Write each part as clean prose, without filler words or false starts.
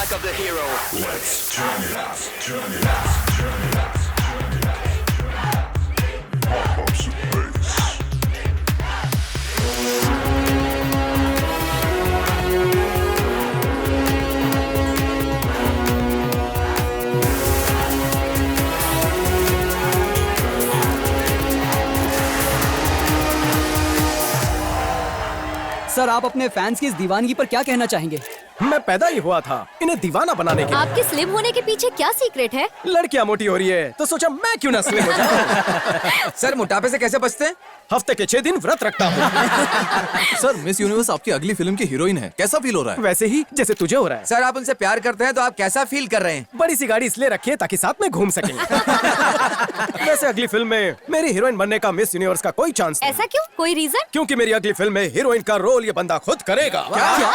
comeback of the hero. Let's turn it up, turn it up, turn it up, turn it up, turn it up. Pump up some bass. Sir, आप अपने fans की इस दीवानगी पर क्या कहना चाहेंगे? मैं पैदा ही हुआ था इन्हें दीवाना बनाने के लिए। आपके स्लिम होने के पीछे क्या सीक्रेट है? लड़कियां मोटी हो रही है तो सोचा मैं क्यों ना स्लिम हो जाऊं। सर, मोटापे से कैसे बचते हैं? हफ्ते के 6 दिन व्रत रखता हूँ। सर, मिस यूनिवर्स आपकी अगली फिल्म की हीरोइन है, कैसा फील हो रहा है? वैसे ही जैसे तुझे हो रहा है। सर, आप उनसे प्यार करते हैं तो आप कैसा फील कर रहे हैं? बड़ी सी गाड़ी इसलिए रखी है ताकि साथ में घूम सकें। वैसे अगली फिल्म में मेरी हीरोइन बनने का मिस यूनिवर्स का कोई चांस नहीं। ऐसा क्यों? कोई रीजन? क्योंकि मेरी अगली फिल्म में हीरोइन का रोल ये बंदा खुद करेगा। क्या?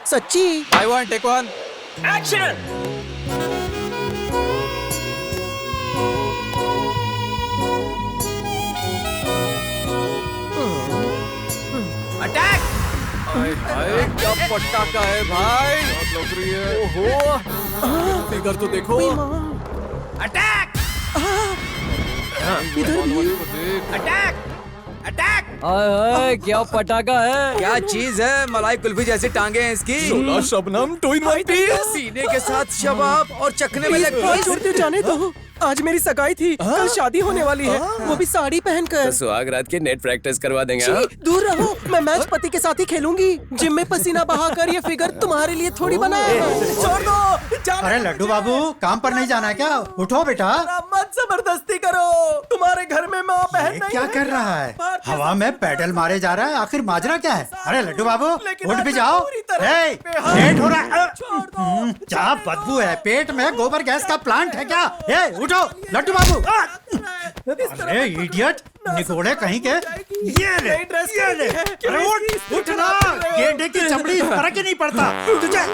सच्ची? I want take one. Attack! Hi, क्या पटाखा है भाई! लग रही है। ओहो, फिगर तो देखो। अटैक! अटैक! अटैक! हाय हाय, क्या पटाखा है! क्या चीज है, मलाई कुल्फी जैसी टांगे हैं इसकी। सोलह Shabnam, two in one piece. सीने के साथ शबाब और चखने में छोड़ते जाने दो। आज मेरी सगाई थी, कल शादी होने वाली है, वो भी साड़ी पहनकर। सुहाग रात की नेट प्रैक्टिस करवा देंगे। हाँ? दूर रहो, मैं मैच पति के साथ ही खेलूंगी। जिम में पसीना बहाकर ये फिगर तुम्हारे लिए थोड़ी बनाया है। छोड़ दो, जाने अरे लड्डू बाबू, काम पर नहीं जाना है क्या? उठो बेटा। मत जबरदस्ती करो, तुम्हारे घर में माँ बहन ये नहीं क्या कर रहा है? हवा में पैडल मारे जा रहा है, आखिर माजरा क्या है? अरे लड्डू बाबू, उठ भी जाओ। पेट हो रहा है। क्या बदबू है, पेट में गोबर गैस का प्लांट है क्या? उठो लड्डू बाबू। अरे इडियट, निकोड़े कहीं के। ये ले, ये ले। अरे उठ ना, गेंडे की चमड़ी फर्क ही नहीं पड़ता तुझे।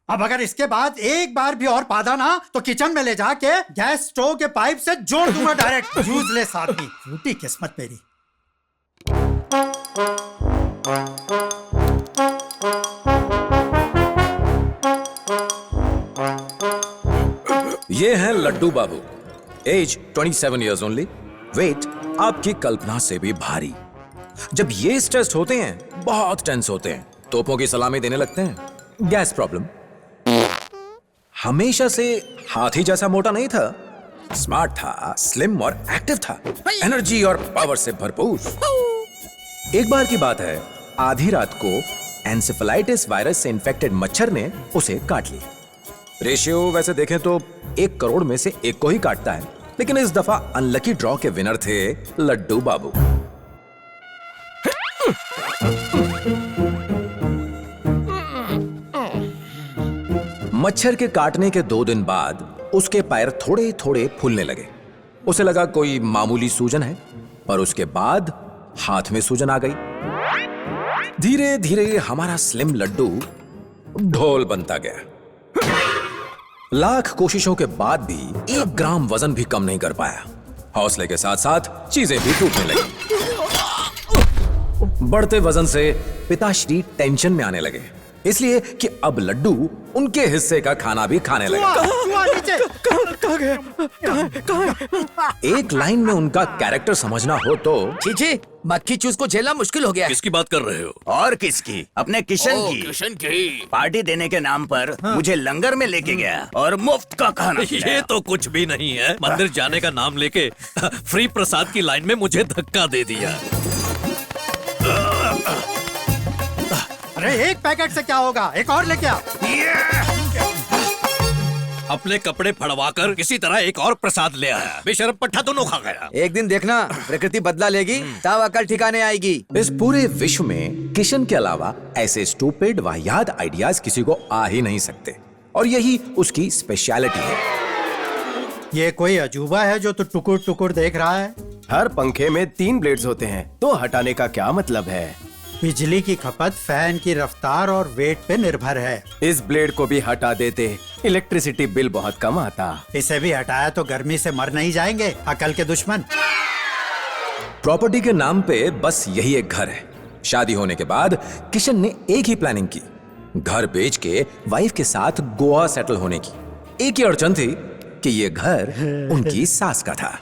अब अगर इसके बाद एक बार भी और पादा ना तो किचन में ले जाके गैस स्टोव के पाइप से जोड़ दूंगा डायरेक्ट। यूजलेस आदमी, फूटी किस्मत मेरी। ये हैं लड्डू बाबू, एज 27 years ओनली, वेट आपकी कल्पना से भी भारी। जब ये स्ट्रेस्ड होते हैं, बहुत टेंस होते हैं, तोपों की सलामी देने लगते हैं। Gas problem. हमेशा से हाथी जैसा मोटा नहीं था, स्मार्ट था, स्लिम और एक्टिव था, एनर्जी और पावर से भरपूर। एक बार की बात है, आधी रात को एन्सेफेलाइटिस वायरस से इन्फेक्टेड मच्छर ने उसे काट लिया। रेशियो वैसे देखें तो 1 करोड़ में से 1 को ही काटता है, लेकिन इस दफा अनलकी ड्रॉ के विनर थे लड्डू बाबू। मच्छर के काटने के 2 दिन बाद उसके पैर थोड़े थोड़े फूलने लगे। उसे लगा कोई मामूली सूजन है, पर उसके बाद हाथ में सूजन आ गई। धीरे धीरे हमारा स्लिम लड्डू ढोल बनता गया। लाख कोशिशों के बाद भी 1 ग्राम वजन भी कम नहीं कर पाया। हौसले के साथ साथ चीजें भी टूटने लगी। बढ़ते वजन से पिताश्री टेंशन में आने लगे, इसलिए कि अब लड्डू उनके हिस्से का खाना भी खाने लगे। एक लाइन में उनका कैरेक्टर समझना हो तो चीची, मक्खी चूस को झेलना मुश्किल हो गया है। किसकी बात कर रहे हो? और किसकी? अपने किशन की। किशन की पार्टी देने के नाम पर मुझे लंगर में लेके गया और मुफ्त का खाना खिलाया। ये तो कुछ भी नहीं है। मंदिर जाने का नाम लेके फ्री प्रसाद की लाइन में मुझे धक्का दे दिया। अरे एक पैकेट से क्या होगा, एक और लेके आ। अपने कपड़े फड़वाकर किसी तरह एक और प्रसाद ले आया। बेशर्म पट्टा दोनों खा गया। एक दिन देखना, प्रकृति बदला लेगी तब अकल ठिकाने आएगी। इस पूरे विश्व में किशन के अलावा ऐसे स्टूपिड वाहियात आइडियाज किसी को आ ही नहीं सकते, और यही उसकी स्पेशलिटी है। ये कोई अजूबा है जो तू टुकुर टुकुर देख रहा है? हर पंखे में 3 ब्लेड्स होते हैं, तो हटाने का क्या मतलब है? बिजली की खपत फैन की रफ्तार और वेट पे निर्भर है। इस ब्लेड को भी हटा देते, इलेक्ट्रिसिटी बिल बहुत कम आता। इसे भी हटाया तो गर्मी से मर नहीं जाएंगे अकल के दुश्मन। प्रॉपर्टी के नाम पे बस यही एक घर है। शादी होने के बाद किशन ने एक ही प्लानिंग की, घर बेच के वाइफ के साथ गोवा सेटल होने की। एक ही अड़चन थी कि ये घर उनकी सास का था।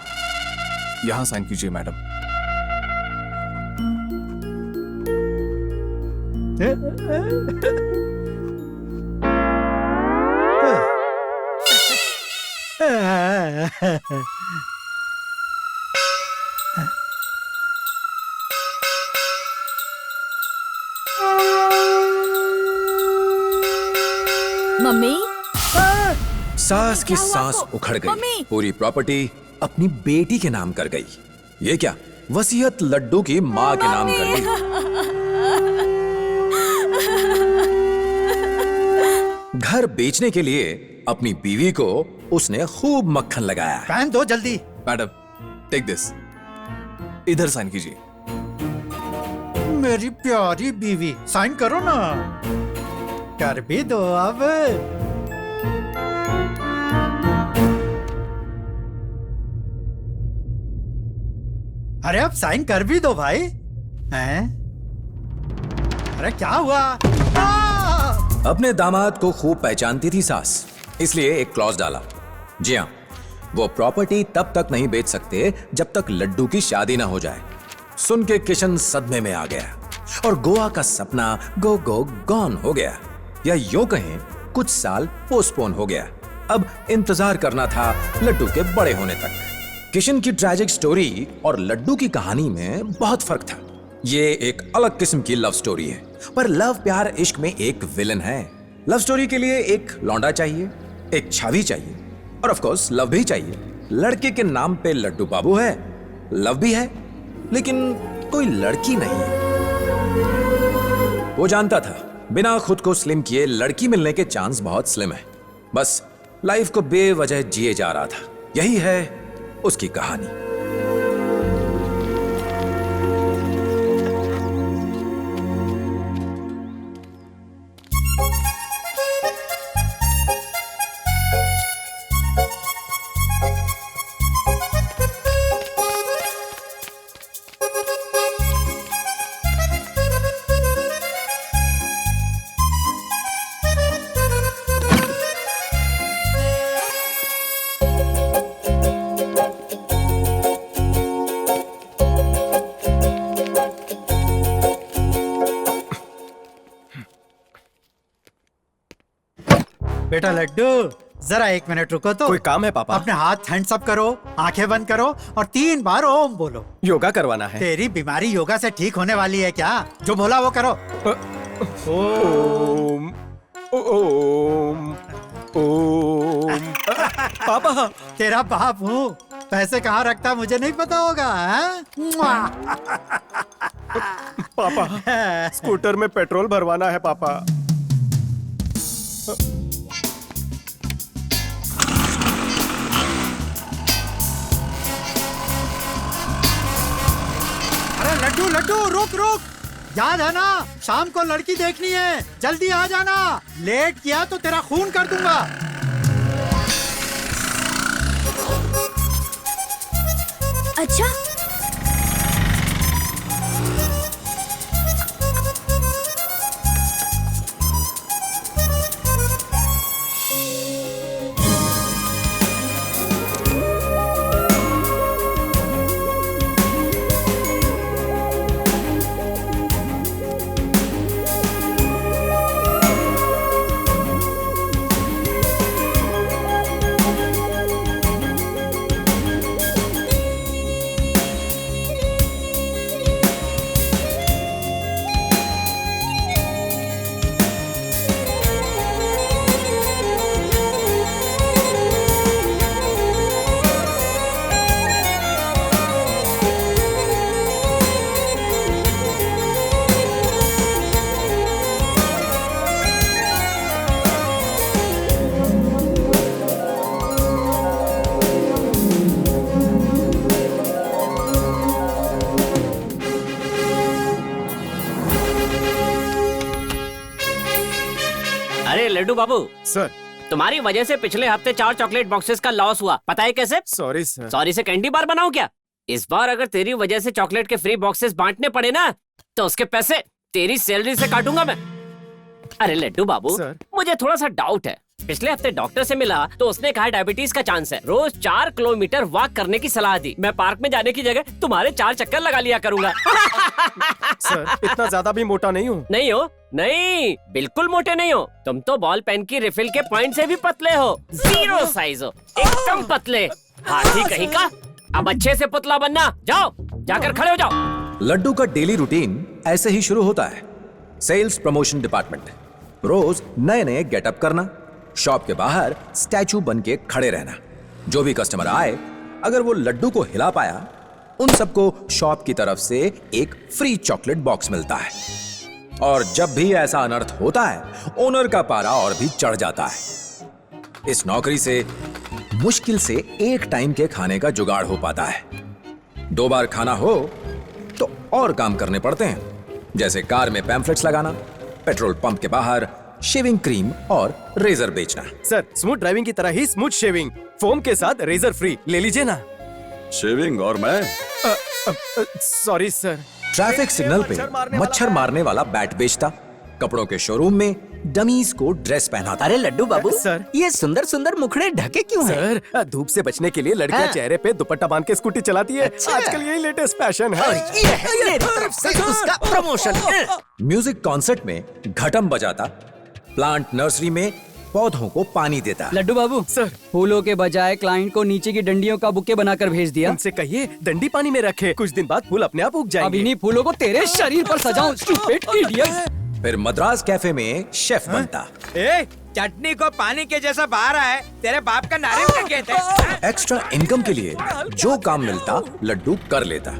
यहाँ साइन कीजिए मैडम। मम्मी, सास की सांस उखड़ गई। मम्मी! पूरी प्रॉपर्टी अपनी बेटी के नाम कर गई। ये क्या, वसीयत लड्डू की माँ के नाम कर दी। घर बेचने के लिए अपनी बीवी को उसने खूब मक्खन लगाया। पैन दो जल्दी। मैडम टेक दिस, इधर साइन कीजिए। मेरी प्यारी बीवी, साइन करो ना। कर भी दो अब। अरे अब साइन कर भी दो भाई। हैं? अरे क्या हुआ? अपने दामाद को खूब पहचानती थी सास, इसलिए एक क्लॉज डाला। जी हाँ, वो प्रॉपर्टी तब तक नहीं बेच सकते जब तक लड्डू की शादी ना हो जाए। सुन के किशन सदमे में आ गया और गोवा का सपना गो गो गॉन हो गया, या यूं कहें कुछ साल पोस्टपोन हो गया। अब इंतजार करना था लड्डू के बड़े होने तक। किशन की ट्रैजिक स्टोरी और लड्डू की कहानी में बहुत फर्क था। ये एक अलग किस्म की लव स्टोरी है, पर लव प्यार इश्क में एक विलन है। लव स्टोरी के लिए एक लौंडा चाहिए, एक छवि चाहिए, और ऑफ कोर्स लव भी चाहिए। लड़के के नाम पे लड्डू बाबू है, लव भी है, लेकिन कोई लड़की नहीं है। वो जानता था बिना खुद को स्लिम किए लड़की मिलने के चांस बहुत स्लिम है। बस लाइफ को बेवजह जिए जा रहा था। यही है उसकी कहानी। बेटा लड्डू, जरा 1 मिनट रुको तो। कोई काम है पापा? अपने हाथ हैंड्स अप करो, आंखें बंद करो और 3 बार ओम बोलो। योगा करवाना है। तेरी बीमारी योगा से ठीक होने वाली है क्या? जो बोला वो करो। ओम ओम ओम। पापा तेरा बाप हूँ, पैसे कहाँ रखता मुझे नहीं पता होगा, हैं? पापा स्कूटर में पेट्रोल भरवाना है पापा। अरे लड्डू लड्डू रुक रुक, याद है ना शाम को लड़की देखनी है, जल्दी आ जाना। लेट किया तो तेरा खून कर दूंगा। अच्छा लड्डू बाबू सर, तुम्हारी वजह से पिछले हफ्ते 4 चॉकलेट बॉक्सेस का लॉस हुआ, पता है कैसे? Sorry sir. सॉरी से कैंडी बार बनाऊं क्या? इस बार अगर तेरी वजह से चॉकलेट के फ्री बॉक्सेस बांटने पड़े ना, तो उसके पैसे तेरी सैलरी से काटूंगा मैं। अरे लड्डू बाबू, सर। मुझे थोड़ा सा डाउट है। पिछले हफ्ते डॉक्टर से मिला तो उसने कहा डायबिटीज का चांस है। रोज 4 किलोमीटर वॉक करने की सलाह दी। मैं पार्क में जाने की जगह तुम्हारे 4 चक्कर लगा लिया करूंगा। सर इतना ज्यादा भी मोटा नहीं हूँ। नहीं हो? नहीं, बिल्कुल मोटे नहीं हो। तुम तो बॉल पेन की रिफिल के पॉइंट से भी पतले हो। 0 साइज हो, एकदम पतले। हाथी कहीं का। अब अच्छे से पुतला बनना। जाओ, जाकर खड़े हो जाओ। लड्डू का डेली रूटीन ऐसे ही शुरू होता है। सेल्स प्रमोशन डिपार्टमेंट, रोज नए नए गेटअप करना, शॉप के बाहर स्टैचू बन के खड़े रहना। जो भी कस्टमर आए, अगर वो लड्डू को हिला पाया, उन सबको शॉप की तरफ से एक फ्री चॉकलेट बॉक्स मिलता है। और जब भी ऐसा अनर्थ होता है, ओनर का पारा और भी चढ़ जाता है। इस नौकरी से मुश्किल से एक टाइम के खाने का जुगाड़ हो पाता है। 2 बार खाना हो तो और काम करने पड़ते हैं, जैसे कार में पैम्फलेट्स लगाना, पेट्रोल पंप के बाहर शेविंग क्रीम और रेजर बेचना। सर स्मूथ ड्राइविंग की तरह ही स्मूथ शेविंग, फोम के साथ रेजर फ्री, ले लीजिए ना। शेविंग और मैं सॉरी सर। ट्रैफिक सिग्नल पे मच्छर मारने वाला बैट बेचता, कपड़ों के शोरूम में डमीज को ड्रेस पहनाता। अरे लड्डू बाबू, सर। ये सुंदर सुंदर मुखड़े ढके क्यों हैं? सर धूप से बचने के लिए लड़कियां हाँ। चेहरे पे दुपट्टा बांध के स्कूटी चलाती है। अच्छा। आजकल यही लेटेस्ट फैशन है। ये है मेरी तरफ से उसका प्रमोशन। म्यूजिक कॉन्सर्ट में घटम बजाता, प्लांट नर्सरी में पौधों को पानी देता। लड्डू बाबू सर। फूलों के बजाय क्लाइंट को नीचे की डंडियों का बुके बनाकर भेज दिया। उनसे कहिए डंडी पानी में रखे, कुछ दिन बाद फूल अपने आप उग अब जाएंगे। इन्हीं फूलों को तेरे शरीर पर सजाऊं, स्टूपिड इडियट। फिर मद्रास कैफे में शेफ बनता। ए, चटनी को पानी के जैसा बहा रहा है, तेरे बाप का नारियल का खेत है। एक्स्ट्रा इनकम के लिए जो काम मिलता लड्डू कर लेता।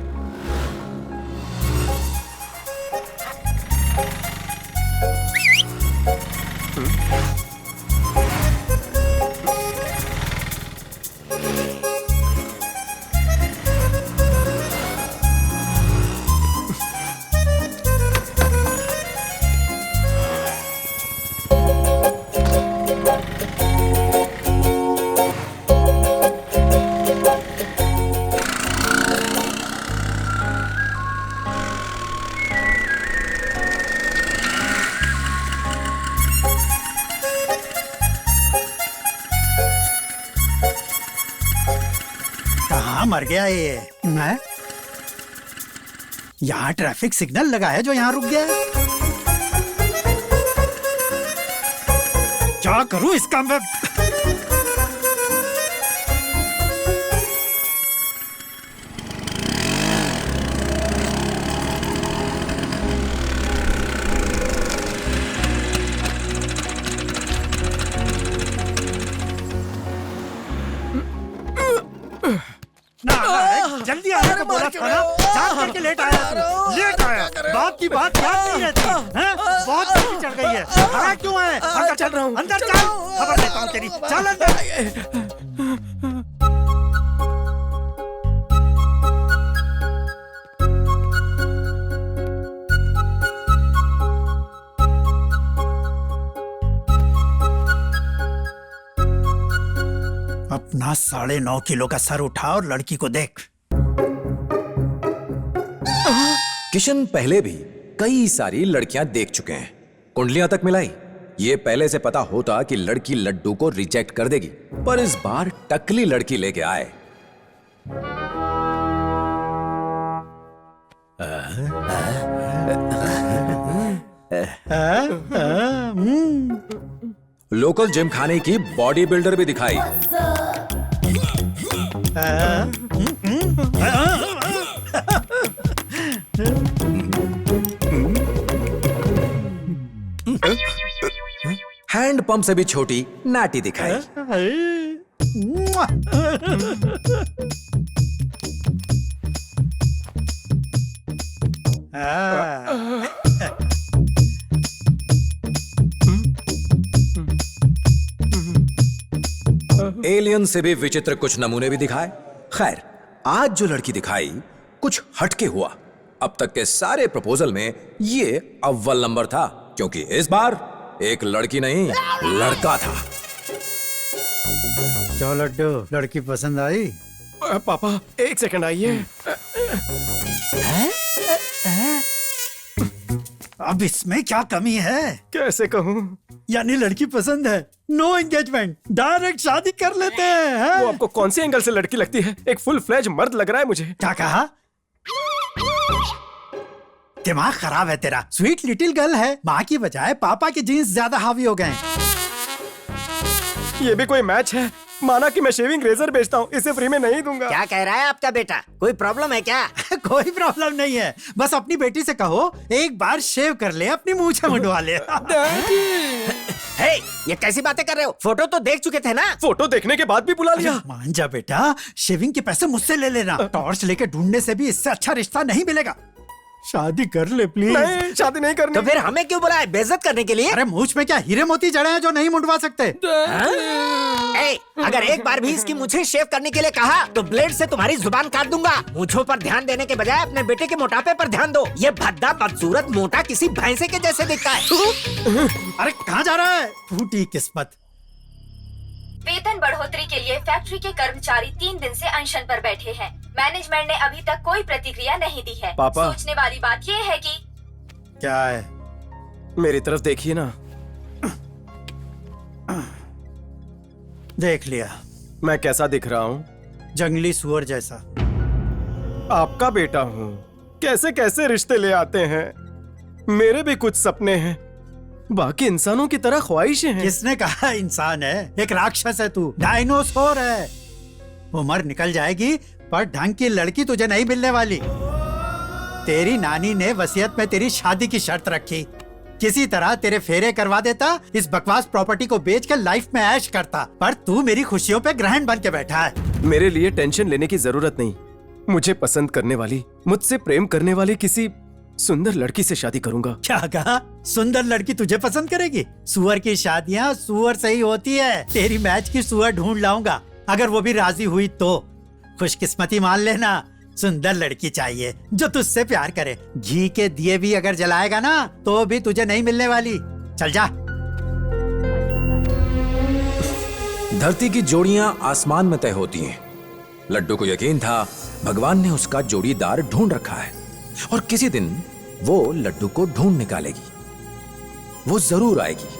कहाँ मर गया ये हैं? यहाँ ट्रैफिक सिग्नल लगा है जो यहाँ रुक गया है। क्या करूँ इसका मैं? जल्दी आने को बोला था ना, जान करके लेट आया। बात की बात याद नहीं रहती हैं? बहुत जल्दी चढ़ गई है। खड़ा क्यों है? अंदर चल रहा हूँ। अंदर चल, खबर देता हूँ तेरी। चल अंदर। अपना 9.5 किलो का सर उठा और लड़की को देख। किशन पहले भी कई सारी लड़कियां देख चुके हैं, कुंडलियां तक मिलाई। ये पहले से पता होता कि लड़की लड्डू को रिजेक्ट कर देगी, पर इस बार टकली लड़की लेके आए। लोकल जिम खाने की बॉडी बिल्डर भी दिखाई। हैंड पंप से भी छोटी नाटी दिखाई। एलियन से भी विचित्र कुछ नमूने भी दिखाए। खैर, आज जो लड़की दिखाई कुछ हटके हुआ। अब तक के सारे प्रपोजल में ये अव्वल नंबर था, क्योंकि इस बार एक लड़की नहीं लड़का था। जो लड्डू, लड़की पसंद आई? पापा 1 सेकंड आइए। अब इसमें क्या कमी है? कैसे कहूँ? यानी लड़की पसंद है, नो एंगेजमेंट, डायरेक्ट शादी कर लेते हैं। वो आपको कौन सी एंगल से लड़की लगती है? एक फुल फ्लेज मर्द लग रहा है मुझे। क्या कहा? दिमाग खराब है तेरा। स्वीट लिटिल गर्ल है, माँ की बजाय पापा के जीन्स ज्यादा हावी हो गए। ये भी कोई मैच है? माना कि मैं शेविंग रेजर बेचता हूँ, इसे फ्री में नहीं दूंगा। क्या कह रहा है आपका बेटा? कोई प्रॉब्लम है क्या? कोई प्रॉब्लम नहीं है, बस अपनी बेटी से कहो एक बार शेव कर ले, अपनी मूंछें मुंडवा ले। हे, ये कैसी बातें कर रहे हो? फोटो तो देख चुके थे ना? फोटो देखने के बाद भी बुला लिया। मान जा बेटा, शेविंग के पैसे मुझसे ले लेना। टॉर्च लेके ढूंढने से भी इससे अच्छा रिश्ता नहीं मिलेगा। शादी कर ले प्लीज। नहीं, शादी नहीं करनी। तो फिर हमें क्यों बुलाया? बेइज्जत करने के लिए? अरे मूंछ में क्या हीरे मोती जड़े हैं जो नहीं मुंडवा सकते? अगर एक बार भी इसकी मुझे शेव करने के लिए कहा तो ब्लेड से तुम्हारी जुबान काट दूंगा। मूंछों पर ध्यान देने के बजाय अपने बेटे के मोटापे पर ध्यान दो। ये भद्दा बदसूरत मोटा किसी भैंसे के जैसे दिखता है। अरे कहाँ जा रहा है? फूटी किस्मत। वेतन बढ़ोतरी के लिए फैक्ट्री के कर्मचारी 3 दिन से अनशन पर बैठे हैं। मैनेजमेंट ने अभी तक कोई प्रतिक्रिया नहीं दी है। पापा। सोचने वाली बात ये है कि क्या है? मेरी तरफ देखिए ना। देख लिया। मैं कैसा दिख रहा हूँ? जंगली सुअर जैसा। आपका बेटा हूँ, कैसे कैसे रिश्ते ले आते हैं। मेरे भी कुछ सपने हैं, बाकी इंसानों की तरह ख्वाहिशें हैं। किसने कहा इंसान है? एक राक्षस है तू, डायनासोर है। उम्र निकल जाएगी पर ढंग की लड़की तुझे नहीं मिलने वाली। तेरी नानी ने वसीयत में तेरी शादी की शर्त रखी। किसी तरह तेरे फेरे करवा देता, इस बकवास प्रॉपर्टी को बेच कर लाइफ में ऐश करता, पर तू मेरी खुशियों पे ग्रहण बन के बैठा है। मेरे लिए टेंशन लेने की जरूरत नहीं। मुझे पसंद करने वाली, मुझसे प्रेम करने वाली किसी सुंदर लड़की से शादी करूंगा। क्या कहा? सुंदर लड़की तुझे पसंद करेगी? सुअर की शादियाँ सुअर से ही होती है। तेरी मैच की सुअर ढूंढ लाऊंगा, अगर वो भी राजी हुई तो। खुशकिस्मती मान लेना, सुंदर लड़की चाहिए जो तुझसे प्यार करे। घी के दिए भी अगर जलाएगा ना तो भी तुझे नहीं मिलने वाली। चल जा। धरती की जोड़ियां आसमान में तय होती हैं। लड्डू को यकीन था भगवान ने उसका जोड़ीदार ढूंढ रखा है और किसी दिन वो लड्डू को ढूंढ निकालेगी। वो जरूर आएगी।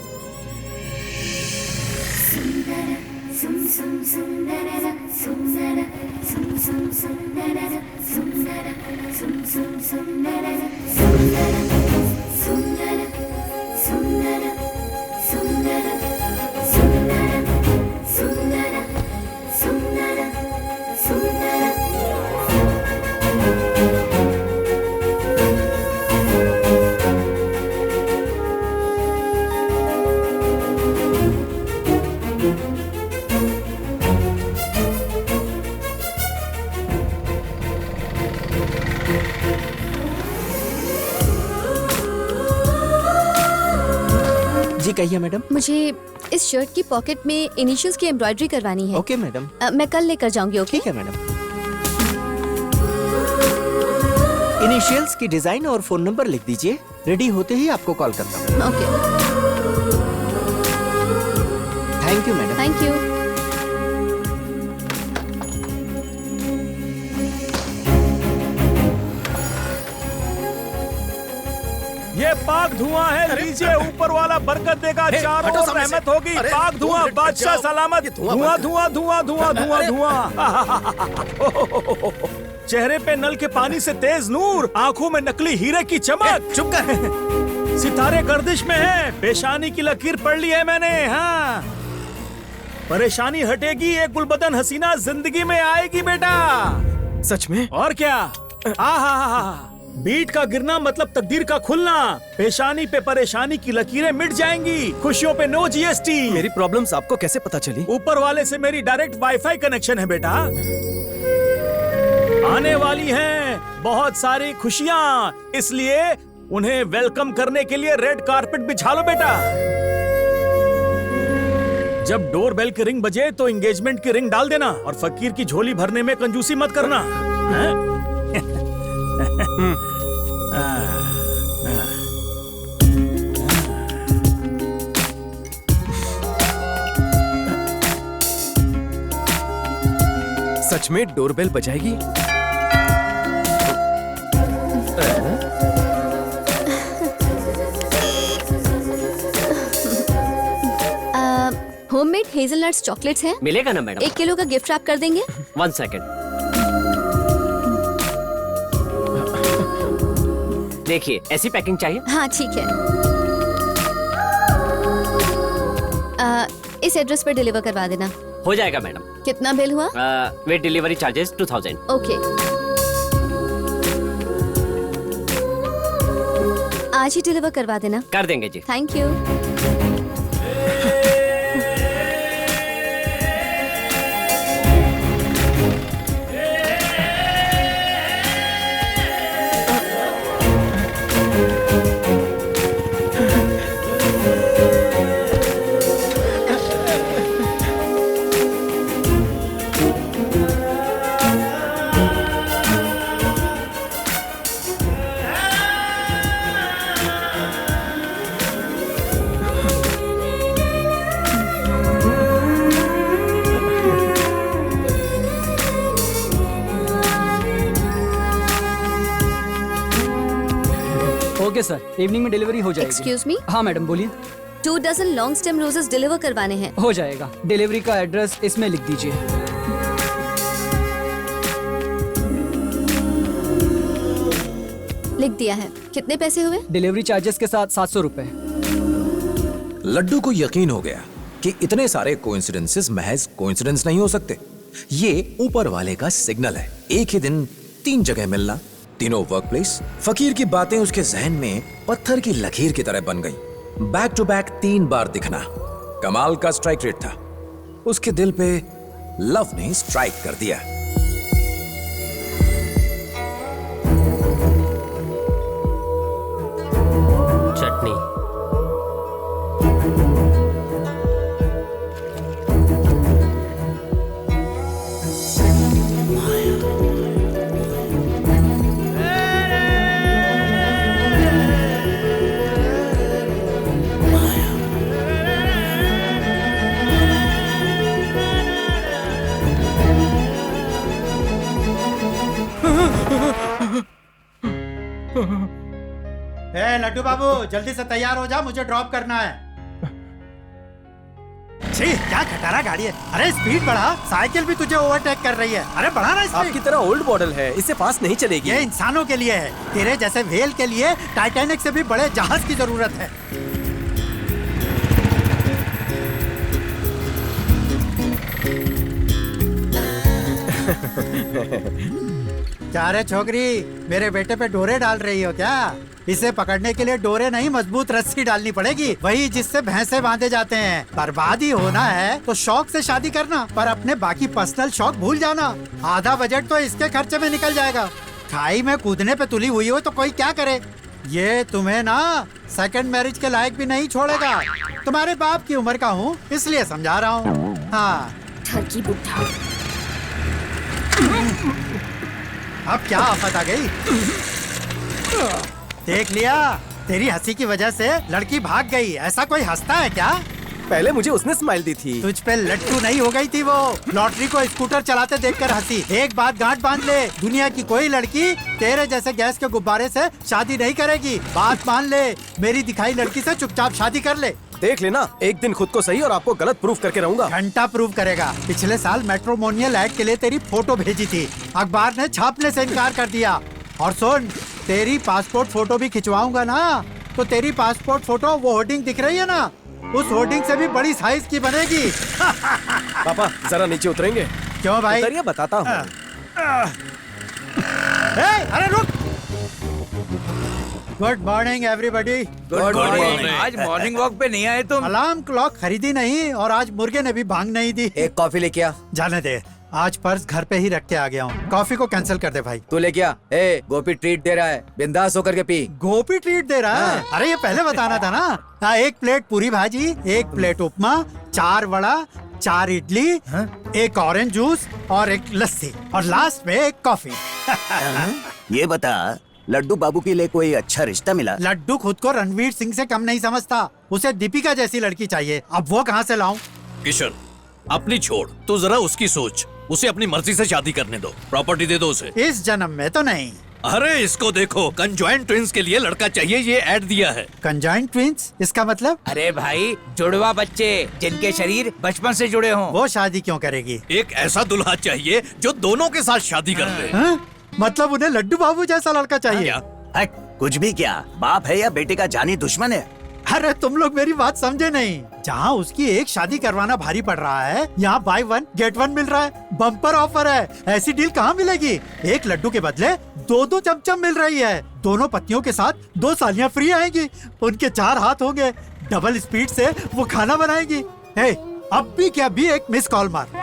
जी कहिए मैडम। मुझे इस शर्ट की पॉकेट में इनिशियल्स की एम्ब्रॉयडरी करवानी है। Okay madam. मैं कल लेकर जाऊंगी। ओके? ठीक है मैडम। इनिशियल्स की डिजाइन और फोन नंबर लिख दीजिए, रेडी होते ही आपको कॉल करता हूँ। Okay. Thank you madam. Thank you. ये पाक धुआं है, लीजिए ऊपर वाला बरकत देगा, चारों ओर रहमत होगी। पाक धुआं, बादशाह सलामत। धुआं धुआं धुआं धुआं धुआं धुआं। चेहरे पे नल के पानी से तेज नूर, आंखों में नकली हीरे की चमक। चुप कर। सितारे गर्दिश में है, पेशानी की लकीर पढ़ ली है मैंने। हाँ, परेशानी हटेगी, एक गुलबदन हसीना जिंदगी में आएगी बेटा। सच में? और क्या। आहा, बीट का गिरना मतलब तकदीर का खुलना। पेशानी पे परेशानी की लकीरें मिट जाएंगी, खुशियों पे नो जीएसटी। मेरी प्रॉब्लम्स आपको कैसे पता चली? ऊपर वाले से मेरी डायरेक्ट वाईफाई कनेक्शन है बेटा। आने वाली हैं बहुत सारी खुशियाँ, इसलिए उन्हें वेलकम करने के लिए रेड कारपेट बिछा लो बेटा। जब डोर बेल की रिंग बजे तो एंगेजमेंट की रिंग डाल देना और फकीर की झोली भरने में कंजूसी मत करना। सच में डोरबेल बजाएगी? होममेड हेजलनट्स चॉकलेट्स हैं। मिलेगा ना मैडम? 1 किलो का गिफ्ट रैप कर देंगे। 1 सेकेंड। देखिए, ऐसी पैकिंग चाहिए? हाँ ठीक है। इस एड्रेस पर डिलीवर करवा देना। हो जाएगा मैडम। कितना बिल हुआ? With delivery charges 2000। ओके, आज ही डिलीवर करवा देना। कर देंगे जी। Thank you. Okay sir, evening में डिलीवरी हो जाएगी। Excuse me. हाँ मैडम बोलिए। 2 dozen long stem roses deliver करवाने हैं। हो जाएगा। डिलीवरी का एड्रेस इसमें लिख दीजिए। लिख दिया है। कितने पैसे हुए? डिलीवरी चार्जेस के साथ 700 रुपए। लड्डू को यकीन हो गया कि इतने सारे कोइंसिडेंसेस महज कोइंसिडेंस नहीं हो सकते। ये ऊपर वाले का सिग्नल है। एक ही दिन 3 जगह मिलना, तीनों वर्क प्लेस। फकीर की बातें उसके जहन में पत्थर की लकीर की तरह बन गई। बैक टू बैक 3 बार दिखना कमाल का स्ट्राइक रेट था। उसके दिल पे लव ने स्ट्राइक कर दिया। चटनी। ए लड्डू बाबू, जल्दी से तैयार हो जा, मुझे ड्रॉप करना है। छी, क्या खटारा गाड़ी है। अरे स्पीड बढ़ा, साइकिल भी तुझे ओवरटेक कर रही है। अरे बढ़ा ना स्पीड। आपकी तरह ओल्ड मॉडल है, इससे फास्ट नहीं चलेगी। ये इंसानों के लिए है, तेरे जैसे व्हेल के लिए टाइटैनिक से भी बड़े जहाज की जरूरत है। क्या रे छोकरी, मेरे बेटे पे डोरे डाल रही हो क्या? इसे पकड़ने के लिए डोरे नहीं, मजबूत रस्सी डालनी पड़ेगी, वही जिससे भैंसे बांधे जाते हैं। बर्बादी होना है तो शौक से शादी करना, पर अपने बाकी पर्सनल शौक भूल जाना। आधा बजट तो इसके खर्चे में निकल जाएगा। खाई में कूदने पे तुली हुई हो तो कोई क्या करे। ये तुम्हें ना सेकंड मैरिज के लायक भी नहीं छोड़ेगा। तुम्हारे बाप की उम्र का हूँ, इसलिए समझा रहा हूँ। हाँ, ठगी बुढ़ा। अब क्या आफत आ गई? देख लिया, तेरी हंसी की वजह से लड़की भाग गई। ऐसा कोई हंसता है क्या? पहले मुझे उसने स्माइल दी थी। तुझ पे लट्टू नहीं हो गई थी वो, लॉटरी को स्कूटर चलाते देखकर हंसी। एक बात गांठ बांध ले, दुनिया की कोई लड़की तेरे जैसे गैस के गुब्बारे से शादी नहीं करेगी। बात मान ले, मेरी दिखाई लड़की से चुपचाप शादी कर ले। देख लेना, एक दिन खुद को सही और आपको गलत प्रूफ करके रहूंगा। घंटा प्रूफ करेगा। पिछले साल मैट्रिमोनियल ऐड के लिए तेरी फोटो भेजी थी, अखबार ने छापने से इनकार कर दिया। और सुन, तेरी पासपोर्ट फोटो भी खिंचवाऊंगा ना, तो तेरी पासपोर्ट फोटो वो होर्डिंग दिख रही है ना, उस होर्डिंग से भी बड़ी साइज की बनेगी। पापा जरा नीचे उतरेंगे? क्यों भाई? उतरिए, बताता हूँ। अरे रुक। Good morning everybody. Good morning. आज मॉर्निंग वॉक पे नहीं आए तुम? अलार्म क्लॉक खरीदी नहीं, और आज मुर्गे ने भी भांग नहीं दी। एक कॉफी लेके आ। जाने दे, आज पर्स घर पे ही रख के आ गया हूँ। कॉफी को कैंसिल कर दे भाई। तू लेके आ। ए, गोपी ट्रीट दे रहा है, बिंदास होकर के पी। गोपी ट्रीट दे रहा है? अरे ये पहले बताना था ना। 1 प्लेट पूरी भाजी, 1 प्लेट उपमा, 4 वड़ा, 4 इडली, 1 ऑरेंज जूस और 1 लस्सी, और लास्ट में 1 कॉफी। ये बता, लड्डू बाबू के लिए कोई अच्छा रिश्ता मिला? लड्डू खुद को रणवीर सिंह से कम नहीं समझता, उसे दीपिका जैसी लड़की चाहिए। अब वो कहाँ से लाऊं? किशन, अपनी छोड़, तू जरा उसकी सोच। उसे अपनी मर्जी से शादी करने दो, प्रॉपर्टी दे दो उसे। इस जन्म में तो नहीं, अरे इसको देखो, कंजॉइंट ट्विंस के लिए लड़का चाहिए, ये ऐड दिया है। कंजॉइंट ट्विंस इसका मतलब? अरे भाई, जुड़वा बच्चे जिनके शरीर बचपन से जुड़े हों। वो शादी क्यों करेगी? एक ऐसा दुल्हा चाहिए जो दोनों के साथ शादी कर ले। मतलब उन्हें लड्डू बाबू जैसा लड़का चाहिए? हट, कुछ भी क्या, बाप है या बेटे का जानी दुश्मन है? अरे तुम लोग मेरी बात समझे नहीं। जहाँ उसकी एक शादी करवाना भारी पड़ रहा है, यहाँ बाय 1 गेट 1 मिल रहा है। बम्पर ऑफर है, ऐसी डील कहाँ मिलेगी? एक लड्डू के बदले 2 चमचम मिल रही है। दोनों पत्नियों के साथ 2 सालियाँ फ्री आएंगी। उनके 4 हाथ होंगे, डबल स्पीड से वो खाना बनाएंगी। हे, अब भी क्या भी एक मिस कॉल मार।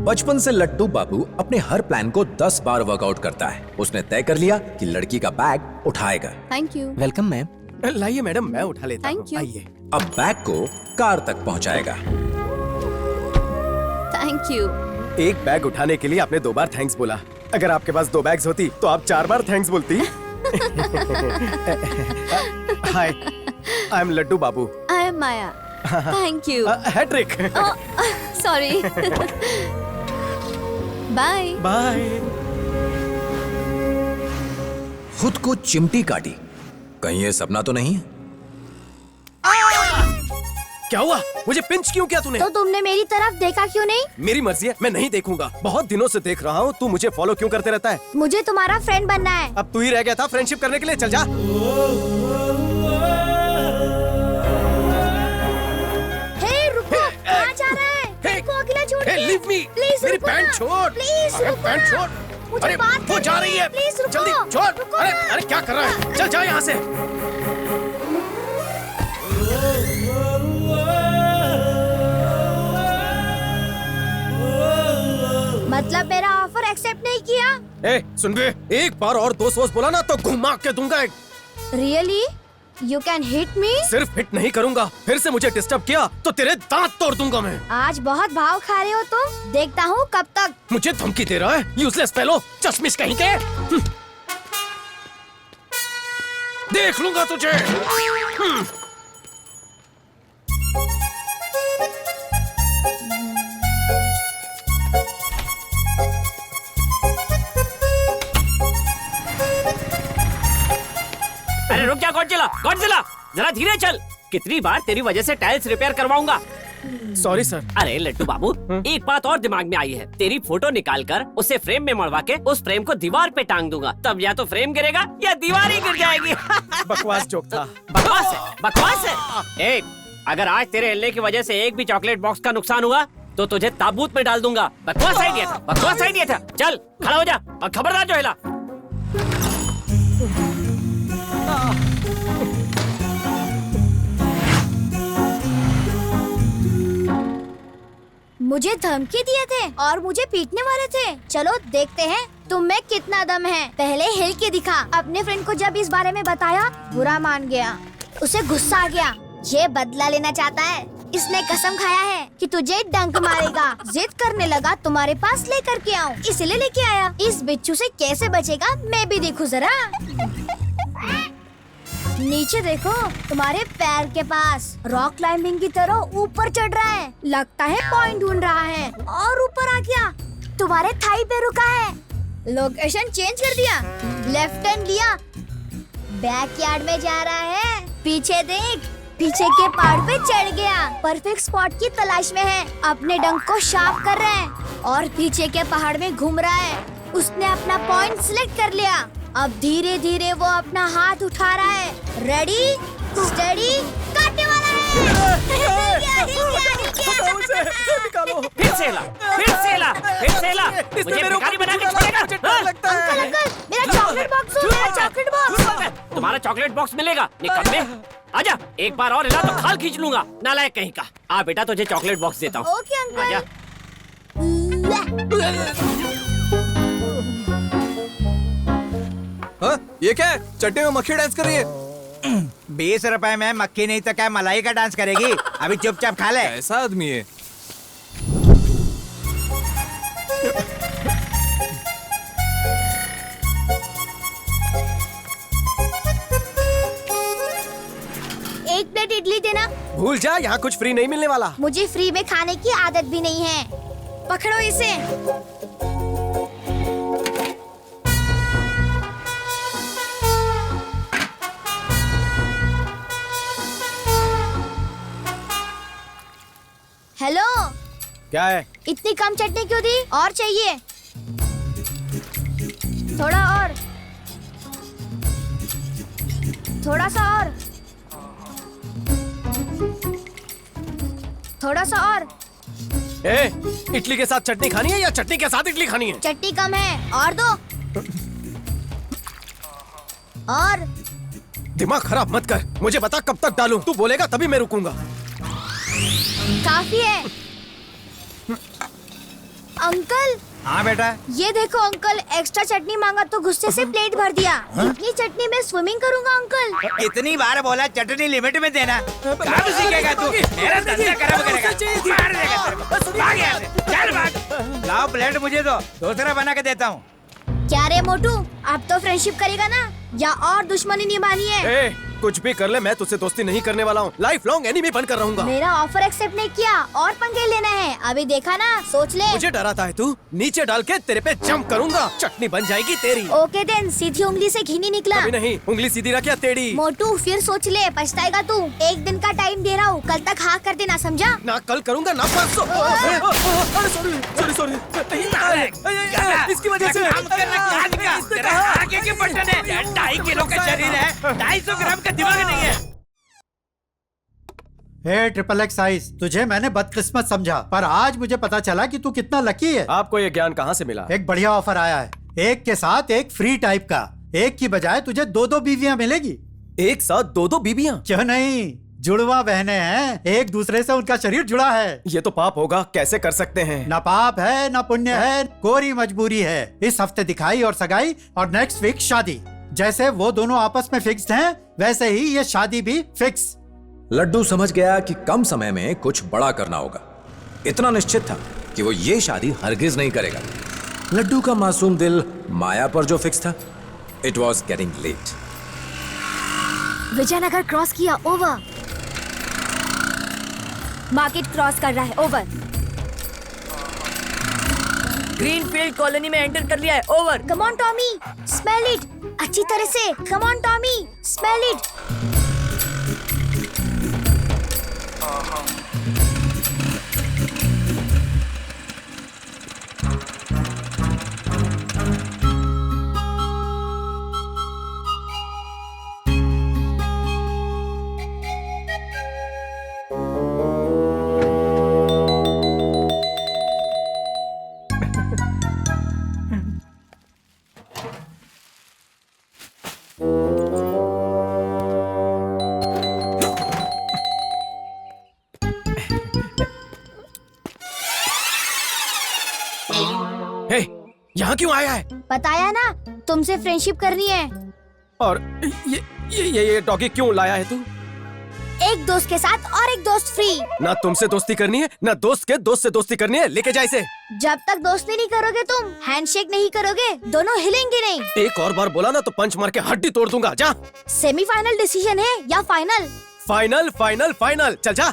बचपन से लड्डू बाबू अपने हर प्लान को 10 बार वर्कआउट करता है। उसने तय कर लिया कि लड़की का बैग उठाएगा। Thank you. Welcome ma'am. लाइए मैडम, मैं उठा लेता हूँ। Thank you. आइए। अब बैग को कार तक पहुंचाएगा। Thank you. एक बैग उठाने के लिए आपने 2 बार थैंक्स बोला। अगर आपके पास 2 बैग्स होती तो आप 4 बार थैंक्स बोलती। Hi, I am Laddu Babu. I am Maya. Thank you. Hat trick. Sorry. Bye bye. खुद को चिमटी काटी, कहीं ये सपना तो नहीं है? क्या हुआ? मुझे पिंच क्यों किया तूने? तो तुमने मेरी तरफ देखा क्यों नहीं? मेरी मर्जी है, मैं नहीं देखूंगा। बहुत दिनों से देख रहा हूँ, तू मुझे फॉलो क्यों करते रहता है? मुझे तुम्हारा फ्रेंड बनना है। अब तू ही रह गया था फ्रेंडशिप करने के लिए, चल जा। हे रुको, कहाँ जा रहा है? मेरे को अकेला छोड़ दे। Leave me. प्लीज मेरी रुको पैंट ना। छोड़। प्लीज अरे रुको पैंट ना। छोड़। मुझे अरे बात वो जा करनी रही है। प्लीज रुको। जल्दी छोड़। रुको अरे ना। अरे क्या कर रहा है? चल जा यहाँ से। मतलब मेरा ऑफर एक्सेप्ट नहीं किया? ए, सुन बे, एक बार और 2 सोच बोला ना तो घुमा के दूंगा। Really? You can hit me? सिर्फ हिट नहीं करूंगा, फिर से मुझे डिस्टर्ब किया तो तेरे दांत तोड़ दूंगा मैं। आज बहुत भाव खा रहे हो तुम। देखता हूँ कब तक। मुझे धमकी दे रहा है, यूजलेस फेलो, चश्मिश कहीं के। देख लूंगा तुझे। अरे रुक जा गॉडजिला, गॉडजिला, जरा धीरे चल। कितनी बार तेरी वजह से टाइल्स रिपेयर करवाऊंगा। Sorry sir. अरे लड्डू बाबू, एक बात और दिमाग में आई है। तेरी फोटो निकाल कर उसे फ्रेम में मड़वा के उस फ्रेम को दीवार पे टांग दूंगा। तब या तो फ्रेम गिरेगा या दीवार ही गिर जाएगी। बकवास जोक था। बकवास है, बकवास है। ए, अगर आज तेरे हिलने की वजह से एक भी चॉकलेट बॉक्स का नुकसान हुआ तो तुझे ताबूत में डाल दूंगा। बकवास आइडिया था, बकवास आइडिया था। चल खड़ा हो जा और खबरदार जो हिला। मुझे धमकी दिए थे और मुझे पीटने वाले थे। चलो देखते हैं तुम में कितना दम है। पहले हिल के दिखा। अपने फ्रेंड को जब इस बारे में बताया, बुरा मान गया। उसे गुस्सा आ गया। ये बदला लेना चाहता है। इसने कसम खाया है कि तुझे डंक मारेगा। जिद करने लगा तुम्हारे पास लेकर के आऊं, इसलिए लेके आया। इस बिच्छू से कैसे बचेगा मैं भी देखूं जरा। नीचे देखो, तुम्हारे पैर के पास रॉक क्लाइंबिंग की तरह ऊपर चढ़ रहा है। लगता है पॉइंट ढूंढ रहा है और ऊपर आ गया। तुम्हारे थाई पे रुका है। लोकेशन चेंज कर दिया, लेफ्ट टर्न लिया, बैकयार्ड में जा रहा है। पीछे देख, पीछे के पहाड़ पे चढ़ गया। परफेक्ट स्पॉट की तलाश में है। अपने डंक को शार्प कर रहा है और पीछे के पहाड़ में घूम रहा है। उसने अपना पॉइंट सिलेक्ट कर लिया। अब धीरे धीरे वो अपना हाथ उठा रहा है। रेडी, स्टडी, काटने वाला है। फिर से हिला, फिर से हिला, फिर से हिला। मुझे भिखारी बना के छोड़ेगा? अंकल, मेरा चॉकलेट बॉक्स हो, मेरा चॉकलेट बॉक्स। तुम्हारा चॉकलेट बॉक्स मिलेगा निकम्मे। आजा, एक बार और हिला तो खाल खींच लूंगा, नालायक कहीं का। आ बेटा तुझे चॉकलेट बॉक्स देता हूँ। Okay uncle. आजा। ये क्या है? चट्टी में मक्खी डांस कर रही है। 20 रुपए में मक्खी नहीं तो क्या मलाई का डांस करेगी? अभी चुपचाप खा ले। ऐसा आदमी है। एक प्लेट इडली देना। भूल जा, यहाँ कुछ फ्री नहीं मिलने वाला। मुझे फ्री में खाने की आदत भी नहीं है। पकड़ो इसे। हेलो, क्या है? इतनी कम चटनी क्यों दी? और चाहिए? थोड़ा और, थोड़ा सा और, थोड़ा सा और। इडली के साथ चटनी खानी है या चटनी के साथ इडली खानी है? चटनी कम है, और दो। और दिमाग खराब मत कर। मुझे बता कब तक डालूं? तू बोलेगा तभी मैं रुकूंगा। काफी है। अंकल। हाँ बेटा। ये देखो अंकल, एक्स्ट्रा चटनी मांगा तो गुस्से से प्लेट भर दिया। इतनी चटनी में स्विमिंग करूंगा अंकल। इतनी बार बोला चटनी लिमिट में देना। कब सीखेगा तू? मेरा धंधा खराब करेगा। मार देगा तेरे को। भाग यहाँ से। चल भाग। लाओ प्लेट मुझे दो, दूसरा बना के देता हूँ। क्या रे मोटू, अब तो फ्रेंडशिप करेगा ना या और दुश्मनी निभानी है? कुछ भी कर ले, मैं तुझसे दोस्ती नहीं करने वाला हूँ। लाइफ लॉन्ग एनिमी बनकर रहूंगा। मेरा ऑफर एक्सेप्ट नहीं किया और पंगे लेना है। अभी देखा ना, सोच ले। मुझे डराता है तू? नीचे डाल के तेरे पे जंप करूंगा, चटनी बन जाएगी तेरी। ओके देन, सीधी उंगली से घी नहीं निकला। अभी नहीं, उंगली सीधी रख या टेढ़ी। मोटू फिर सोच ले, पछताएगा तू। एक दिन का टाइम दे रहा हूँ, कल तक हाँ कर देना, समझा? ना कल करूंगा ना परसों। Sorry sorry. इसकी वजह से आगे के बटन है। 2.5 किलो का शरीर है, 250 ग्राम का दिमाग नहीं है। ट्रिपल एक्स साइज, तुझे मैंने बदकिस्मत समझा, पर आज मुझे पता चला कि तू कितना लकी है। आपको ये ज्ञान कहाँ से मिला? एक बढ़िया ऑफर आया है, एक के साथ एक फ्री टाइप का। एक की बजाय तुझे 2 बीवियां मिलेगी। एक साथ 2 बीवियां? क्यों नहीं, जुड़वा बहने हैं, एक दूसरे से उनका शरीर जुड़ा है। ये तो पाप होगा, कैसे कर सकते हैं? ना पाप है ना पुण्य है, कोरी मजबूरी है। इस हफ्ते दिखाई और सगाई और नेक्स्ट वीक शादी। जैसे वो दोनों आपस में फिक्स्ड हैं, वैसे ही ये शादी भी फिक्स। लड्डू समझ गया कि कम समय में कुछ बड़ा करना होगा। इतना निश्चित था कि वो ये शादी हरगिज नहीं करेगा। लड्डू का मासूम दिल माया पर जो फिक्स था, it was getting late. Vijaynagar cross किया, ओवर। मार्केट क्रॉस कर रहा है, ओवर। ग्रीनफील्ड कॉलोनी में एंटर कर लिया है, over. Come on Tommy, smell it अच्छी तरह से। Come on Tommy, smell it. यहाँ क्यों आया है? बताया ना, तुमसे फ्रेंडशिप करनी है। और ये डॉगी क्यों लाया है तू? एक दोस्त के साथ और एक दोस्त फ्री। ना तुमसे दोस्ती करनी है, ना दोस्त के दोस्त से दोस्ती करनी है। लेके जा इसे। जब तक दोस्ती नहीं करोगे तुम, हैंडशेक नहीं करोगे, दोनों हिलेंगे नहीं। एक और बार बोला ना तो पंच मार के हड्डी तोड़ दूंगा। जा। सेमीफाइनल डिसीजन है या फाइनल? Final final final. चल जा।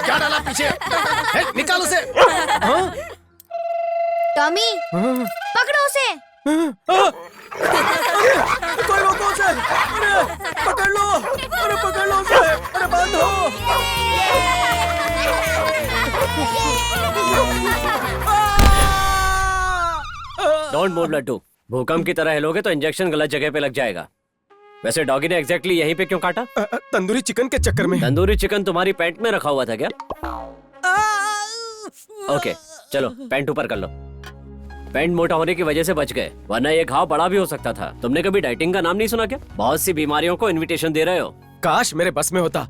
क्या डाला पीछे? निकालो उसे। टॉमी, पकड़ो उसे। कोई रोको उसे। अरे पकड़ लो, अरे पकड़ लो उसे। अरे बंद हो। डोंट मूव लड्डू, भूकंप की तरह हिलोगे तो इंजेक्शन गलत जगह पे लग जाएगा। वैसे डॉगी ने एग्जैक्टली यहीं पे क्यों काटा? तंदूरी चिकन के चक्कर में। तंदूरी चिकन तुम्हारी पैंट में रखा हुआ था क्या? ओके चलो पैंट ऊपर कर लो। पेंट मोटा होने की वजह से बच गए, वरना ये घाव बड़ा भी हो सकता था। तुमने कभी डाइटिंग का नाम नहीं सुना क्या? बहुत सी बीमारियों को इनविटेशन दे रहे हो। काश मेरे बस में होता।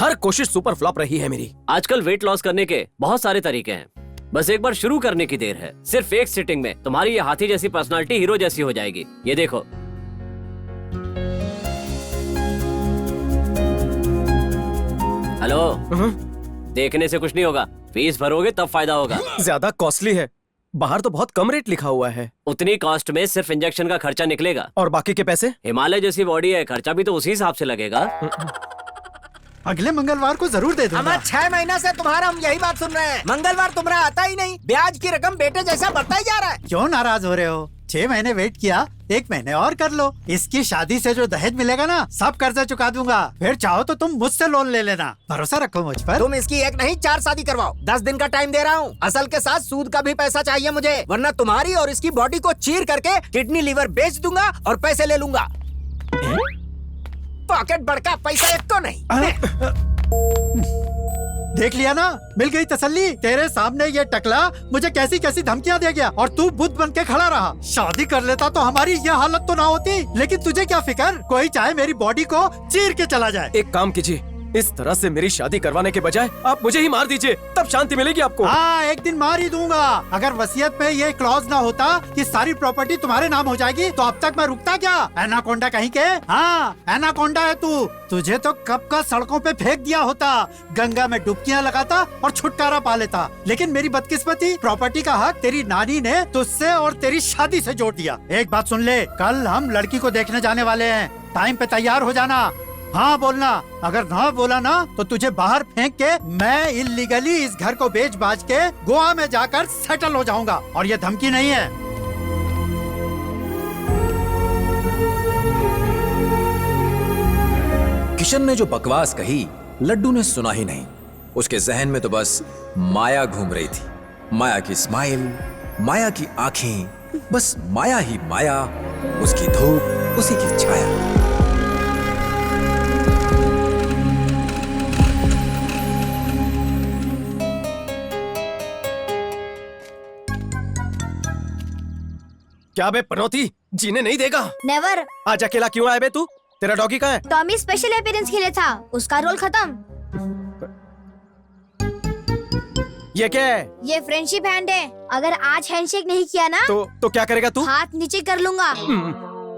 हर कोशिश सुपर फ्लॉप रही है मेरी। आजकल वेट लॉस करने के बहुत सारे तरीके हैं, बस एक बार शुरू करने की देर है। सिर्फ एक सिटिंग में तुम्हारी ये हाथी जैसी पर्सनालिटी हीरो जैसी हो जाएगी। ये देखो। हेलो, देखने से कुछ नहीं होगा, फीस भरोगे तब फायदा होगा। ज्यादा कॉस्टली है, बाहर तो बहुत कम रेट लिखा हुआ है। उतनी कॉस्ट में सिर्फ इंजेक्शन का खर्चा निकलेगा। और बाकी के पैसे? हिमालय जैसी बॉडी है, खर्चा भी तो उसी हिसाब से लगेगा। अगले मंगलवार को जरूर दे दूंगा। हमारे 6 महीना से तुम्हारा हम यही बात सुन रहे हैं। मंगलवार तुम्हारा आता ही नहीं, ब्याज की रकम बेटे जैसा बढ़ता ही जा रहा है। क्यों नाराज हो रहे हो? 6 महीने वेट किया, 1 महीने और कर लो। इसकी शादी से जो दहेज मिलेगा ना, सब कर्जा चुका दूंगा। फिर चाहो तो तुम मुझसे लोन ले लेना। भरोसा रखो मुझ पर। तुम इसकी 1 नहीं 4 शादी करवाओ। 10 दिन का टाइम दे रहा हूँ। असल के साथ सूद का भी पैसा चाहिए मुझे, वरना तुम्हारी और इसकी बॉडी को चीर करके किडनी लीवर बेच दूंगा और पैसे ले लूंगा। पॉकेट बड़का, पैसा एक तो नहीं। देख लिया ना, मिल गई तसल्ली। तेरे सामने ये टकला मुझे कैसी कैसी धमकियां दे गया और तू बुद्ध बन के खड़ा रहा। शादी कर लेता तो हमारी ये हालत तो ना होती, लेकिन तुझे क्या फिक्र? कोई चाहे मेरी बॉडी को चीर के चला जाए। एक काम कीजिए, इस तरह से मेरी शादी करवाने के बजाय आप मुझे ही मार दीजिए, तब शांति मिलेगी आपको। हाँ, एक दिन मार ही दूंगा। अगर वसीयत में ये क्लॉज ना होता कि सारी प्रॉपर्टी तुम्हारे नाम हो जाएगी, तो अब तक मैं रुकता क्या? एनाकोंडा कहीं के। हाँ, एनाकोंडा है तू। तुझे तो कब का सड़कों पे फेंक दिया होता, गंगा में डुबकियां लगाता और छुटकारा पा लेता। लेकिन मेरी बदकिस्मती, प्रॉपर्टी का हक तेरी नानी ने तुझसे और तेरी शादी से जोड़ दिया। एक बात सुन ले, कल हम लड़की को देखने जाने वाले हैं। टाइम पे तैयार हो जाना। हाँ बोलना, अगर ना बोला ना तो तुझे बाहर फेंक के मैं इल्लीगली इस घर को बेच बाज के गोवा में जाकर सेटल हो जाऊंगा। और ये धमकी नहीं है। किशन ने जो बकवास कही, लड्डू ने सुना ही नहीं। उसके जहन में तो बस माया घूम रही थी। माया की स्माइल, माया की आंखें, बस माया ही माया, उसकी धूप, उसी की छाया। क्या बे पनौती, जीने नहीं देगा? नेवर। आज अकेला क्यों आया बे तू? तेरा डॉगी कहाँ है? टॉमी स्पेशल अपीयरेंस के लिए था, उसका रोल खत्म। ये क्या है? ये फ्रेंडशिप हैंड है। अगर आज हैंडशेक नहीं किया ना तो क्या करेगा तू? हाथ नीचे कर लूंगा।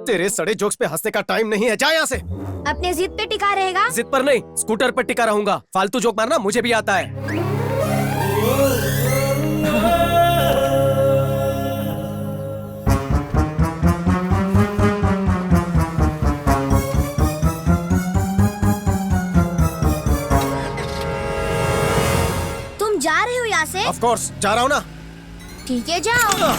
तेरे सड़े जोक्स पे हंसने का टाइम नहीं है, जा यहाँ से। अपने जिद पे टिका रहेगा? जिद पर नहीं, स्कूटर पर टिका रहूंगा। फालतू जोक मारना मुझे भी आता है। जा रहे हो यहाँ से? Of course, जा रहा हूँ ना। ठीक है, जाओ।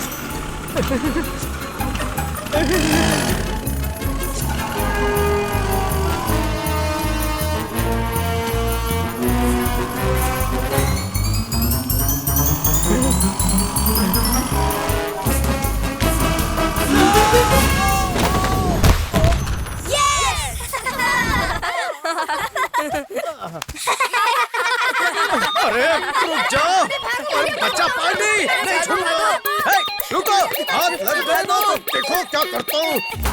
अरे रुक जाओ, बच्चा पानी नहीं छूना। हे, रुको, हाथ लग गए तो देखो क्या करता हूँ।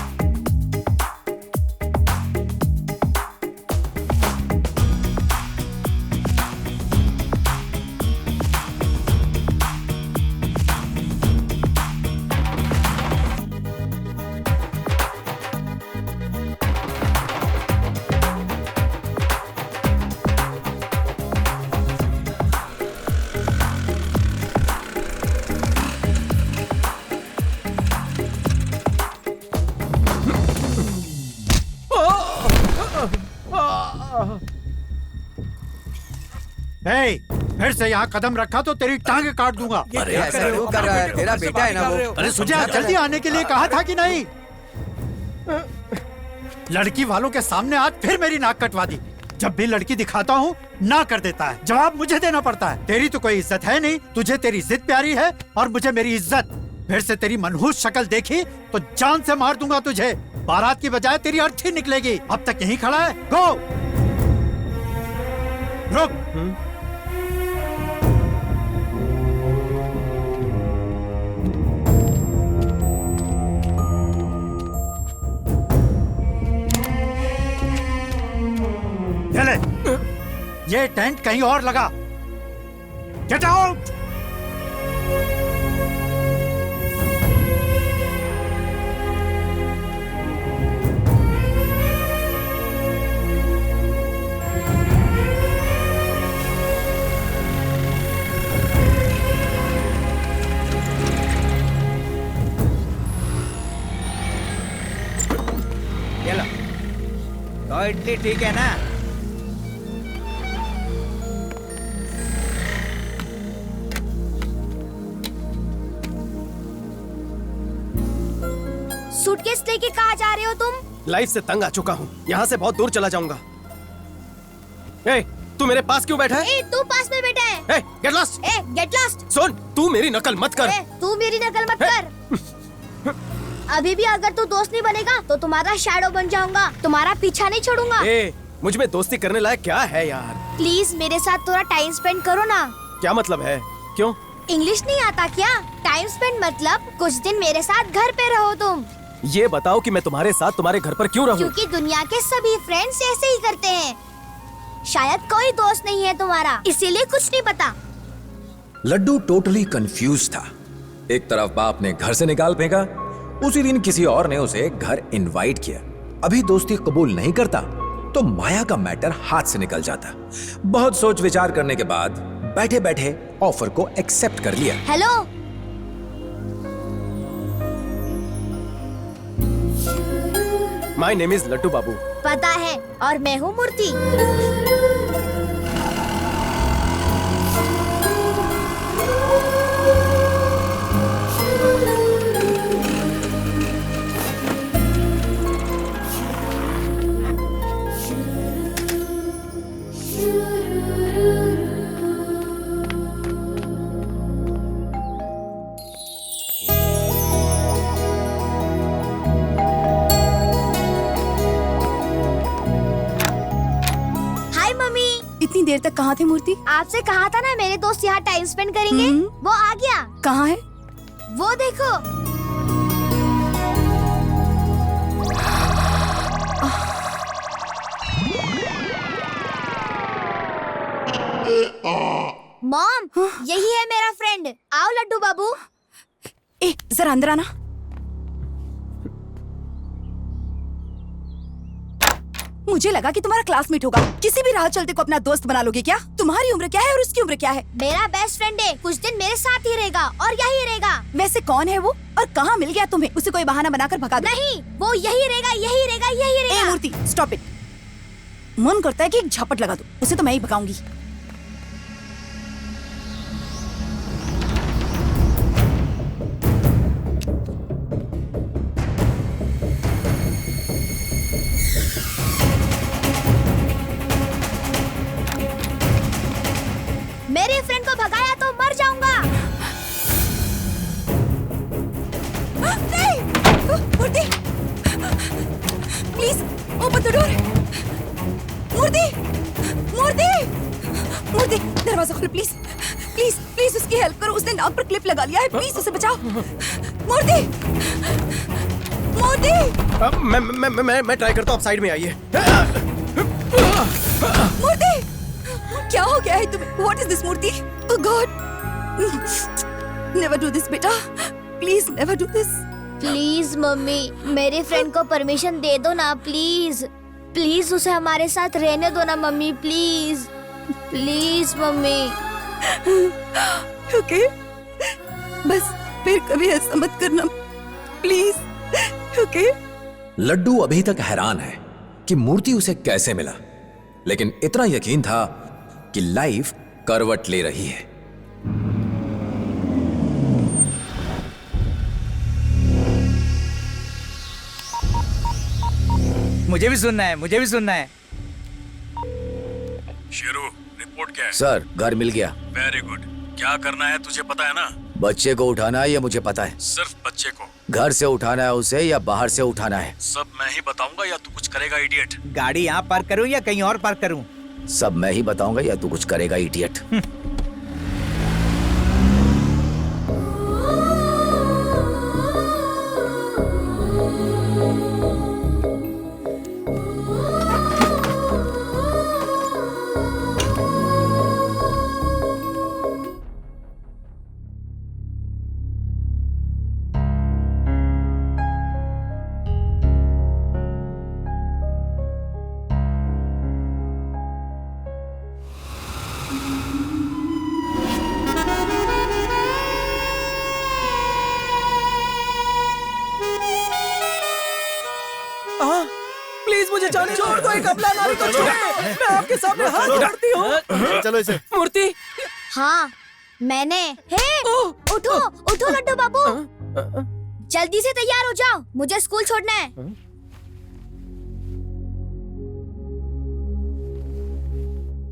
फिर से यहाँ कदम रखा तो तेरी टांगे काट दूंगा। अरे ऐसा क्यों कर रहा है? तेरा बेटा है ना वो। अरे तुझे जल्दी आने के लिए कहा था कि नहीं? लड़की वालों के सामने आज फिर मेरी नाक कटवा दी। जब भी लड़की दिखाता हूँ ना कर देता है, जवाब मुझे देना पड़ता है। तेरी तो कोई इज्जत है नहीं, तुझे तेरी जिद प्यारी है और मुझे मेरी इज्जत। फिर से तेरी मनहूस शक्ल देखी तो जान से मार दूंगा तुझे। बारात की बजाय तेरी अर्थी निकलेगी। अब तक यहीं खड़ा है, गो। रुक। ये टेंट कहीं और लगा। Get out. चलो तो इडली ठीक है ना? सूटकेस लेके कहाँ जा रहे हो तुम? लाइफ से तंग आ चुका हूँ, यहाँ से बहुत दूर चला जाऊंगा। ए, तू मेरे पास क्यों बैठा है? ए, तू पास में बैठा है। ए, गेट लॉस्ट। ए, गेट लॉस्ट। सुन, तू मेरी नकल मत कर। ए, तू मेरी नकल मत कर। अभी भी अगर तू दोस्त नहीं बनेगा तो तुम्हारा शैडो बन जाऊंगा, तुम्हारा पीछा नहीं छोड़ूंगा। ए, मुझ में दोस्ती करने लायक क्या है यार? प्लीज मेरे साथ थोड़ा टाइम स्पेंड करो ना। क्या मतलब है? क्यों? इंग्लिश नहीं आता क्या? टाइम स्पेंड मतलब कुछ दिन मेरे साथ घर पे रहो तुम। ये बताओ कि मैं तुम्हारे साथ तुम्हारे घर पर क्यों रहूं? क्योंकि दुनिया के सभी फ्रेंड्स ऐसे ही करते हैं। शायद कोई दोस्त नहीं है तुम्हारा, इसीलिए कुछ नहीं पता। लड्डू टोटली कंफ्यूज था। एक तरफ बाप ने घर से निकाल फेंका, उसी दिन किसी और ने उसे घर इनवाइट किया। अभी दोस्ती कबूल नहीं करता तो माया का मैटर हाथ से निकल जाता। बहुत सोच विचार करने के बाद बैठे बैठे ऑफर को एक्सेप्ट कर लिया। Hello, my name is Laddu Babu. पता है, और मैं हूँ मूर्ति। इतनी देर तक कहाँ थे मूर्ति? आपसे कहा था ना मेरे दोस्त यहाँ टाइम स्पेंड करेंगे। वो आ गया। कहाँ है? वो देखो। मॉम, यही है मेरा फ्रेंड। आओ लड्डू बाबू। ए, जरा अंदर आना। मुझे लगा कि तुम्हारा क्लासमेट होगा। किसी भी राह चलते को अपना दोस्त बना लोगे क्या? तुम्हारी उम्र क्या है और उसकी उम्र क्या है? मेरा बेस्ट फ्रेंड है, कुछ दिन मेरे साथ ही रहेगा और यही रहेगा। वैसे कौन है वो और कहाँ मिल गया तुम्हें? उसे कोई बहाना बनाकर भगा दो। नहीं, वो यही रहेगा, यही रहेगा, यही रहेगा। ए मूर्ति, स्टॉप इट। मन करता है कि एक झपट लगा दो। उसे तो मैं ही भगाऊंगी। मेरे फ्रेंड को भगाया तो मर जाऊंगा। नहीं, मूर्ति, प्लीज ओपन द डोर। मूर्ति, मूर्ति, मूर्ति, दरवाजा खोलो प्लीज, प्लीज, प्लीज उसकी हेल्प करो। उसने नाक पर क्लिप लगा लिया है, प्लीज उसे बचाओ। मूर्ति, मूर्ति, मैं ट्राई करता हूँ। आप साइड में आइए। मूर्ति, क्या हो गया है तुम्हें? What is this, Murthy? Oh God! Never do this, बेटा। Please, never do this. Please mummy, मेरे फ्रेंड को परमिशन दे दो ना, प्लीज। प्लीज उसे हमारे साथ रहने दो ना mummy, please. Please mummy. Okay? बस फिर कभी ऐसा मत करना, प्लीज। Okay? लड्डू अभी तक हैरान है कि मूर्ति उसे कैसे मिला, लेकिन इतना यकीन था कि लाइफ करवट ले रही है। मुझे भी सुनना है, मुझे भी सुनना है। शेरू, रिपोर्ट क्या है? सर, घर मिल गया। Very good. क्या करना है तुझे पता है ना? बच्चे को उठाना है, ये मुझे पता है। सिर्फ बच्चे को? घर से उठाना है उसे या बाहर से उठाना है? सब मैं ही बताऊंगा या तू कुछ करेगा इडियट? गाड़ी यहाँ पार्क करूँ या कहीं और पार्क करूँ? सब मैं ही बताऊंगा या तू कुछ करेगा इडियट? मुझे जाने दो। छोड़ दो, एक अबला नारी को छोड़े। मैं आपके सामने हाथ जोड़ती हूँ। चलो इसे। मूर्ति, हाँ मैंने। हे उठो उठो लड्डू बाबू, जल्दी से तैयार हो जाओ, मुझे स्कूल छोड़ना है।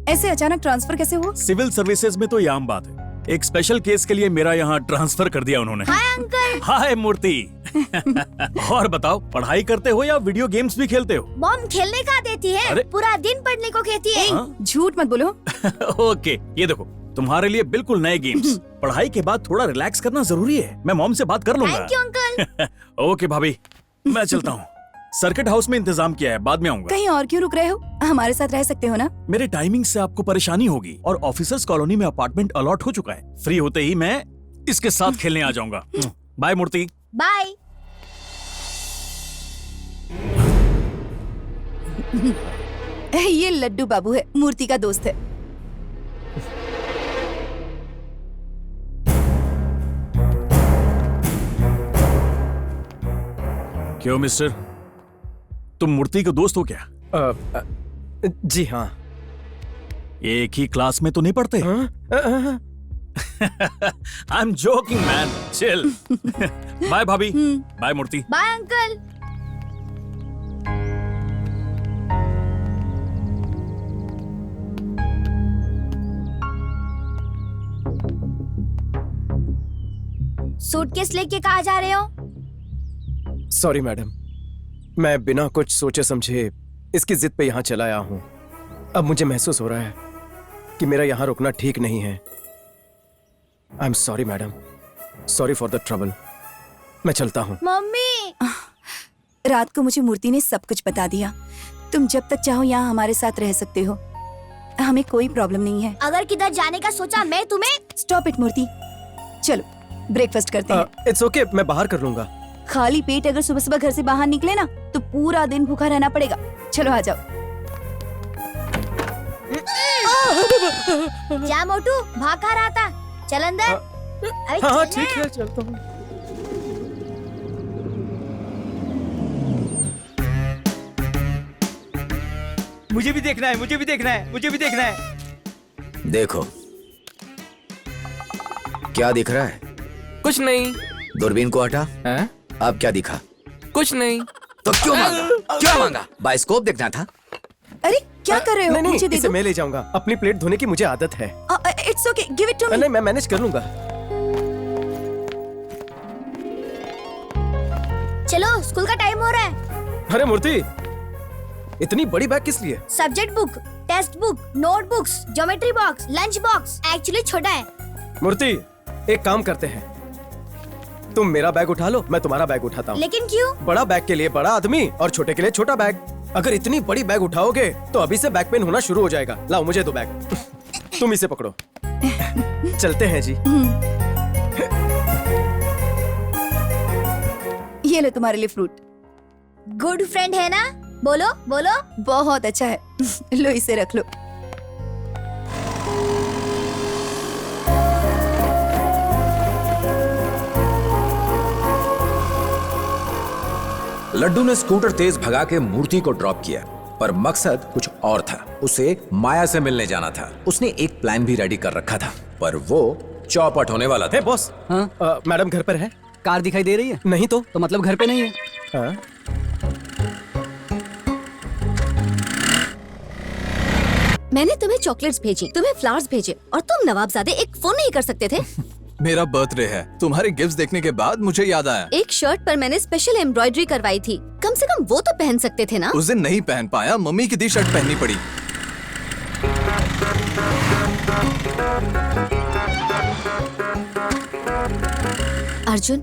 ऐसे अचानक ट्रांसफर कैसे हुआ? सिविल सर्विसेज में तो ये आम बात है। एक स्पेशल केस के लिए मेरा यहाँ ट्रांसफर कर दिया उन्होंने। Hi uncle. हाय मूर्ति। और बताओ, पढ़ाई करते हो या वीडियो गेम्स भी खेलते हो? मॉम खेलने का देती है, अरे? पूरा दिन पढ़ने को कहती है। झूठ मत बोलो। ओके, ये देखो तुम्हारे लिए बिल्कुल नए गेम्स। पढ़ाई के बाद थोड़ा रिलैक्स करना जरूरी है। मैं मॉम से बात कर लूंगा। Thank you uncle. ओके भाभी, मैं चलता हूँ। सर्किट हाउस में इंतजाम किया है, बाद में आऊंगा। कहीं और क्यों रुक रहे हो? हमारे साथ रह सकते हो ना? मेरे टाइमिंग से आपको परेशानी होगी और ऑफिसर्स कॉलोनी में अपार्टमेंट अलॉट हो चुका है। फ्री होते ही मैं इसके साथ खेलने आ जाऊंगा। बाय मूर्ति। बाय। ये लड्डू बाबू है, मूर्ति का दोस्त है। क्यों मिस्टर, तुम मूर्ति के दोस्त हो क्या? जी हाँ। एक ही क्लास में तो नहीं पढ़ते? I am joking man, chill. Bye bhabhi. Bye Murthy. Bye uncle. Suitcase लेके कहाँ जा रहे हो? सॉरी मैडम, मैं बिना कुछ सोचे समझे इसकी जिद पे यहाँ चला आया हूँ। अब मुझे महसूस हो रहा है कि मेरा यहाँ रुकना ठीक नहीं है। I am sorry madam, sorry for the trouble. मैं चलता हूँ। मम्मी। रात को मुझे मूर्ति ने सब कुछ बता दिया। तुम जब तक चाहो यहाँ हमारे साथ रह सकते हो, हमें कोई प्रॉब्लम नहीं है। अगर किधर जाने का सोचा मैं तुम्हें। स्टॉप इट मूर्ति, चलो ब्रेकफास्ट करते हैं। इट्स ओके, मैं बाहर कर लूंगा। खाली पेट अगर सुबह सुबह घर से बाहर निकले ना तो पूरा दिन भूखा रहना पड़ेगा। चलो आ जाओ। क्या मोटू, भाग खा रहा था? चल अंदर। अरे हाँ चल ठीक ना। है, चलता हूँ। मुझे भी देखना है, मुझे भी देखना है, मुझे भी देखना है। देखो क्या दिख रहा है? कुछ नहीं। दूरबीन को हटा। हैं? अब क्या दिखा? कुछ नहीं। तो क्यों मांगा? क्यों मांगा? बाइस्कोप देखना था। अरे क्या कर रहे हो? नहीं, मुझे दे इसे दो। मैं ले जाऊंगा। अपनी प्लेट धोने की मुझे आदत है। It's okay, give it to me. नहीं, मैं मैनेज कर लूंगा। चलो स्कूल का टाइम हो रहा है। अरे मूर्ति, इतनी बड़ी बैग किस लिए? Subject book, text book, notebooks, geometry box, lunch box. Actually छोटा है। मूर्ति, एक काम करते हैं, तुम मेरा बैग उठा लो, मैं तुम्हारा बैग उठाता हूँ। लेकिन क्यों? बड़ा बैग के लिए बड़ा आदमी और छोटे के लिए छोटा बैग। अगर इतनी बड़ी बैग उठाओगे तो अभी से बैक पेन होना शुरू हो जाएगा। लाओ मुझे दो बैग। तुम इसे पकड़ो। चलते हैं जी। ये लो तुम्हारे लिए फ्रूट। गुड फ्रेंड है ना? बोलो बोलो। बहुत अच्छा है। लो इसे रख लो। लड्डू ने स्कूटर तेज भगा के मूर्ति को ड्रॉप किया, पर मकसद कुछ और था। उसे माया से मिलने जाना था। उसने एक प्लान भी रेडी कर रखा था, पर वो चौपट होने वाला था। बॉस, मैडम घर पर है? कार दिखाई दे रही है? नहीं तो मतलब घर पे नहीं है। हाँ? मैंने तुम्हें चॉकलेट्स भेजी, तुम्हें फ्लावर्स भेजे, और तुम नवाबजादे एक फोन नहीं कर सकते थे? मेरा बर्थडे है। तुम्हारे गिफ्ट्स देखने के बाद मुझे याद आया। एक शर्ट पर मैंने स्पेशल एम्ब्रॉयडरी करवाई थी, कम से कम वो तो पहन सकते थे ना? उस दिन नहीं पहन पाया, मम्मी की दी शर्ट पहननी पड़ी। अर्जुन,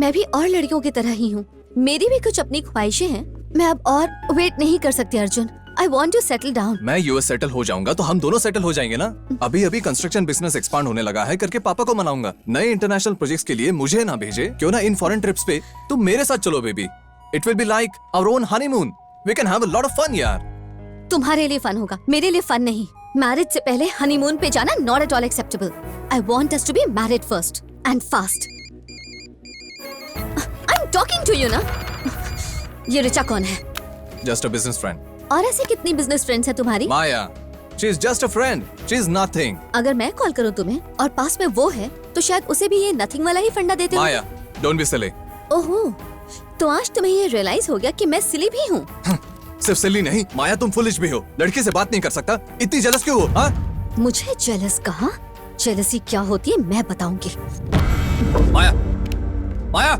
मैं भी और लड़कियों की तरह ही हूँ। मेरी भी कुछ अपनी ख्वाहिशें हैं। मैं अब और वेट नहीं कर सकती Arjun. I want to settle down. मैं यूएस सेटल हो जाऊंगा तो हम दोनों सेटल हो जाएंगे ना। अभी अभी कंस्ट्रक्शन बिजनेस एक्सपांड होने लगा है करके पापा को मनाऊंगा। नए इंटरनेशनल प्रोजेक्ट्स के लिए मुझे ना भेजे, क्यों ना इन फॉरेन ट्रिप्स पे तुम मेरे साथ चलो baby. It will be like our own honeymoon. We can have a lot of fun यार। तुम्हारे लिए फन होगा, मेरे लिए फन नहीं। मैरिज से पहले हनीमून पे जाना not at all acceptable. I want us to be married first and fast. I'm talking to you ना। ये ऋचा कौन है? Just a business friend. और ऐसे कितनी बिजनेस फ्रेंड्स हैं तुम्हारी? Maya, she is just a friend, she is nothing. अगर मैं कॉल करूं तुम्हें और पास में वो है तो शायद उसे भी ये नथिंग वाला ही फंडा देते हो। माया, डोंट बी सिली। ओहो, तो आज तुम्हें ये रियलाइज हो गया कि मैं सिली भी हूँ। सिर्फ सिली नहीं माया, तुम फुलिश भी हो। लड़की से बात नहीं कर सकता, इतनी जेलस क्यों हो? हाँ? मुझे जेलस कहा? जेलसी क्या होती है मैं बताऊंगी। माया, माया।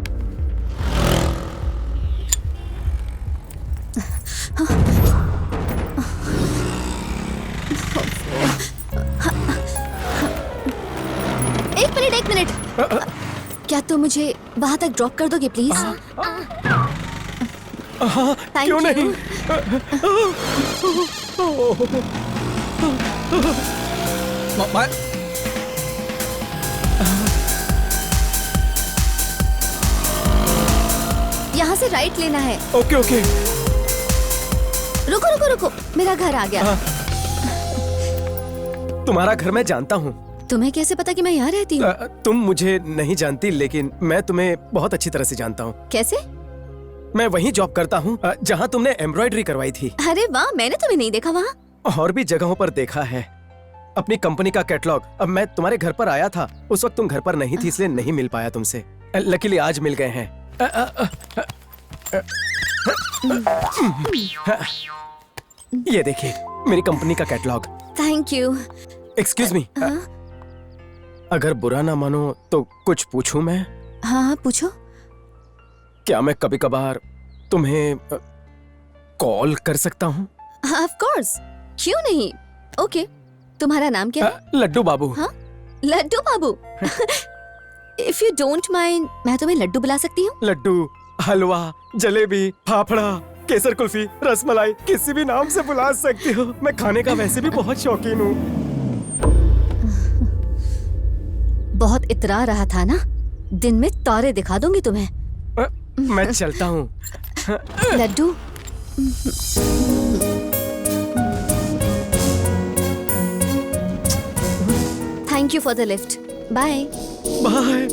एक मिनट। क्या तुम मुझे वहां तक ड्रॉप कर दोगे प्लीज? क्यों नहीं? यहाँ से राइट लेना है। Okay okay. रुको रुको रुको, मेरा घर आ गया। तुम्हारा घर मैं जानता हूँ। तुम्हें कैसे पता कि मैं यहाँ रहती हूँ? तुम मुझे नहीं जानती लेकिन मैं तुम्हें बहुत अच्छी तरह से जानता हूँ। कैसे? मैं वहीं जॉब करता हूँ जहाँ तुमने एम्ब्रॉयडरी करवाई थी। अरे वाह, मैंने तुम्हें नहीं देखा वहाँ। और भी जगहों पर देखा है। अपनी कंपनी का कैटलॉग। अब मैं तुम्हारे घर पर आया था, उस वक्त तुम घर पर नहीं थी इसलिए नहीं मिल पाया तुमसे। लकीली आज मिल गए हैं। ये देखिए मेरी कंपनी का catalogue. Thank you. Excuse me, अगर बुरा ना मानो तो कुछ पूछूं मैं? हाँ पूछो। क्या मैं कभी कभार तुम्हें कॉल कर सकता हूँ? ऑफ कोर्स, क्यों नहीं। ओके, तुम्हारा नाम क्या है? लड्डू बाबू। हाँ, लड्डू बाबू। इफ यू डोंट माइंड, मैं तुम्हें लड्डू बुला सकती हूँ? लड्डू, हलवा, जलेबी, फाफड़ा, केसर कुल्फी, रसमलाई, किसी भी नाम से बुला सकती हो। मैं खाने का वैसे भी बहुत शौकीन हूँ। बहुत इतरा रहा था ना, दिन में तारे दिखा दूंगी तुम्हें। मैं चलता हूँ। Laddoo. Thank you for the lift. Bye bye.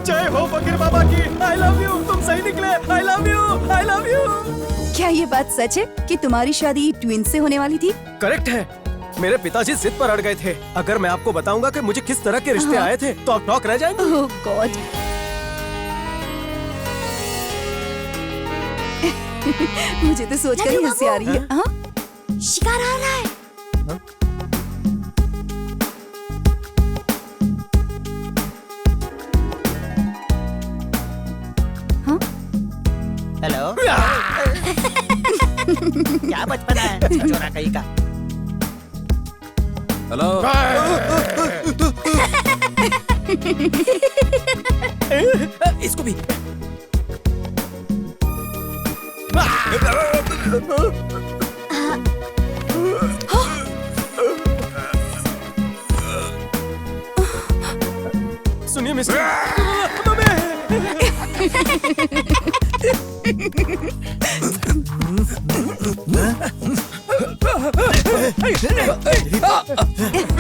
जय हो फकीर बाबा की। I love you. तुम सही निकले। I love you, I love you. क्या ये बात सच है कि तुम्हारी शादी ट्विन से होने वाली थी? करेक्ट है। मेरे पिताजी जिद पर अड़ गए थे। अगर मैं आपको बताऊंगा कि मुझे किस तरह के रिश्ते आए थे तो आप टॉक रह जाएंगे। ओह गॉड। मुझे तो सोचकर ही हंसी आ रही है। हाँ? शिकार आ रहा है। हेलो। क्या बचपना है छोरा कहीं का। हेलो। इसको भी। सुनिए मिस्टर।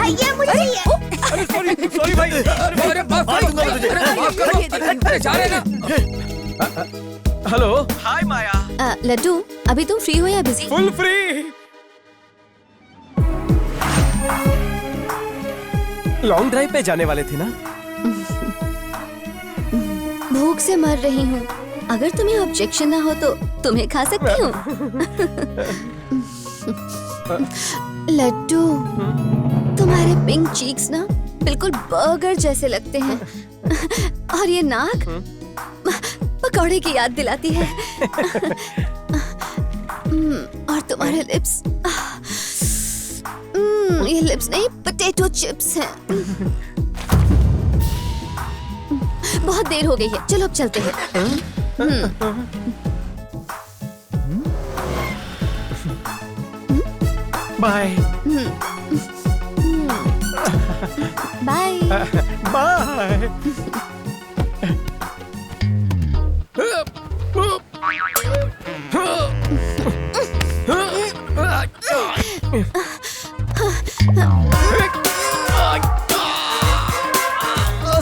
ये मुझे चाहिए। अरे सॉरी भाई। अरे माफ कर दूंगा तुझे। माफ करो। अरे जा रहे ना। हेलो। हाय माया। लड्डू, अभी तुम फ्री हो या busy? Full free. Long drive पे जाने वाले थे ना? भूख से मर रही हूँ। अगर तुम्हें ऑब्जेक्शन ना हो तो तुम्हें खा सकती हूँ। लड्डू, तुम्हारे पिंक चीक्स ना बिल्कुल बर्गर जैसे लगते हैं। और ये नाक पकौड़े की याद दिलाती है। और तुम्हारे लिप्स, ये लिप्स नहीं पोटैटो चिप्स हैं। बहुत देर हो गई है, चलो अब चलते हैं। बाय। Bye bye.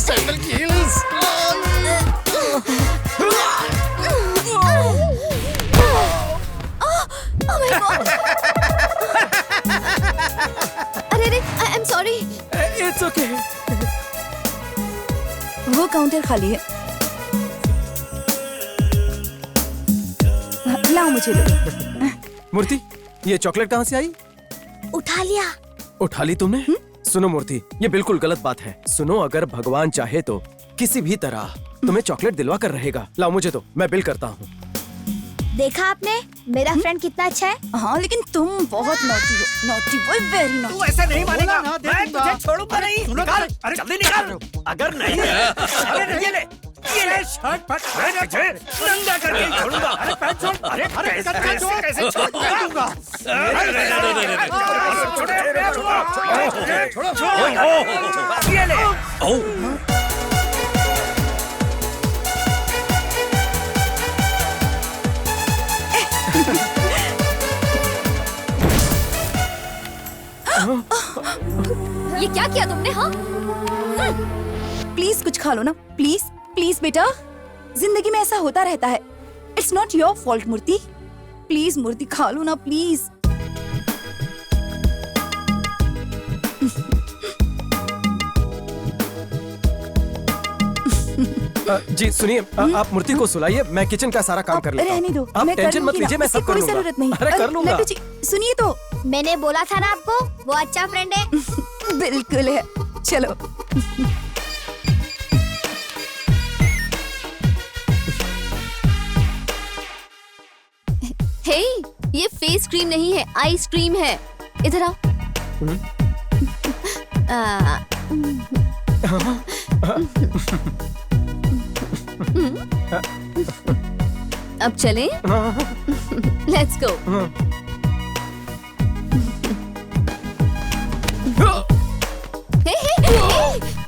सैंडल की हील्स। It's okay. वो काउंटर खाली है। लाओ मुझे दो। मूर्ति, ये चॉकलेट कहाँ से आई? उठा लिया। उठा ली तुमने? सुनो मूर्ति, ये बिल्कुल गलत बात है। सुनो, अगर भगवान चाहे तो किसी भी तरह तुम्हें चॉकलेट दिलवा कर रहेगा। लाओ मुझे दो, मैं बिल करता हूँ। देखा आपने मेरा फ्रेंड कितना अच्छा है? हाँ, लेकिन तुम बहुत नॉटी हो। Naughty boy, very naughty. तू ऐसे नहीं मानेगा। बोला ना, दे मैं दूंगा। तुझे छोड़ूंगा नहीं। निकाल, अरे जल्दी निकाल। अगर नहीं, अरे ये ले शर्ट फट, मैं तुझे नंगा करके ही छोड़ूंगा। अरे पैंट छोड़, अरे कैसे छोड़ दूंगा? छोड़ो, ये ले। ये क्या किया तुमने? हाँ, प्लीज कुछ खा लो ना, प्लीज प्लीज बेटा। जिंदगी में ऐसा होता रहता है। It's not your fault Murthy. Please Murthy खा लो ना, प्लीज। जी सुनिए, आप मूर्ति को सुलाइए, मैं किचन का सारा काम कर लेता रहने दो, हूँ। आप मैं कर टेंशन मत लूंगी ना, लीजिए, मैं इसकी सब कर कोई लूंगा। जरूरत नहीं। अरे कर लूंगा। लड्डू जी, सुनिए तो। मैंने बोला था ना आपको, वो अच्छा फ्रेंड है। बिल्कुल है। चलो। हे, ये फेस क्रीम नहीं है, आइस क्रीम है। इधर आओ। अब चलें? Let's go. हे,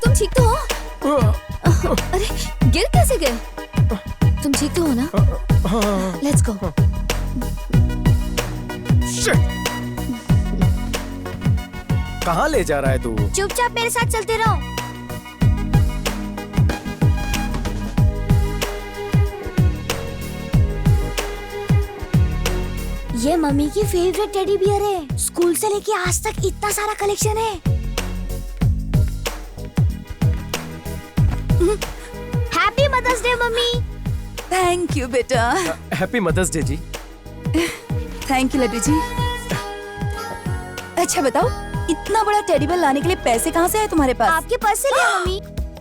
तुम ठीक तो हो? अरे गिर कैसे गए? तुम ठीक तो हो ना? Let's go. कहाँ ले जा रहा है तू? चुपचाप मेरे साथ चलते रहो। ये मम्मी की फेवरेट टेडी बियर है। स्कूल से लेके आज तक इतना सारा कलेक्शन है। Happy mother's day mummy. Thank you बेटा। हैप्पी मदर्स डे जी। Thank you Laddu ji. अच्छा बताओ, इतना बड़ा टेडी बेयर लाने के लिए पैसे कहाँ से आए तुम्हारे पास? आपके पास से लिया मम्मी।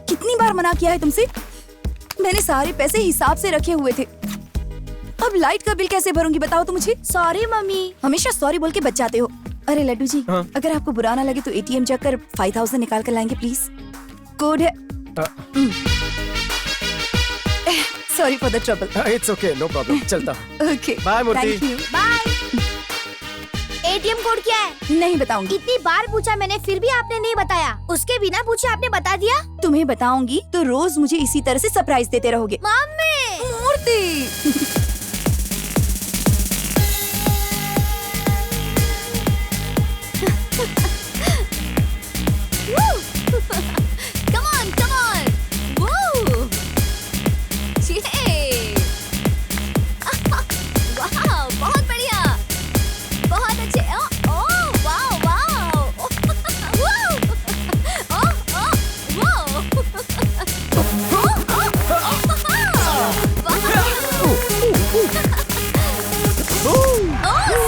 कितनी बार मना किया है तुमसे? मैंने सारे पैसे हिसाब से रखे हुए थे। अब लाइट का बिल कैसे भरूंगी बताओ तो मुझे। Sorry mummy. हमेशा सॉरी बोल के बच जाते हो। अरे लड्डू जी, हाँ? अगर आपको बुरा ना लगे तो एटीएम जाकर 5000 निकाल कर लाएंगे प्लीज। कोड है। Sorry for the trouble. It's okay, no problem. चलता हूँ। Okay, bye Murthy. Thank you. Bye. ATM code क्या है? नहीं बताऊंगी। इतनी बार पूछा मैंने, फिर भी आपने नहीं बताया। उसके बिना पूछे आपने बता दिया। तुम्हें बताऊंगी तो रोज मुझे इसी तरह से सरप्राइज देते रहोगे। Mummy. Murthy. Come on, come on. Woo! Yay! Wow, बहुत बढ़िया, बहुत अच्छे। Oh, wow, wow.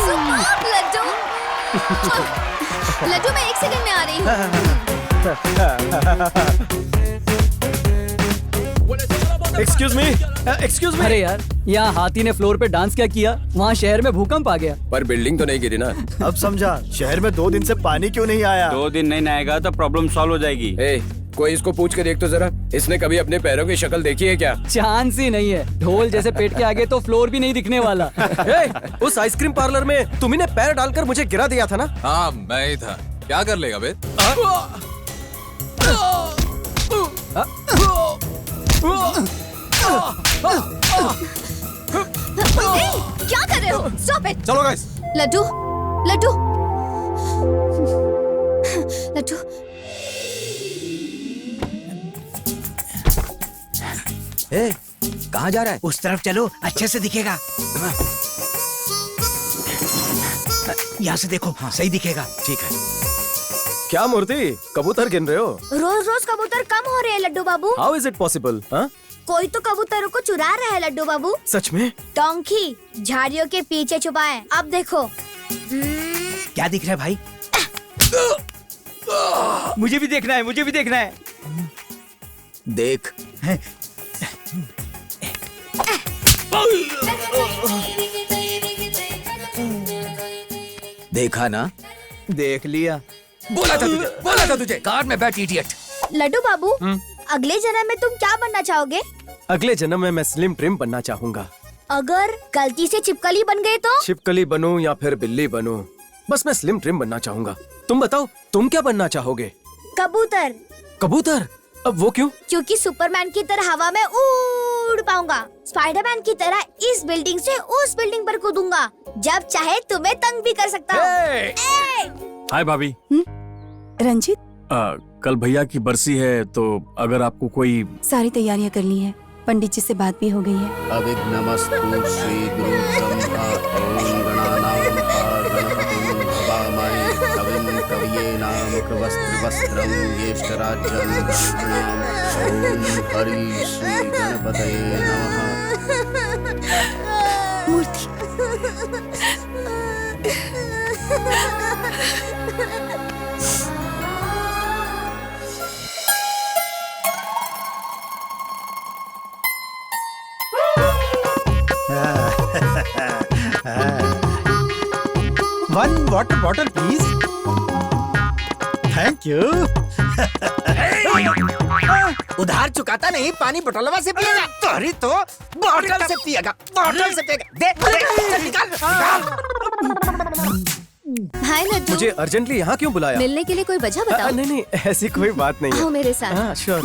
Superb Laddu. Laddu, मैं 1 सेकंड में आ रही हूँ। Excuse me. अरे यार, यहाँ हाथी ने फ्लोर पे डांस क्या किया? वहाँ शहर में भूकंप आ गया। पर बिल्डिंग तो नहीं गिरी ना। अब समझा शहर में 2 दिन से पानी क्यों नहीं आया। 2 दिन नहीं आएगा तो प्रॉब्लम सॉल्व हो जाएगी। कोई इसको पूछ के देख तो जरा, इसने कभी अपने पैरों की शक्ल देखी है क्या? चांस ही नहीं है। ढोल जैसे पेट के आगे तो फ्लोर भी नहीं दिखने वाला। उस आइसक्रीम पार्लर में तुम्ही ने पैर डालकर मुझे गिरा दिया था ना? हाँ, मैं ही था। क्या कर लेगा बे? क्या कर रहे हो? Stop it! चलो गाइस। लड्डू, लड्डू, लड्डू। कहाँ जा रहा है? उस तरफ चलो, अच्छे से दिखेगा। यहाँ से देखो, सही दिखेगा। ठीक है। क्या मूर्ति, कबूतर गिन रहे हो? रोज रोज कबूतर कम हो रहे हैं Laddu Babu. How is it possible? कोई तो कबूतरों को चुरा रहा है लड्डू बाबू। सच में? डोंकी झाड़ियों के पीछे छुपा है। अब देखो। क्या दिख रहा है भाई? मुझे भी देखना है, मुझे भी देखना है। देख। देखा ना? देख लिया। बोला था तुझे कार में बैठ इडियट। लड्डू बाबू, अगले जन्म में तुम क्या बनना चाहोगे? अगले जन्म में मैं स्लिम ट्रिम बनना चाहूंगा। अगर गलती से छिपकली बन गए तो? छिपकली बनूं या फिर बिल्ली बनूं, बस मैं स्लिम ट्रिम बनना चाहूंगा। तुम बताओ, तुम क्या बनना चाहोगे? कबूतर। कबूतर? अब वो क्यों? क्योंकि सुपरमैन की तरह हवा में उड़ पाऊंगा। स्पाइडरमैन की तरह इस बिल्डिंग से उस बिल्डिंग पर कूदूंगा। जब चाहे तुम्हें तंग भी कर सकता हूँ। हाय भाभी। रंजीत, कल भैया की बरसी है, तो अगर आपको कोई... सारी तैयारियां कर ली हैं। पंडित जी से बात भी हो गई है। अविघ्नमस्तु श्री गुरु ब्रह्मा ओम गणानां गणपतिं भवामहे कविं कवयेनामुख वस्त्रं ज्येष्ठराजं ब्रह्मणां ओम हरि श्री गणपतये नमः। Murthy. One water bottle please. Thank you. उधार चुकाता नहीं, पानी बोतलवा से पिएगा। सॉरी तो बॉटल से पिएगा, बॉटल से पिएगा। दे निकाल। हाय लड्डू। मुझे अर्जेंटली यहाँ क्यों बुलाया? मिलने के लिए कोई वजह बताओ। नहीं, ऐसी कोई बात नहीं है। आओ मेरे साथ। हाँ, श्योर।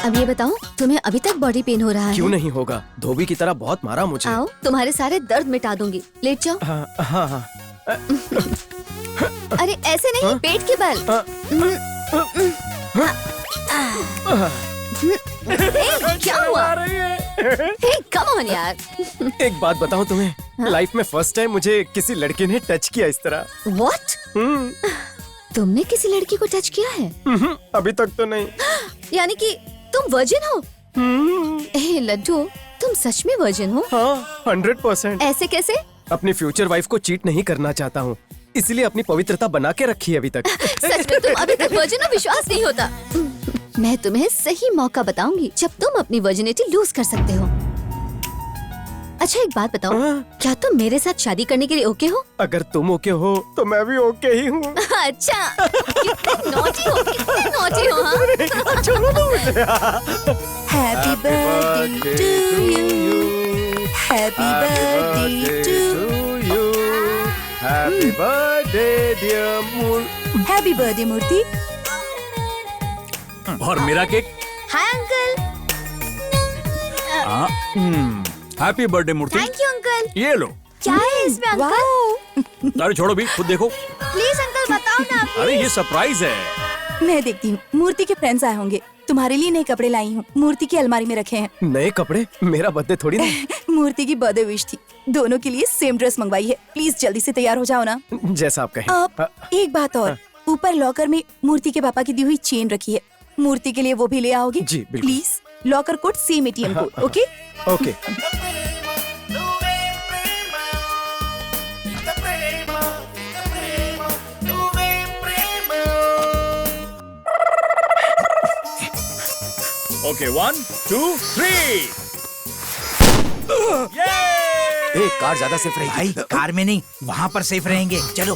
अब ये बताओ, तुम्हें अभी तक बॉडी पेन हो रहा है? क्यों नहीं होगा, धोबी की तरह बहुत मारा मुझे। आओ, तुम्हारे सारे दर्द मिटा दूंगी। लेट जाओ। हाँ। अरे ऐसे नहीं, पेट के बल। क्या हुआ? कम ऑन यार। एक बात बताऊं तुम्हें, लाइफ में फर्स्ट टाइम मुझे किसी लड़के ने टच किया इस तरह। What? तुमने किसी लड़की को टच किया है? अभी तक तो नहीं। यानी कि तुम वर्जिन हो? लड्डू, तुम सच में वर्जिन हो? हाँ, 100%। ऐसे कैसे? अपनी फ्यूचर वाइफ को चीट नहीं करना चाहता हूँ, इसलिए अपनी पवित्रता बना के रखी है अभी तक। सच में तुम अभी तक वर्जिन हो? विश्वास नहीं होता। मैं तुम्हें सही मौका बताऊंगी जब तुम अपनी वर्जिनिटी लूज कर सकते हो। अच्छा एक बात बताओ, क्या तुम मेरे साथ शादी करने के लिए ओके हो? अगर तुम ओके हो तो मैं भी ओके ही हूँ। अच्छा, कितने नॉटी हो, कितने नॉटी हो। हाँ? छोड़ो ना मुझे। Happy birthday to you. Happy birthday to you. Happy birthday dear Murthy. Happy birthday Murthy. और मेरा cake. Hi uncle. Happy birthday Murthy. Thank you uncle. ये लो। क्या है इसमें अंकल? अरे छोड़ो भी, खुद देखो। प्लीज अंकल बताओ ना। अरे ये सरप्राइज है। मैं देखती हूँ, मूर्ति के फ्रेंड्स आए होंगे। तुम्हारे लिए नए कपड़े लाई हूँ, मूर्ति की अलमारी में रखे हैं। नए कपड़े? मेरा बर्थडे थोड़ी ना। मूर्ति की बर्थडे विश थी, दोनों के लिए सेम ड्रेस मंगवाई है। प्लीज जल्दी से तैयार हो जाओ ना। जैसा आप कहें। एक बात और, ऊपर लॉकर में मूर्ति के पापा की दी हुई चेन रखी है, मूर्ति के लिए वो भी ले आओगे? जी बिल्कुल। Please locker code same ATM code. Okay okay. Okay 1 2 3। Car ज्यादा सेफ रहेगी भाई। कार में नहीं, वहाँ पर सेफ रहेंगे। चलो।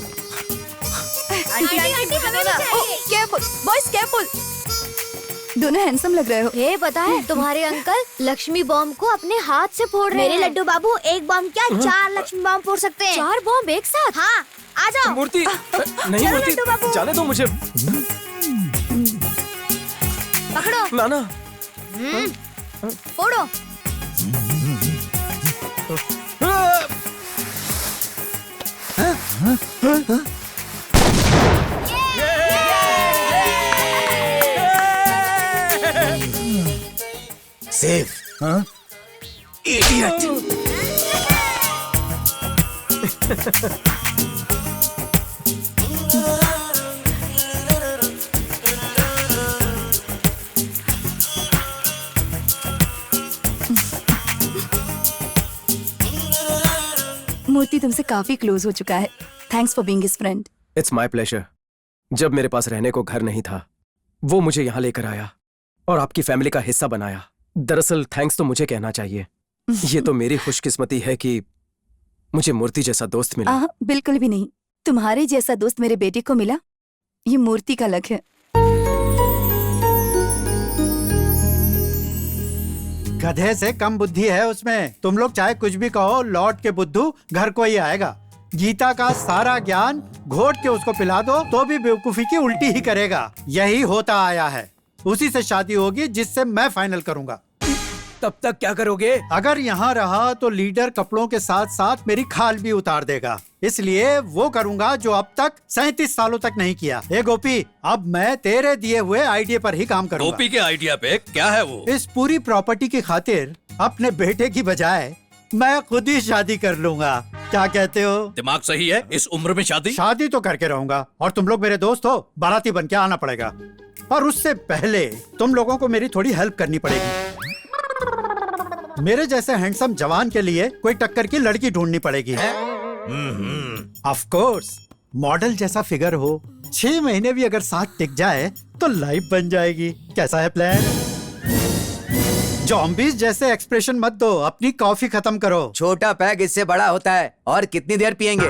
Careful boys, careful. दोनों हैंडसम लग रहे हो। ये पता है तुम्हारे अंकल लक्ष्मी बॉम्ब को अपने हाथ से फोड़ रहे हैं। मेरे लड्डू बाबू एक बॉम्ब क्या 4 लक्ष्मी बॉम्ब फोड़ सकते हैं। 4 बॉम्ब एक साथ? हाँ, आ जाओ। मूर्ति नहीं, मूर्ति जाने दो मुझे। पकड़ो। नाना फोड़ो। सेफ। हाँ? इडियट। मूर्ति तुमसे काफी क्लोज हो चुका है। Thanks for being his friend. It's my pleasure. जब मेरे पास रहने को घर नहीं था, वो मुझे यहाँ लेकर आया और आपकी फैमिली का हिस्सा बनाया। दरअसल थैंक्स तो मुझे कहना चाहिए। ये तो मेरी खुशकिस्मती है कि मुझे मूर्ति जैसा दोस्त मिला। बिल्कुल भी नहीं। तुम्हारे जैसा दोस्त मेरे बेटे को मिला, ये मूर्ति का लक है। गधे से कम बुद्धि है उसमें। तुम लोग चाहे कुछ भी कहो, लौट के बुद्धू घर को ही आएगा। गीता का सारा ज्ञान घोट के उसको पिला दो तो भी बेवकूफी की उल्टी ही करेगा। यही होता आया है। उसी से शादी होगी जिससे मैं फाइनल करूंगा। तब तक क्या करोगे? अगर यहाँ रहा तो लीडर कपड़ों के साथ साथ मेरी खाल भी उतार देगा। इसलिए वो करूंगा जो अब तक 37 सालों तक नहीं किया। ए गोपी, अब मैं तेरे दिए हुए आइडिया पर ही काम करूंगा। गोपी के आइडिया पे क्या है वो? इस पूरी प्रॉपर्टी की खातिर अपने बेटे की बजाय मैं खुद ही शादी कर लूंगा। क्या कहते हो? दिमाग सही है? इस उम्र में शादी तो करके रहूंगा। और तुम लोग मेरे दोस्त हो, बाराती बन के आना पड़ेगा। और उससे पहले तुम लोगों को मेरी थोड़ी हेल्प करनी पड़ेगी। मेरे जैसे हैंडसम जवान के लिए कोई टक्कर की लड़की ढूंढनी पड़ेगी। ऑफ कोर्स, मॉडल जैसा फिगर हो, 6 महीने भी अगर साथ टिक जाए तो लाइफ बन जाएगी। कैसा है प्लान? जॉम्बीज जैसे एक्सप्रेशन मत दो, अपनी कॉफी खत्म करो। छोटा पैग इससे बड़ा होता है। और कितनी देर पियेंगे?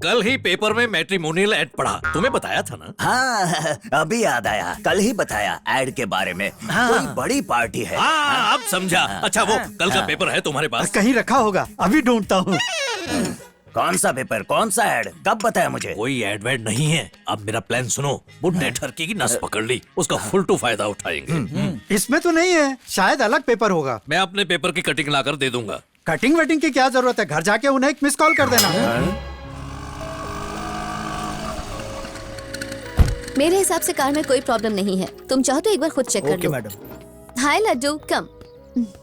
कल ही पेपर में मैट्रिमोनियल एड पढ़ा, तुम्हें बताया था ना? हाँ, अभी याद आया। कल ही बताया एड के बारे में। कोई बड़ी पार्टी है। अब समझा। अच्छा, वो कल का पेपर है तुम्हारे पास? कहीं रखा होगा, अभी ढूंढता हूँ। कौन सा पेपर, कौन सा एड, कब बताया मुझे? कोई एड वेड नहीं है। अब मेरा प्लान सुनो। बुड्ढे ठरकी की नस पकड़ ली, उसका फुल टू फायदा उठाएंगे। इसमें तो नहीं है, शायद अलग पेपर होगा। मैं अपने पेपर की कटिंग लाकर दे दूंगा। कटिंग वेटिंग की क्या जरूरत है? घर जाके उन्हें एक मिस कॉल कर देना। मेरे हिसाब से कार में कोई प्रॉब्लम नहीं है। तुम चाहो तो एक बार खुद चेक कर लो। मैडम। हाय लड्डू, कम।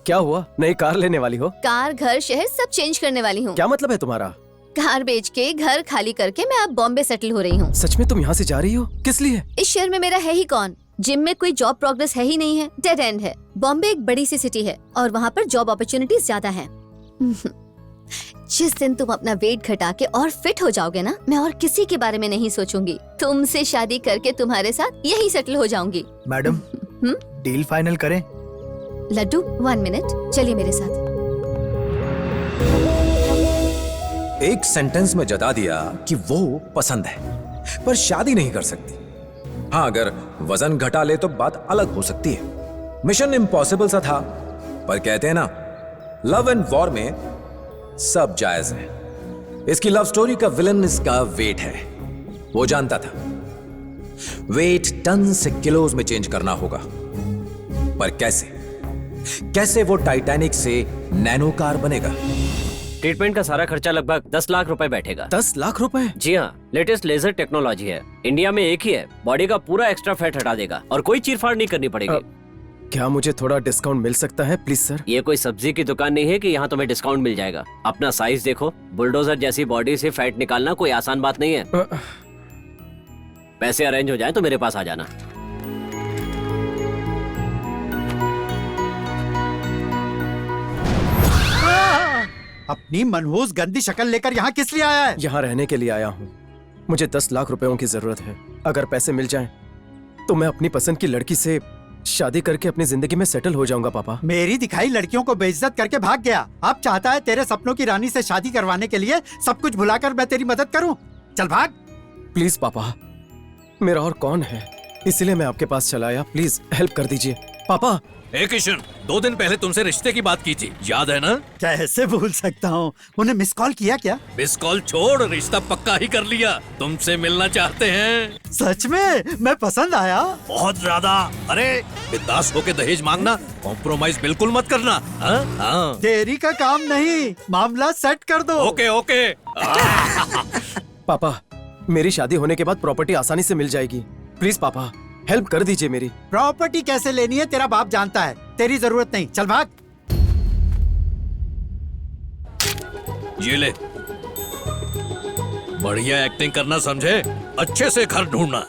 क्या हुआ? नई कार लेने वाली हो? कार, घर, शहर सब चेंज करने वाली हूँ। क्या मतलब है तुम्हारा? कार बेच के, घर खाली करके मैं अब बॉम्बे सेटल हो रही हूँ। सच में तुम यहाँ से जा रही हो? किस लिए? इस शहर में मेरा है ही कौन? जिम में कोई जॉब प्रोग्रेस है ही नहीं है, डेड एंड है। बॉम्बे एक बड़ी सी सिटी है और वहाँ पर जॉब अपॉर्चुनिटीज ज्यादा है। जिस दिन तुम अपना वेट घटा के और फिट हो जाओगे ना, मैं और किसी के बारे में नहीं सोचूंगी। तुमसे शादी करके तुम्हारे साथ यही सेटल हो जाऊंगी। मैडम, डील फाइनल करें? लड्डू, 1 मिनट, चलिए मेरे साथ। एक सेंटेंस में जता दिया कि वो पसंद है, पर शादी नहीं कर सकती। हाँ, अगर वजन घटा ले तो बात अलग हो सकती है। मिशन इम्पॉसिबल सा था, पर कहते हैं ना, लव एंड वॉर में सब जायज है। इसकी लव स्टोरी का विलन इसका वेट है। वो जानता था वेट टन से किलोज में चेंज करना होगा, पर कैसे वो टाइटैनिक से नैनो कार बनेगा? ट्रीटमेंट का सारा खर्चा लगभग 10 लाख रुपए बैठेगा। 10 लाख रुपए? जी हाँ, लेटेस्ट लेजर टेक्नोलॉजी है। इंडिया में एक ही है, बॉडी का पूरा एक्स्ट्रा फैट हटा देगा और कोई चीरफाड़ नहीं करनी पड़ेगी। क्या मुझे थोड़ा डिस्काउंट मिल सकता है प्लीज सर? ये कोई सब्जी की दुकान नहीं है कि यहाँ तुम्हें डिस्काउंट मिल जाएगा। अपना साइज देखो, बुलडोजर जैसी बॉडी से फैट निकालना कोई आसान बात नहीं है। पैसे अरेंज हो जाए तो मेरे पास आ जाना। अपनी मनहूस गंदी शक्ल लेकर यहाँ किस लिए आया है? यहाँ रहने के लिए आया हूँ। मुझे 10 लाख रुपयों की जरूरत है। अगर पैसे मिल जाएं, तो मैं अपनी पसंद की लड़की से शादी करके अपनी जिंदगी में सेटल हो जाऊंगा। पापा, मेरी दिखाई लड़कियों को बेइज्जत करके भाग गया। अब चाहता है तेरे सपनों की रानी से शादी करवाने के लिए सब कुछ भुलाकर मैं तेरी मदद करूं? चल भाग। प्लीज पापा, मेरा और कौन है, इसलिए मैं आपके पास चला आया। प्लीज हेल्प कर दीजिए पापा। किशन, 2 दिन पहले तुमसे रिश्ते की बात की थी, याद है ना? कैसे भूल सकता हूँ। उन्हें मिस कॉल किया क्या? मिस कॉल छोड़, रिश्ता पक्का ही कर लिया। तुमसे मिलना चाहते हैं। सच में? मैं पसंद आया? बहुत ज्यादा। अरे बिंदास होके दहेज मांगना, कॉम्प्रोमाइज बिल्कुल मत करना। हाँ। देरी का काम नहीं, मामला सेट कर दो। ओके। पापा, मेरी शादी होने के बाद प्रॉपर्टी आसानी से मिल जाएगी। प्लीज पापा, हेल्प कर दीजिए मेरी। प्रॉपर्टी कैसे लेनी है तेरा बाप जानता है, तेरी जरूरत नहीं। चल भाग। ये ले, बढ़िया एक्टिंग करना समझे, अच्छे से घर ढूंढना।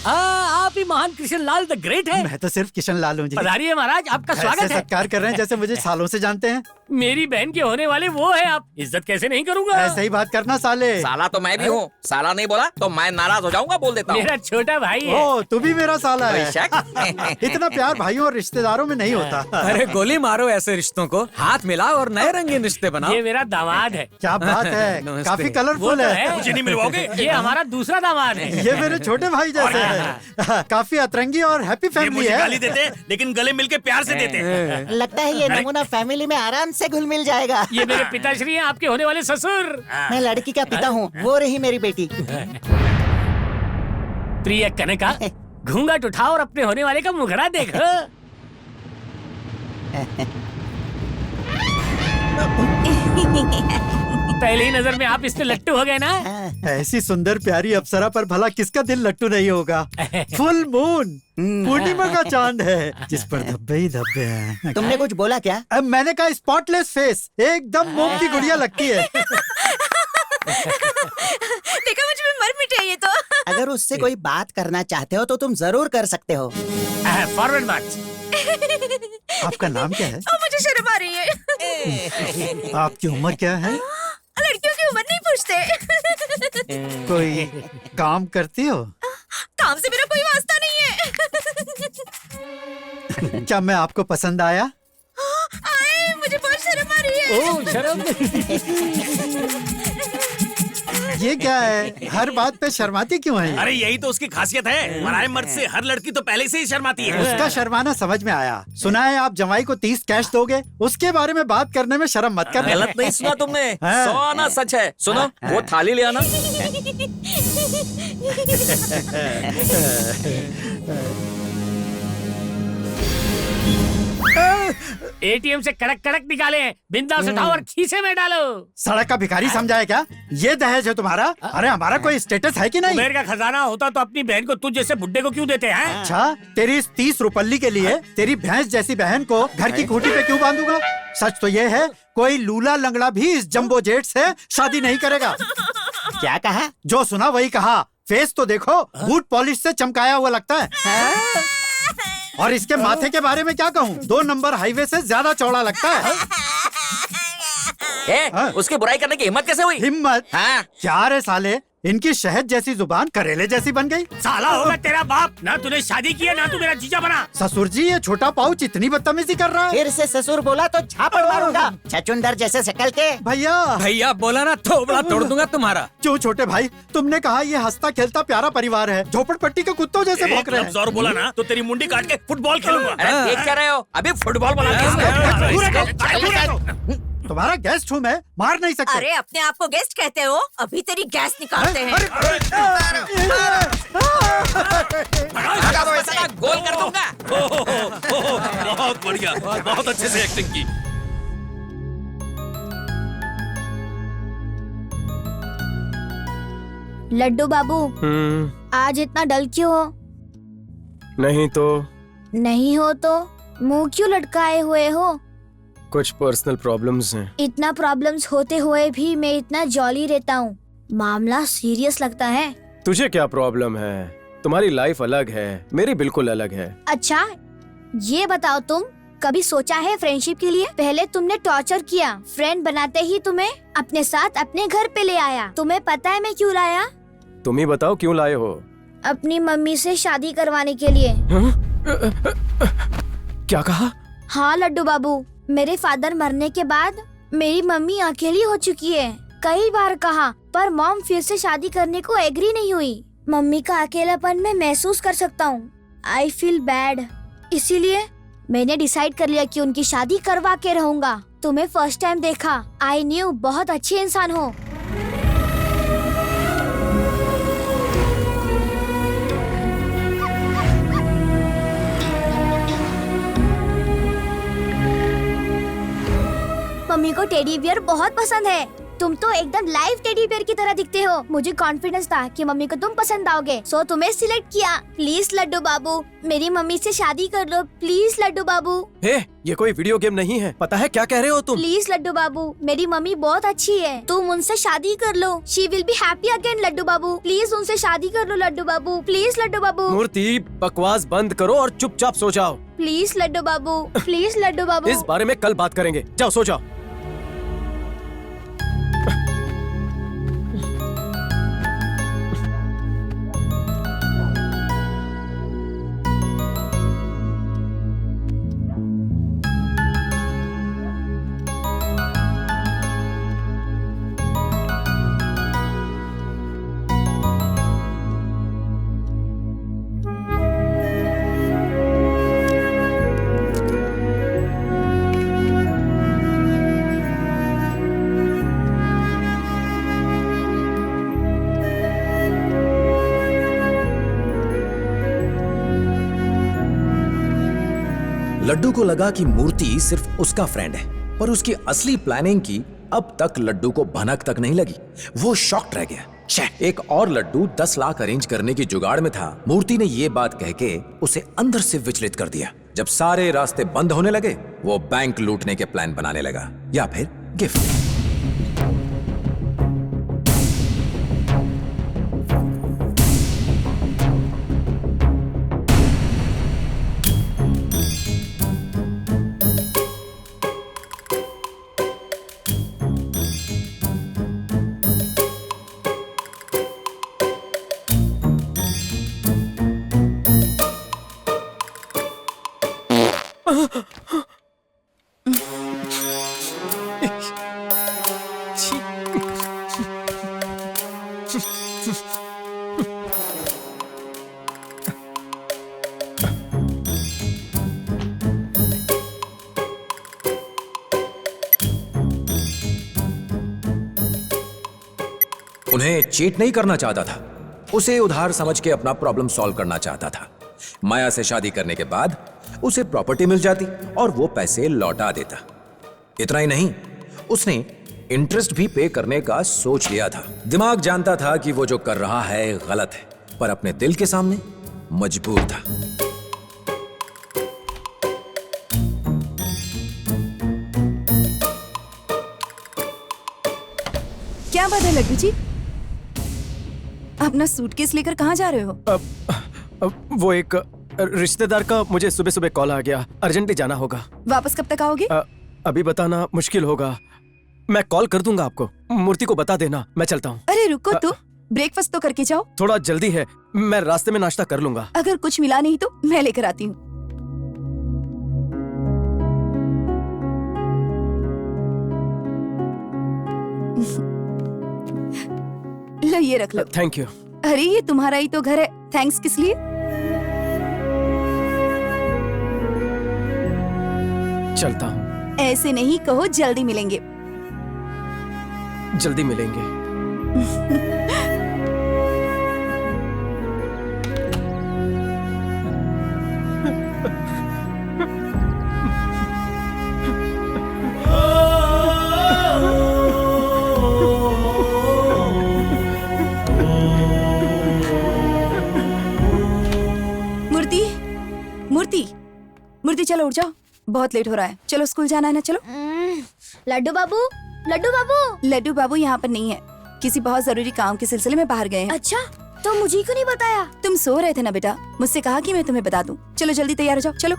आप ही यही महान कृष्ण लाल द ग्रेट है। मैं तो सिर्फ किशन लाल हूँ जी। पधारिए महाराज, आपका स्वागत ऐसे है। सत्कार कर रहे हैं जैसे मुझे सालों से जानते हैं। मेरी बहन के होने वाले वो है, आप इज्जत कैसे नहीं करूंगा। ऐसे ही बात करना साले। साला तो मैं भी हूँ, साला नहीं बोला तो मैं नाराज हो जाऊंगा, बोल देता हूँ। मेरा छोटा भाई है। ओ, तू भी मेरा साला है। बेशक। इतना प्यार भाइयों और रिश्तेदारों में नहीं होता। अरे गोली मारो ऐसे रिश्तों को, हाथ मिलाओ और नए रंगीन रिश्ते बनाओ। ये मेरा दामाद है। क्या बात है, नमस्ते। काफी कलरफुल है। मुझे नहीं मिलवाओगे? ये हमारा दूसरा दामाद है। ये मेरे छोटे भाई जैसे है। काफी अतरंगी और हैप्पी फैमिली है। गाली देते लेकिन गले मिलके प्यार से देते हैं। लगता है ये नमूना फैमिली में आराम से घुल मिल जाएगा। ये मेरे पिताश्री हैं, आपके होने वाले ससुर। मैं लड़की का पिता हूँ, वो रही मेरी बेटी। प्रिय कनका, घूंघट उठाओ और अपने होने वाले का मुखड़ा देखो। पहली ही नजर में आप इससे लट्टू हो गए ना। ऐसी सुंदर प्यारी अप्सरा पर भला किसका दिल लट्टू नहीं होगा। फुल मून, पूर्णिमा का चांद है जिस पर धब्बे ही धब्बे हैं। तुमने कुछ बोला क्या? अब मैंने कहा स्पॉटलेस फेस, एकदम मोम की गुड़िया लगती है। देखा, मुझ में मर मिटे ये तो। अगर उससे कोई बात करना चाहते हो तो तुम जरूर कर सकते हो। फॉरवर्ड मार्च। आपका नाम क्या है? मुझे शर्म आ रही है। आपकी उम्र क्या है? लड़कियों की उम्र नहीं पूछते। कोई काम करती हो? काम से मेरा कोई वास्ता नहीं है। क्या मैं आपको पसंद आया? आए, मुझे बहुत शर्म आ रही है। ओह, शर्म। ये क्या है, हर बात पे शर्माती क्यों है? अरे यही तो उसकी खासियत है, मराए मर्द से हर लड़की तो पहले से ही शर्माती है। उसका शर्माना समझ में आया। सुना है आप जमाई को 30 कैश दोगे, उसके बारे में बात करने में शर्म मत करना। गलत नहीं सुना तुमने, हाँ। 100 आना सच है। सुनो, वो थाली ले आना। एटीएम से कड़क कड़क निकाले हैं, बिंदास उठाओ और खीसे में डालो। सड़क का भिखारी समझा है क्या? ये दहेज है तुम्हारा? अरे हमारा कोई स्टेटस है कि नहीं? कुबेर का खजाना होता तो अपनी बहन को तुझ जैसे बुड्ढे को क्यों देते हैं? अच्छा, तेरी इस 30 रुपल्ली के लिए तेरी भैंस जैसी बहन को घर की खूंटी पे क्यों बांधूंगा? सच तो ये है, कोई लूला लंगड़ा भी इस जंबो जेट से शादी नहीं करेगा। क्या कहा? जो सुना वही कहा। फेस तो देखो, बूट पॉलिश से चमकाया हुआ लगता है। और इसके माथे के बारे में क्या कहूँ, 2 नंबर हाईवे से ज्यादा चौड़ा लगता है। उसकी बुराई करने की हिम्मत कैसे हुई? हिम्मत? हाँ। क्या रे साले, इनकी शहद जैसी जुबान करेले जैसी बन गई। साला होगा तेरा बाप, ना तूने शादी की है ना तू मेरा जीजा बना। ससुर जी, ये छोटा पाउच इतनी बदतमीजी कर रहा है। फिर से ससुर बोला तो झापड़ मारूंगा, छछुंदर जैसे शक्ल के। भैया बोला ना, थोबड़ा तोड़ दूंगा तुम्हारा। क्यों छोटे भाई, तुमने कहा ये हंसता खेलता प्यारा परिवार है, झोपड़पट्टी के कुत्तों जैसे भौंक रहे हैं। और बोला ना तो तेरी मुंडी काट के फुटबॉल खेलूंगा। अरे देख क्या रहे हो, अभी फुटबॉल बना तुम्हारा गेस्ट हूँ मैं, मार नहीं सकते। अरे अपने आप को गेस्ट कहते हो, अभी तेरी गैस निकालते हैं। गोल कर दूंगा। बहुत बढ़िया, बहुत अच्छे से एक्टिंग की। लड्डू बाबू, आज इतना डल क्यों हो? नहीं तो नहीं हो तो मुंह क्यों लटकाए हुए हो? कुछ पर्सनल प्रॉब्लम्स हैं। इतना प्रॉब्लम्स होते हुए भी मैं इतना जॉली रहता हूँ। मामला सीरियस लगता है। तुझे क्या प्रॉब्लम है? तुम्हारी लाइफ अलग है, मेरी बिल्कुल अलग है। अच्छा, ये बताओ, तुम कभी सोचा है फ्रेंडशिप के लिए? पहले तुमने टॉर्चर किया, फ्रेंड बनाते ही तुम्हें अपने साथ अपने घर पे ले आया। तुम्हें पता है मैं क्यों लाया? तुम ही बताओ क्यों लाए हो? अपनी मम्मी से शादी करवाने के लिए। क्या कहा? हाँ लड्डू बाबू, मेरे फादर मरने के बाद मेरी मम्मी अकेली हो चुकी है। कई बार कहा पर मॉम फिर से शादी करने को एग्री नहीं हुई। मम्मी का अकेलापन मैं महसूस कर सकता हूँ। I feel bad. इसीलिए मैंने डिसाइड कर लिया कि उनकी शादी करवा के रहूंगा। तुम्हें फर्स्ट टाइम देखा, आई न्यू बहुत अच्छे इंसान हो। मम्मी को टेडी बियर बहुत पसंद है। तुम तो एकदम लाइव टेडी बेयर की तरह दिखते हो। मुझे कॉन्फिडेंस था कि मम्मी को तुम पसंद आओगे, सो तुम्हें सिलेक्ट किया। प्लीज लड्डू बाबू, मेरी मम्मी से शादी कर लो प्लीज लड्डू बाबू। हे, ये कोई वीडियो गेम नहीं है, पता है क्या कह रहे हो तुम? प्लीज लड्डू बाबू, मेरी मम्मी बहुत अच्छी है, तुम उनसे शादी कर लो। She will be happy again Laddu Babu, please उनसे शादी कर लो लड्डू बाबू, प्लीज लड्डू बाबू। मूर्ति, बकवास बंद करो और चुपचाप सो जाओ। Please Laddu Babu, please Laddu Babu. इस बारे में कल बात करेंगे, जाओ सो जाओ। लड्डू को लगा कि मूर्ति सिर्फ उसका फ्रेंड है, पर उसकी असली प्लानिंग की अब तक लड्डू को भनक तक नहीं लगी। वो शॉक्ड रह गया। एक और लड्डू 10 लाख अरेंज करने की जुगाड़ में था। मूर्ति ने ये बात कह के उसे अंदर से विचलित कर दिया। जब सारे रास्ते बंद होने लगे, वो बैंक लूटने के प्लान बनाने लगा या फिर गिफ्ट। उन्हें चीट नहीं करना चाहता था, उसे उधार समझ के अपना प्रॉब्लम सॉल्व करना चाहता था। माया से शादी करने के बाद उसे प्रॉपर्टी मिल जाती और वो पैसे लौटा देता। इतना ही नहीं, उसने इंटरेस्ट भी पे करने का सोच लिया था। दिमाग जानता था कि वो जो कर रहा है गलत है, पर अपने दिल के सामने मजबूर था। क्या बात है लड्डू जी, अपना सूटकेस लेकर कहाँ जा रहे हो? वो एक रिश्तेदार का मुझे सुबह सुबह कॉल आ गया, अर्जेंटली जाना होगा। वापस कब तक आओगे? अभी बताना मुश्किल होगा, मैं कॉल कर दूंगा आपको। मूर्ति को बता देना, मैं चलता हूँ। अरे रुको तो, ब्रेकफास्ट तो करके जाओ। थोड़ा जल्दी है, मैं रास्ते में नाश्ता कर लूंगा। अगर कुछ मिला नहीं तो मैं लेकर आती हूँ। लो ये रख लो। Thank you. अरे ये तुम्हारा ही तो घर है, थैंक्स किस लिए? चलता हूँ। ऐसे नहीं कहो, जल्दी मिलेंगे। जल्दी मिलेंगे। मूर्ति चलो उठ जाओ, बहुत लेट हो रहा है। चलो स्कूल जाना है ना, चलो। लड्डू बाबू, लड्डू बाबू। लड्डू बाबू यहाँ पर नहीं है, किसी बहुत जरूरी काम के सिलसिले में बाहर गए हैं। अच्छा, तो मुझे क्यों नहीं बताया? तुम सो रहे थे ना बेटा, मुझसे कहा कि मैं तुम्हें बता दूं। चलो जल्दी तैयार हो जाओ, चलो।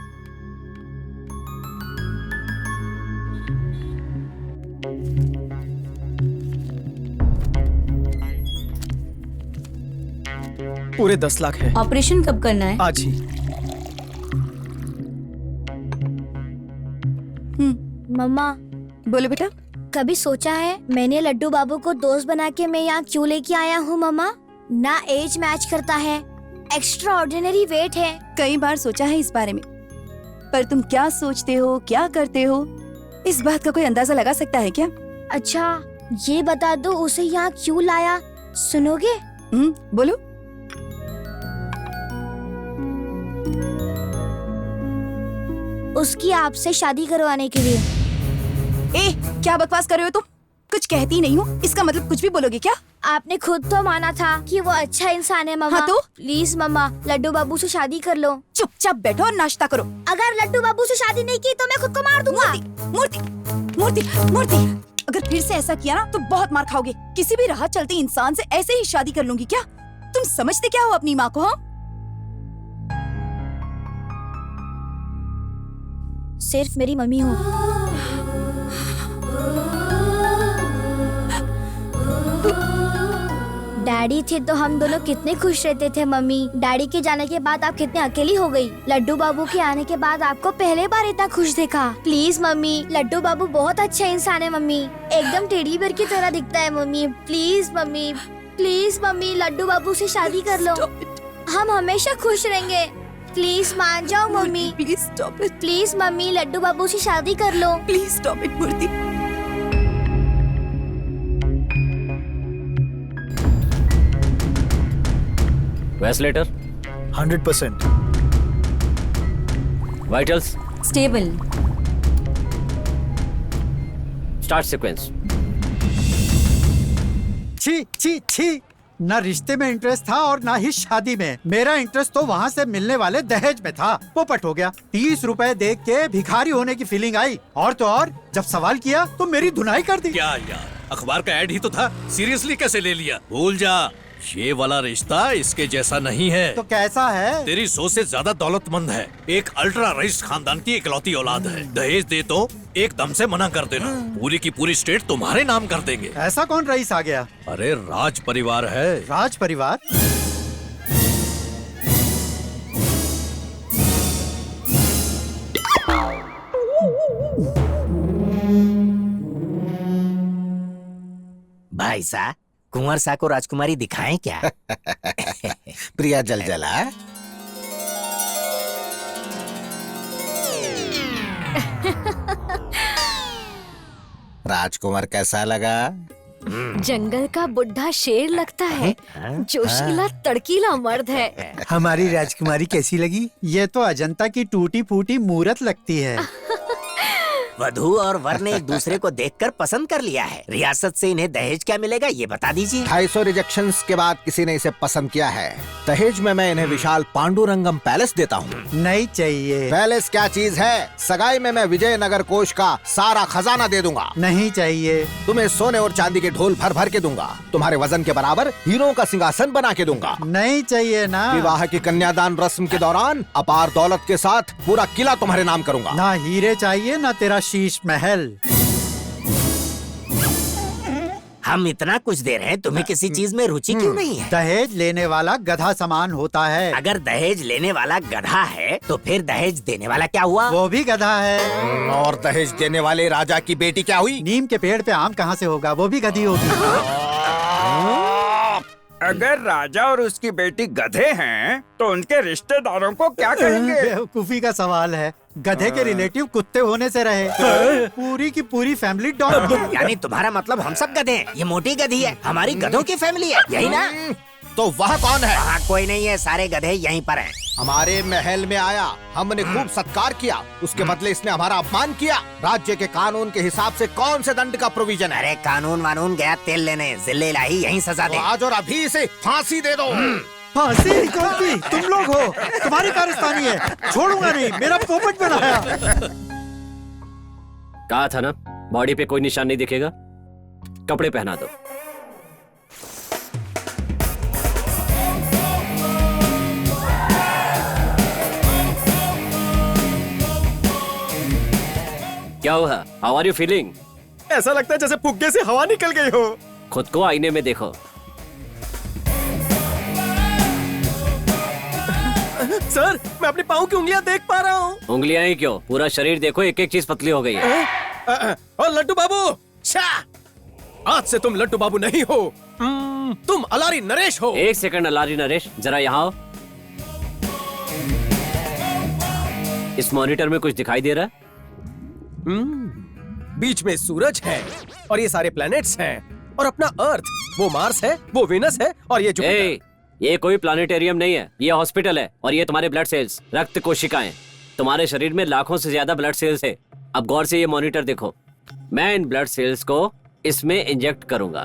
पूरे 10 लाख है। ऑपरेशन कब करना है? आज ही। मम्मा। बोलो बेटा। कभी सोचा है मैंने लड्डू बाबू को दोस्त बना के मैं यहाँ क्यों लेके आया हूँ मम्मा? ना एज मैच करता है, एक्स्ट्रा ऑर्डिनरी वेट है। कई बार सोचा है इस बारे में, पर तुम क्या सोचते हो, क्या करते हो, इस बात का कोई अंदाजा लगा सकता है क्या? अच्छा ये बता दो, उसे यहाँ क्यों लाया, सुनोगे? बोलो। उसकी आपसे शादी करवाने के लिए। ए, क्या बकवास कर रहे हो तुम? कुछ कहती नहीं हूँ, इसका मतलब कुछ भी बोलोगे क्या? आपने खुद तो माना था कि वो अच्छा इंसान है मम्मा। हाँ तो? प्लीज मम्मा, लड्डू बाबू से शादी कर लो। चुपचाप बैठो और नाश्ता करो। अगर लड्डू बाबू से शादी नहीं की तो मैं खुद को मार दूंगा। मूर्ति, मूर्ति, मूर्ति, अगर फिर से ऐसा किया ना तो बहुत मार खाओगे। किसी भी राह चलते इंसान से ऐसे ही शादी कर लूंगी क्या? तुम समझते क्या हो अपनी माँ को? हाँ, सिर्फ मेरी मम्मी हो। डैडी थे तो हम दोनों कितने खुश रहते थे मम्मी। डैडी के जाने के बाद आप कितने अकेली हो गई। लड्डू बाबू के आने के बाद आपको पहले बार इतना खुश देखा। प्लीज मम्मी, लड्डू बाबू बहुत अच्छा इंसान है मम्मी, एकदम टेडी बेयर की तरह दिखता है mummy. Please mummy, please mummy, Laddu Babu से शादी कर लो, हम हमेशा खुश रहेंगे। प्लीज मान जाओ mummy. Please stop it. Please mummy, Laddu Babu से शादी कर लो। Please stop it Murthy. Ventilator 100%। Vitals stable. Start sequence. छी छी छी, ना रिश्ते में इंटरेस्ट था और ना ही शादी में। मेरा इंटरेस्ट तो वहाँ से मिलने वाले दहेज में था। पोपट हो गया। 30 रुपए देख के भिखारी होने की फीलिंग आई। और तो और जब सवाल किया तो मेरी धुनाई कर दी। क्या यार, अखबार का ऐड ही तो था, सीरियसली कैसे ले लिया? भूल जा, ये वाला रिश्ता इसके जैसा नहीं है। तो कैसा है? तेरी सोच से ज्यादा दौलतमंद है। एक अल्ट्रा रईस खानदान की इकलौती औलाद है। दहेज दे तो एकदम से मना कर देना, पूरी की पूरी स्टेट तुम्हारे नाम कर देंगे। ऐसा कौन रईस आ गया? अरे राज परिवार है। राज परिवार? भाई साहब, कुंवर सा को राजकुमारी दिखाएं क्या? प्रिया जलजला, राजकुमार कैसा लगा? जंगल का बुढ़ा शेर लगता है, जोशीला तड़कीला मर्द है। हमारी राजकुमारी कैसी लगी? ये तो अजंता की टूटी फूटी मूरत लगती है। वधू और वर ने एक दूसरे को देखकर पसंद कर लिया है। रियासत से इन्हें दहेज क्या मिलेगा ये बता दीजिए। 250 रिजेक्शंस के बाद किसी ने इसे पसंद किया है। दहेज में मैं इन्हें विशाल पांडुरंगम पैलेस देता हूँ। नहीं चाहिए। पैलेस क्या चीज है? सगाई में मैं विजयनगर कोष का सारा खजाना दे दूंगा। नहीं चाहिए। तुम्हें सोने और चांदी के ढोल भर भर के दूंगा। तुम्हारे वजन के बराबर हीरों का सिंहासन बना के दूंगा। नहीं चाहिए ना। विवाह की कन्यादान रस्म के दौरान अपार दौलत के साथ पूरा किला तुम्हारे नाम करूंगा। ना हीरे चाहिए ना तेरा शीश महल। हम इतना कुछ दे रहे हैं, तुम्हें किसी चीज में रुचि क्यों नहीं है? दहेज लेने वाला गधा समान होता है। अगर दहेज लेने वाला गधा है तो फिर दहेज देने वाला क्या हुआ? वो भी गधा है। और दहेज देने वाले राजा की बेटी क्या हुई? नीम के पेड़ पे आम कहाँ से होगा? वो भी गधी होगी। अगर राजा और उसकी बेटी गधे हैं तो उनके रिश्तेदारों को क्या करेंगे? बेवकूफी का सवाल है। गधे के रिलेटिव कुत्ते होने से रहे। पूरी की पूरी फैमिली डॉग। यानी तुम्हारा मतलब हम सब गधे हैं? ये मोटी गधी है, हमारी गधों की फैमिली है, यही ना? तो वह कौन है? वहाँ कोई नहीं है, सारे गधे यहीं पर हैं। हमारे महल में आया, हमने खूब सत्कार किया, उसके बदले इसने हमारा अपमान किया। राज्य के कानून के हिसाब से कौन से दंड का प्रोविजन है? अरे कानून वानून गया तेल लेने, जिले इलाही यहीं सजा दे। तो आज और अभी इसे फांसी दे दो। फांसी? कौन सी? तुम लोग हो, तुम्हारी कारस्तानी है। छोड़ूंगा नहीं, मेरा पोपट बनाया। कहा था ना, बॉडी पे कोई निशान नहीं दिखेगा। कपड़े पहना दो। क्या हुआ? How are you feeling? ऐसा लगता है जैसे फुग्गे से हवा निकल गई हो। खुद को आईने में देखो। सर, मैं अपने पाँव की उंगलियां देख पा रहा हूँ। उंगलियां ही क्यों, पूरा शरीर देखो, एक एक चीज पतली हो गई है। और लड्डू बाबू, आज से तुम लड्डू बाबू नहीं हो, तुम अलारी नरेश हो। एक सेकंड अलारी नरेश, जरा यहाँ आओ। इस मॉनिटर में कुछ दिखाई दे रहा है? बीच में सूरज है और ये सारे प्लैनेट्स हैं और अपना अर्थ, वो मार्स है, वो वेनस है और ये जुपिटर। ये कोई प्लानिटेरियम नहीं है, ये हॉस्पिटल है। और ये तुम्हारे ब्लड सेल्स, रक्त कोशिकाएं। तुम्हारे शरीर में लाखों से ज्यादा ब्लड सेल्स है। अब गौर से ये मॉनिटर देखो। मैं इन ब्लड सेल्स को इसमें इंजेक्ट करूंगा।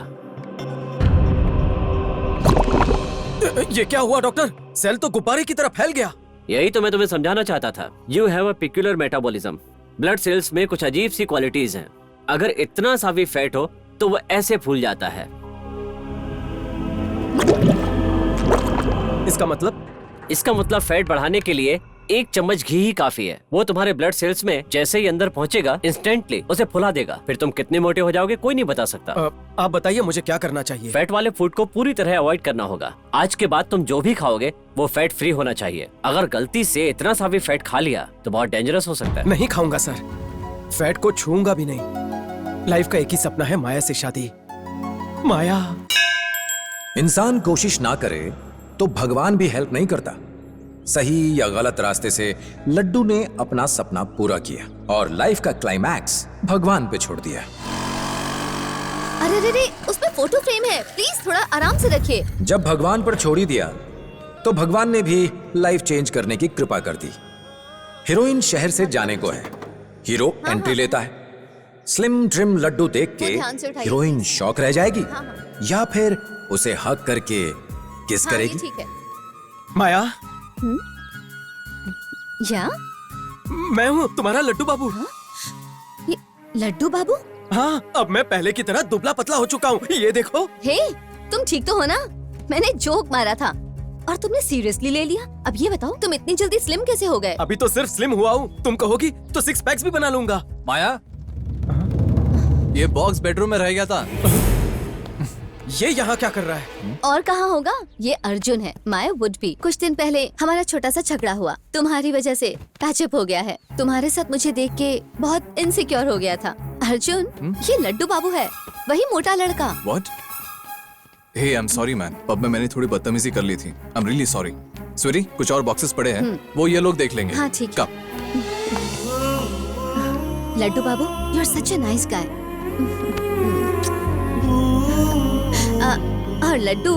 ये क्या हुआ डॉक्टर? सेल तो गुब्बारे की तरह फैल गया। यही तो मैं तुम्हें समझाना चाहता था। You have a peculiar metabolism. Blood cells में कुछ अजीब सी क्वालिटीज हैं। अगर इतना सा भी फैट हो तो वो ऐसे फूल जाता है। इसका मतलब फैट बढ़ाने के लिए 1 चम्मच घी ही काफी है। वो तुम्हारे ब्लड सेल्स में जैसे ही अंदर पहुंचेगा इंस्टेंटली उसे फुला देगा। फिर तुम कितने मोटे हो जाओगे कोई नहीं बता सकता। आप बताइए मुझे क्या करना चाहिए? फैट वाले फूड को पूरी तरह अवॉइड करना होगा। आज के बाद तुम जो भी खाओगे वो फैट फ्री होना चाहिए। अगर गलती से इतना सा भी फैट खा लिया तो बहुत डेंजरस हो सकता है। नहीं खाऊंगा सर, फैट को छूऊंगा भी नहीं। लाइफ का एक ही सपना है, माया से शादी। माया। इंसान कोशिश ना करे तो भगवान भी हेल्प नहीं करता। सही या गलत रास्ते से लड्डू ने अपना सपना पूरा किया और लाइफ का क्लाइमैक्स भगवान पे छोड़ दिया। अरे उसमें फोटो फ्रेम है, प्लीज थोड़ा आराम से रखिए। जब भगवान पर छोड़ ही दिया तो भगवान ने भी लाइफ चेंज करने की कृपा कर दी। हीरोइन शहर से जाने को है, हीरो एंट्री लेता है। स्लिम ट्रिम लड्डू देख के हीरोइन शॉक रह जाएगी या फिर उसे हक करके किस करेगी? ठीक है। माया, या मैं हूँ तुम्हारा लड्डू बाबू। ये लड्डू बाबू? हाँ, अब मैं पहले की तरह दुबला पतला हो चुका हूँ। ये देखो। हे, तुम ठीक तो हो ना? मैंने जोक मारा था और तुमने सीरियसली ले लिया। अब ये बताओ तुम इतनी जल्दी स्लिम कैसे हो गए? अभी तो सिर्फ स्लिम हुआ हूँ, तुम कहोगी तो 6 पैक्स भी बना लूंगा। माया, ये बॉक्स बेडरूम में रह गया था। ये यहाँ क्या कर रहा है? और कहाँ होगा? ये अर्जुन है, माय वुड बी। कुछ दिन पहले हमारा छोटा सा झगड़ा हुआ, तुम्हारी वजह से पैचअप हो गया है। तुम्हारे साथ मुझे देख के बहुत इनसिक्योर हो गया था। अर्जुन, ये लड्डू बाबू है, वही मोटा लड़का। What? Hey, I'm sorry man. Pub में मैंने थोड़ी बदतमीजी कर ली थी। I'm really sorry. स्वीटी, कुछ और बॉक्सेस पड़े हैं, वो ये लोग देख लेंगे। हाँ ठीक। कब? लड्डू बाबू, you're such a nice guy. और लड्डू,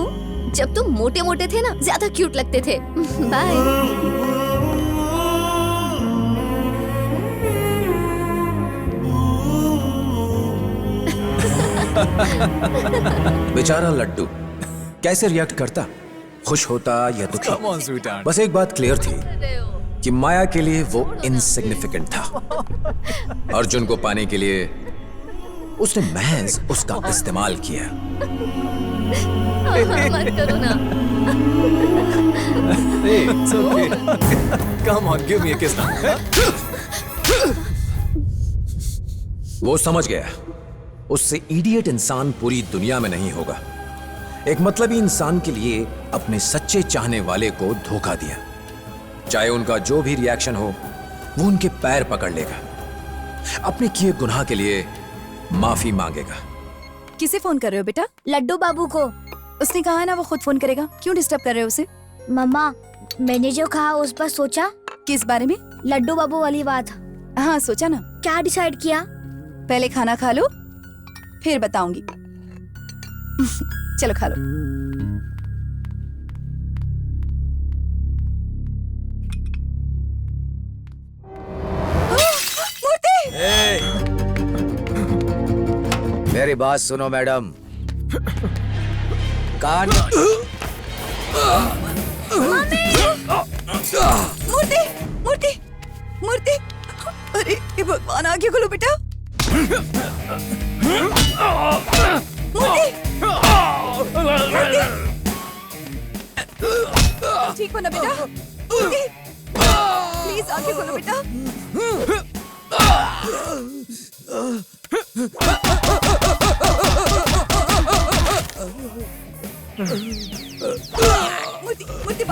जब तुम मोटे मोटे थे ना, ज्यादा क्यूट लगते थे। बाय। बेचारा लड्डू कैसे रिएक्ट करता? खुश होता या दुखी? Come on, sweetheart. बस एक बात क्लियर थी कि माया के लिए वो इनसिग्निफिकेंट था। अर्जुन को पाने के लिए उसने महज उसका इस्तेमाल किया। मत करो ना। Hey, it's okay. Come on, give me a kiss now. वो समझ गया उससे इडियट इंसान पूरी दुनिया में नहीं होगा। एक मतलबी इंसान के लिए अपने सच्चे चाहने वाले को धोखा दिया। चाहे उनका जो भी रिएक्शन हो, वो उनके पैर पकड़ लेगा, अपने किए गुनाह के लिए माफी मांगेगा। किसे फोन कर रहे हो बेटा? लड्डू बाबू को। उसने कहा है ना वो खुद फोन करेगा, क्यों डिस्टर्ब कर रहे हो उसे? मम्मा, मैंने जो कहा उस पर सोचा? किस बारे में? लड्डू बाबू वाली बात। हाँ सोचा ना। क्या डिसाइड किया? पहले खाना खा लो, फिर बताऊंगी। चलो खा लो। मेरी बात सुनो मैडम। कान मूर्ति, मूर्ति, मूर्ति। अरे ये भगवान, आगे खोलो बेटा। मूर्ति, ठीक हो ना बेटा? मूर्ति, प्लीज आगे खोलो बेटा। मूर्ति, मूर्ति,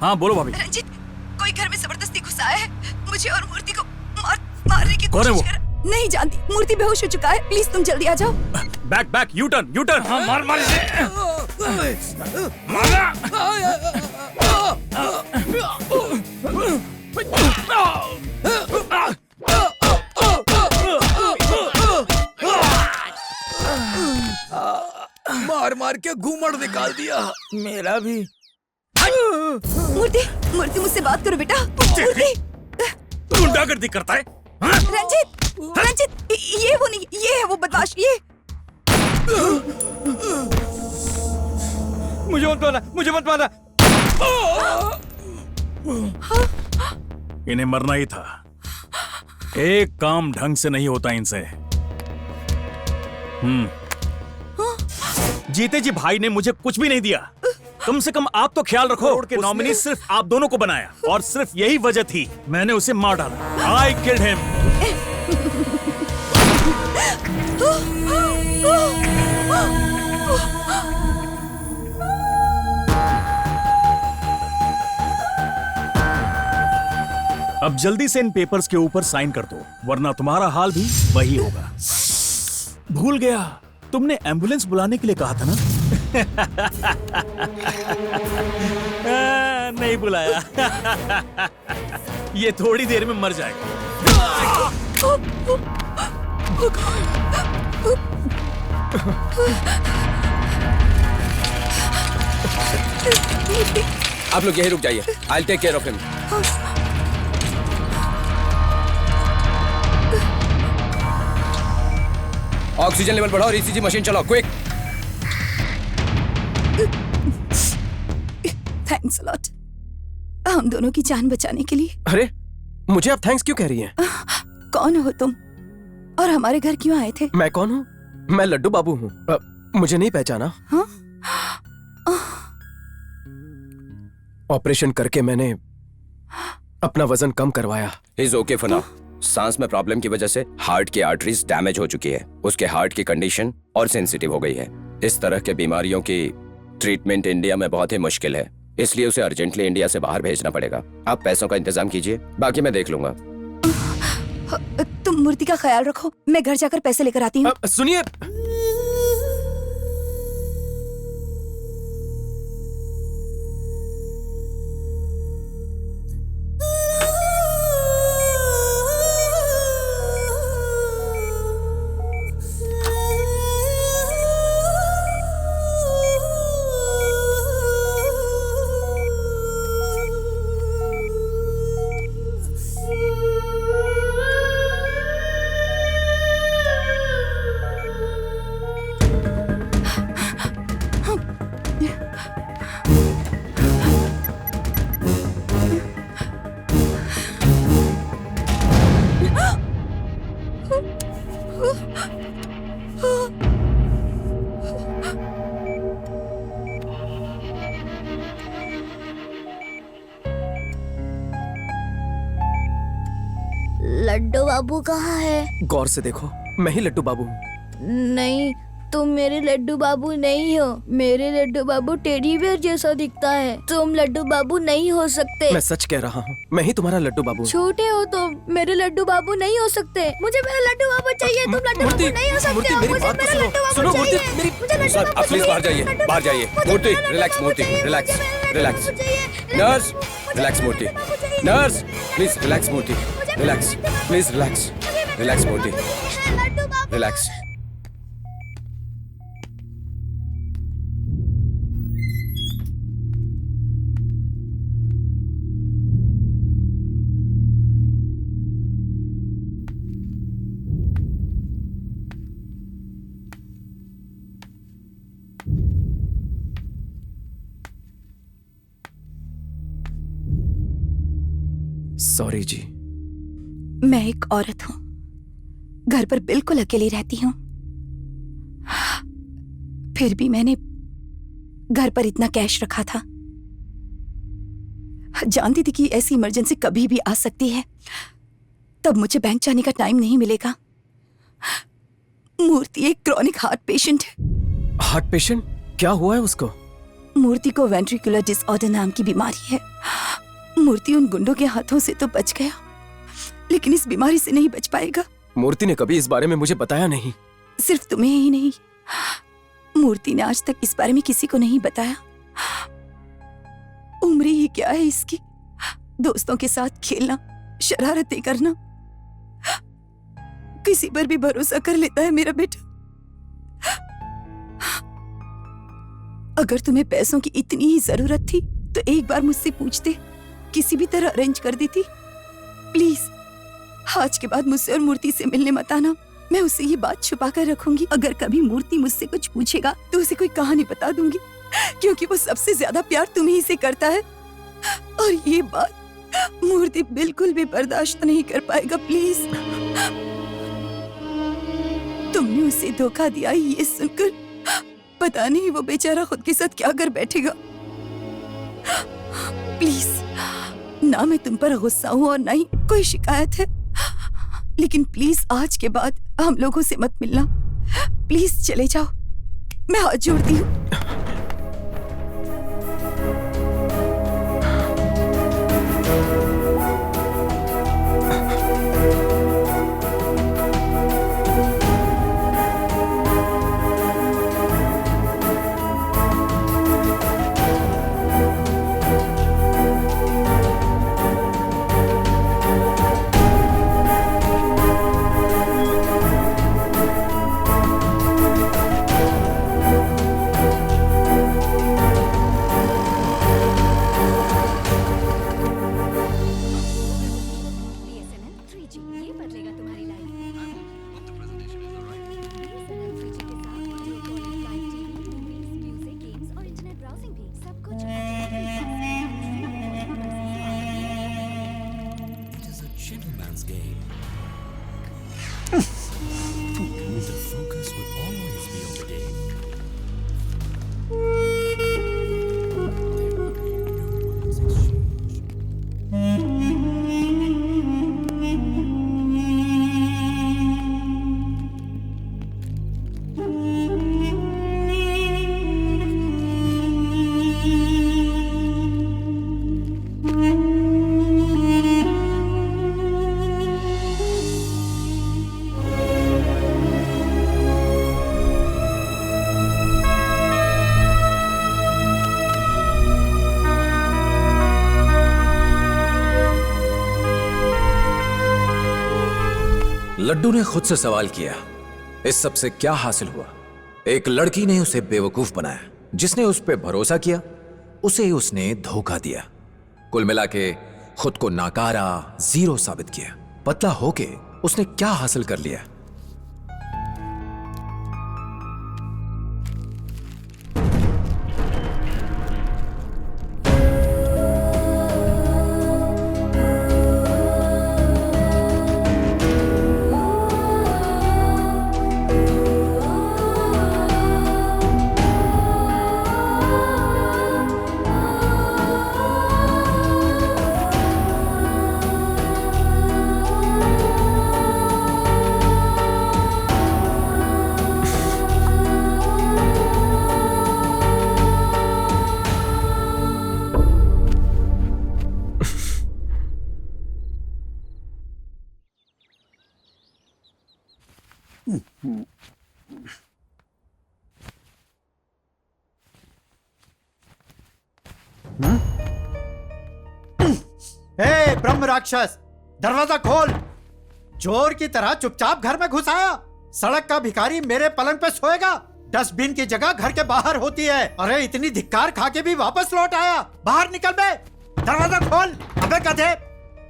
हाँ बोलो भाभी। रंजित, कोई घर में जबरदस्ती घुसा है, मुझे और मूर्ति को मारने की कौन है कोशिश वो? कर। नहीं जानती, मूर्ति बेहोश हो चुका है, प्लीज तुम जल्दी आ जाओ। Back back, U turn, U turn. हाँ मार मार इसे। मारा। मार मार के घूमड़ निकाल दिया। मेरा भी। मूर्ति मूर्ति मुझसे बात करो बेटा। मूर्ति गुंडागर्दी करता है। रंजित रंजित ये वो नहीं, ये है वो बदमाश। ये मुझे मत मारना, मुझे मत मारना। इन्हें मरना ही था। एक काम ढंग से नहीं होता इनसे। जीते जी भाई ने मुझे कुछ भी नहीं दिया। कम से कम आप तो ख्याल रखो कि नॉमिनी सिर्फ आप दोनों को बनाया, और सिर्फ यही वजह थी मैंने उसे मार डाला। I killed him. अब जल्दी से इन पेपर्स के ऊपर साइन कर दो, वरना तुम्हारा हाल भी वही होगा। भूल गया, तुमने एम्बुलेंस बुलाने के लिए कहा था ना? नहीं बुलाया। ये थोड़ी देर में मर जाएगा। आप लोग यहीं रुक जाइए। I'll take care of him. Oxygen level बढ़ाओ और ईसीजी मशीन चलाओ, क्विक। थैंक्स अ लॉट, हम दोनों की जान बचाने के लिए। अरे मुझे आप थैंक्स क्यों कह रही हैं? कौन हो तुम और हमारे घर क्यों आए थे? मैं कौन हूँ? मैं लड्डू बाबू हूँ। मुझे नहीं पहचाना? हाँ? ऑपरेशन करके मैंने अपना वजन कम करवाया। Is okay for now. सांस में प्रॉब्लम की वजह से हार्ट की आर्टरीज डैमेज हो चुकी है। उसके हार्ट की कंडीशन और सेंसिटिव हो गई है। इस तरह के बीमारियों की ट्रीटमेंट इंडिया में बहुत ही मुश्किल है, इसलिए उसे अर्जेंटली इंडिया से बाहर भेजना पड़ेगा। आप पैसों का इंतजाम कीजिए, बाकी मैं देख लूंगा। तुम मूर्ति का ख्याल रखो, मैं घर जाकर पैसे लेकर आती हूँ। सुनिए, लड्डू बाबू कहाँ है? गौर से देखो, मैं ही लड्डू बाबू हूँ। नहीं, तुम मेरे लड्डू बाबू नहीं हो। मेरे लड्डू बाबू टेडी बेयर जैसा दिखता है। तुम लड्डू बाबू नहीं हो सकते। मैं सच कह रहा हूँ, मैं ही तुम्हारा लड्डू बाबू हूँ। छोटे हो तुम, मेरे लड्डू बाबू नहीं हो सकते। मुझे मेरा लड्डू बाबू चाहिए। तुम लड्डू बाबू नहीं हो सकते। मुझे मेरा लड्डू बाबू चाहिए। सर आप प्लीज बाहर जाइए, बाहर जाइए। Murthy relax, Murthy relax, relax. Nurse relax, Murthy. Nurse please relax, Murthy relax, please relax, relax Murthy relax. Sorry जी। मैं एक औरत हूं, घर पर बिल्कुल अकेली रहती हूं। फिर भी मैंने घर पर इतना कैश रखा था। जानती थी कि ऐसी इमरजेंसी कभी भी आ सकती है। तब मुझे बैंक जाने का टाइम नहीं मिलेगा। मूर्ति एक क्रॉनिक हार्ट पेशेंट है। Heart patient? क्या हुआ है उसको? मूर्ति को वेंट्रिकुलर डिसऑर्डर नाम की बीमारी है। मूर्ति उन गुंडों के हाथों से तो बच गया, लेकिन इस बीमारी से नहीं बच पाएगा। मूर्ति ने कभी इस बारे में मुझे बताया नहीं। सिर्फ तुम्हें ही नहीं, मूर्ति ने आज तक इस बारे में किसी को नहीं बताया। उम्र ही क्या है इसकी, दोस्तों के साथ खेलना, शरारतें करना, किसी पर भी भरोसा कर लेता है मेरा बेटा। अगर तुम्हें पैसों की इतनी ही जरूरत थी तो एक बार मुझसे पूछते, किसी भी तरह अरेंज कर देती। प्लीज आज के बाद मुझसे और मूर्ति से मिलने मत आना। मैं उसे ये बात छुपा कर रखूंगी। अगर कभी मूर्ति मुझसे कुछ पूछेगा तो उसे कोई कहानी बता दूंगी, क्योंकि वो सबसे ज्यादा प्यार तुम्ही से करता है। और ये बात मूर्ति बिल्कुल भी बर्दाश्त नहीं कर पाएगा। प्लीज, तुमने उसे धोखा दिया ये सुनकर पता नहीं वो बेचारा खुद के साथ क्या कर बैठेगा। प्लीज, ना मैं तुम पर गुस्सा हूं और ना ही कोई शिकायत है, लेकिन प्लीज आज के बाद हम लोगों से मत मिलना। प्लीज चले जाओ, मैं हाथ जोड़ती हूँ। लड्डू ने खुद से सवाल किया, इस सब से क्या हासिल हुआ? एक लड़की ने उसे बेवकूफ बनाया, जिसने उस पे भरोसा किया उसे उसने धोखा दिया। कुल मिला के खुद को नाकारा, जीरो साबित किया। पतला होके उसने क्या हासिल कर लिया? हे ब्रह्म राक्षस, दरवाजा खोल। चोर की तरह चुपचाप घर में घुस आया। सड़क का भिखारी मेरे पलंग पे सोएगा। डस्टबिन की जगह घर के बाहर होती है। अरे इतनी धिक्कार खा के भी वापस लौट आया। बाहर निकल बे, दरवाजा खोल। अबे गधे,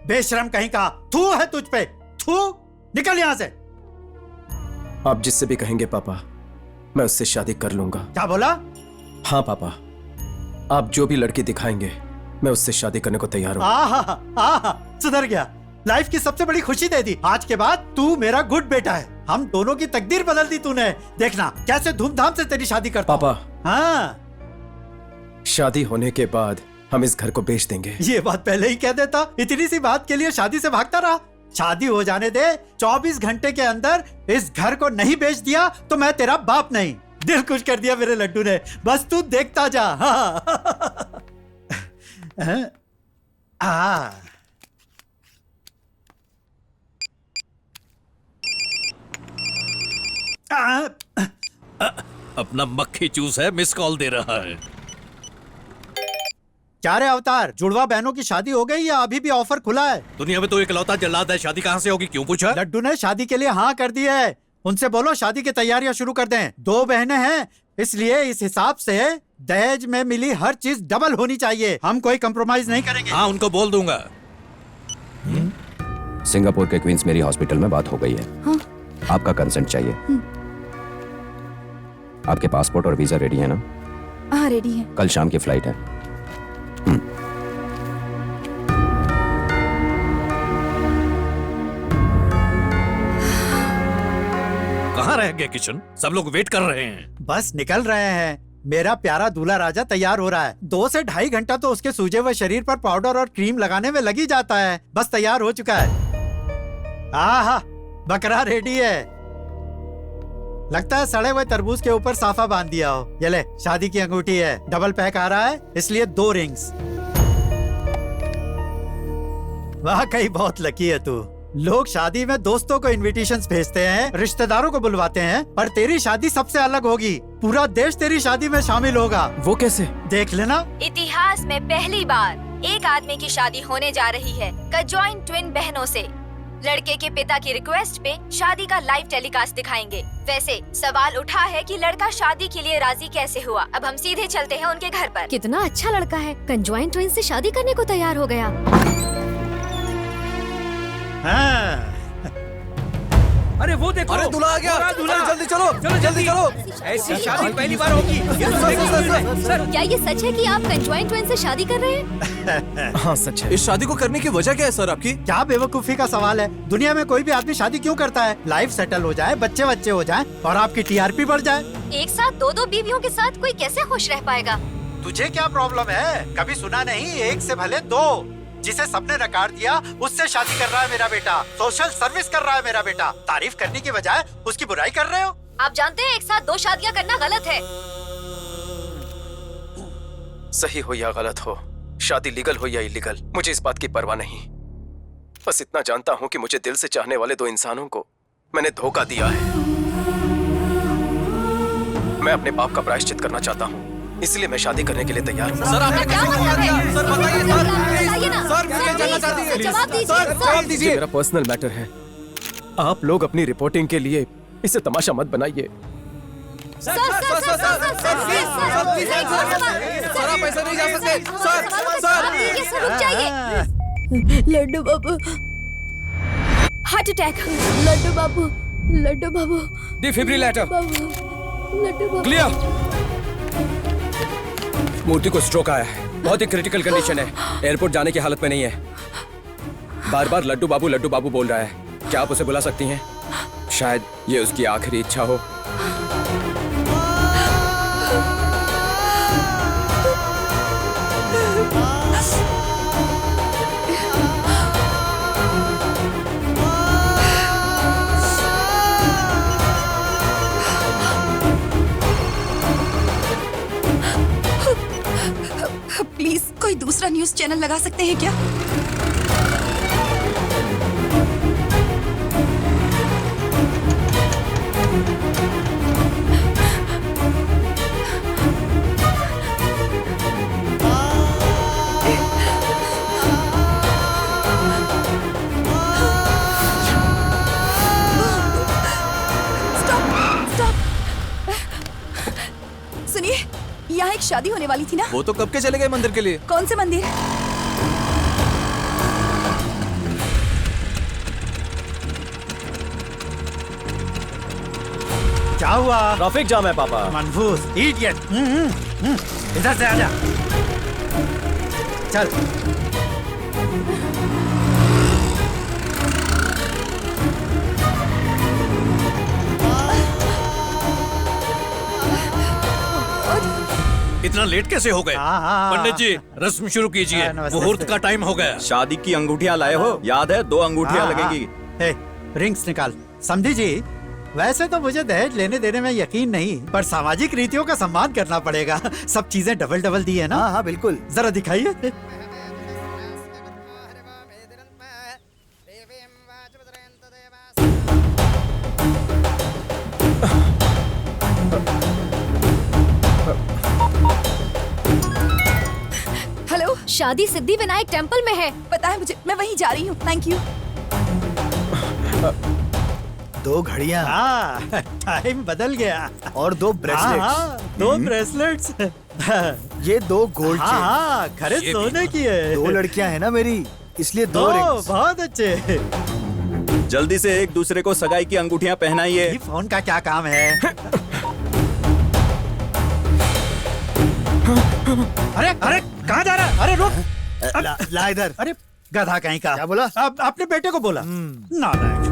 बेशरम कहीं का, थू है तुझ पे, थू। निकल यहाँ से। आप जिससे भी कहेंगे पापा, मैं उससे शादी कर लूंगा। क्या बोला? हाँ पापा, आप जो भी लड़की दिखाएंगे मैं उससे शादी करने को तैयार हूँ। आहा, सुधर गया। लाइफ की सबसे बड़ी खुशी दे दी। आज के बाद तू मेरा गुड बेटा है। हम दोनों की तकदीर बदल दी तूने। देखना कैसे धूमधाम से तेरी शादी करता पापा। हाँ, शादी होने के बाद हम इस घर को बेच देंगे। ये बात पहले ही कह देता। इतनी सी बात के लिए शादी से भागता रहा। शादी हो जाने दे। 24 घंटे के अंदर इस घर को नहीं बेच दिया तो मैं तेरा बाप नहीं। दिल खुश कर दिया मेरे लड्डू ने। बस तू देखता जा। अपना मक्खी चूस है, मिस कॉल दे रहा है। क्या रे अवतार, जुड़वा बहनों की शादी हो गई या अभी भी ऑफर खुला है? दुनिया में तो इकलौता जल्लाद है, शादी कहाँ से होगी? क्यों पूछा? लड्डू ने शादी के लिए हाँ कर दी है। उनसे बोलो शादी की तैयारियां शुरू कर दें। 2 बहनें हैं, इसलिए इस हिसाब से दहेज में मिली हर चीज डबल होनी चाहिए। हम कोई कंप्रोमाइज नहीं करेंगे। हाँ, उनको बोल दूंगा। सिंगापुर के क्वींस मेरी हॉस्पिटल में बात हो गई है। हाँ? आपका कंसेंट चाहिए। आपके पासपोर्ट और वीजा रेडी है ना? हाँ रेडी है। कल शाम की फ्लाइट है। कहाँ रह गए किशन? सब लोग वेट कर रहे हैं। बस निकल रहे हैं। मेरा प्यारा दूल्हा राजा तैयार हो रहा है। 2 से 2.5 घंटा तो उसके सूजे हुए शरीर पर पाउडर और क्रीम लगाने में लग ही जाता है। बस तैयार हो चुका है। आहा, बकरा रेडी है। लगता है सड़े हुए तरबूज के ऊपर साफा बांध दिया हो। ये ले, शादी की अंगूठी है। डबल पैक आ रहा है, इसलिए 2 रिंग्स। वाकई बहुत लकी है तू। लोग शादी में दोस्तों को इनविटेशंस भेजते हैं, रिश्तेदारों को बुलवाते हैं, पर तेरी शादी सबसे अलग होगी। पूरा देश तेरी शादी में शामिल होगा। वो कैसे? देख लेना। इतिहास में पहली बार एक आदमी की शादी होने जा रही है कंजॉइंट ट्विन बहनों से। लड़के के पिता की रिक्वेस्ट पे शादी का लाइव टेलीकास्ट दिखाएंगे। वैसे सवाल उठा है कि लड़का शादी के लिए राजी कैसे हुआ। अब हम सीधे चलते हैं उनके घर पर। कितना अच्छा लड़का है, कंजॉइंट ट्विन से शादी करने को तैयार हो गया। हाँ। अरे वो देखो, अरे दूल्हा आ गया। दूल्हा, जल्दी चलो, जल्दी चलो। ऐसी शादी पहली बार होगी। सर, क्या ये सच है कि आप कंजॉइंट ट्विन से शादी कर रहे हैं? हाँ सच है। इस शादी को करने की वजह क्या है सर आपकी? क्या बेवकूफी का सवाल है। दुनिया में कोई भी आदमी शादी क्यों करता है? लाइफ सेटल हो जाए, बच्चे बच्चे हो जाए और आपकी टीआरपी बढ़ जाए। एक साथ 2-2 बीवियों के साथ कोई कैसे खुश रह पाएगा? तुझे क्या प्रॉब्लम है? कभी सुना नहीं, एक से भले 2। जिसे सबने नकार दिया उससे शादी कर रहा है मेरा बेटा। सोशल सर्विस कर रहा है मेरा बेटा। तारीफ करने की बजाय उसकी बुराई कर रहे हो। आप जानते हैं एक साथ 2 शादियां करना गलत है। सही हो या गलत हो, शादी लीगल हो या इलीगल, मुझे इस बात की परवाह नहीं। बस इतना जानता हूँ कि मुझे दिल से चाहने वाले 2 इंसानों को मैंने धोखा दिया है। मैं अपने पाप का प्रायश्चित करना चाहता हूँ, इसलिए मैं शादी करने के लिए तैयार हूँ। सर आपने क्या मतलब है? सर बताइए सर। सर क्या जानना चाहती है? सर जवाब दीजिए। मेरा पर्सनल मैटर है। आप लोग अपनी रिपोर्टिंग के लिए इसे तमाशा मत बनाइए। सर आप ऐसा नहीं जा सकते। सर रुक जाइए। लड्डू बाबू, हार्ट अटैक। लड्डू बाबू, लड्डू बाबू, डिफिब्रिलेटर बाबू, लड्डू बाबू। क्लियर। मूर्ति को स्ट्रोक आया है, बहुत ही क्रिटिकल कंडीशन है, एयरपोर्ट जाने की हालत में नहीं है। बार बार लड्डू बाबू बोल रहा है। क्या आप उसे बुला सकती हैं? शायद ये उसकी आखिरी इच्छा हो। प्लीज कोई दूसरा न्यूज चैनल लगा सकते हैं क्या? सुनिए, यहाँ एक शादी होने वाली थी ना? वो तो कब के चले गए मंदिर के लिए। कौन से मंदिर? क्या हुआ? ट्रैफिक जाम है पापा। मनफूस, इडियट। इधर से आजा। चल। इतना लेट कैसे हो गए? पंडित जी, रस्म शुरू कीजिए, मुहूर्त का टाइम हो गया। शादी की अंगूठियां लाए हो? याद है, 2 अंगूठियां लगेगी। रिंग्स निकाल। समझी जी, वैसे तो मुझे दहेज लेने देने में यकीन नहीं, पर सामाजिक रीतियों का सम्मान करना पड़ेगा। सब चीजें डबल डबल दी है ना? हाँ बिल्कुल। जरा दिखाइए। हेलो, शादी सिद्धि विनायक टेम्पल में है। पता है मुझे, मैं वहीं जा रही हूँ। Thank you. 2 घड़ियां। टाइम बदल गया। और 2 ब्रेसलेट्स। 2 ब्रेसलेट्स। ये 2 गोल्ड हाँ हाँ खरे सोने की है। 2 लड़कियां हैं ना मेरी, इसलिए 2 रिंग्स। बहुत अच्छे। जल्दी से एक दूसरे को सगाई की अंगूठियां पहनाइए। ये फोन का क्या काम है? अरे अरे कहाँ जा रहा है? अरे रुक। ला इधर। अरे गधा कहीं का। क्या बोला? अपने बेटे को बोला। नालायक।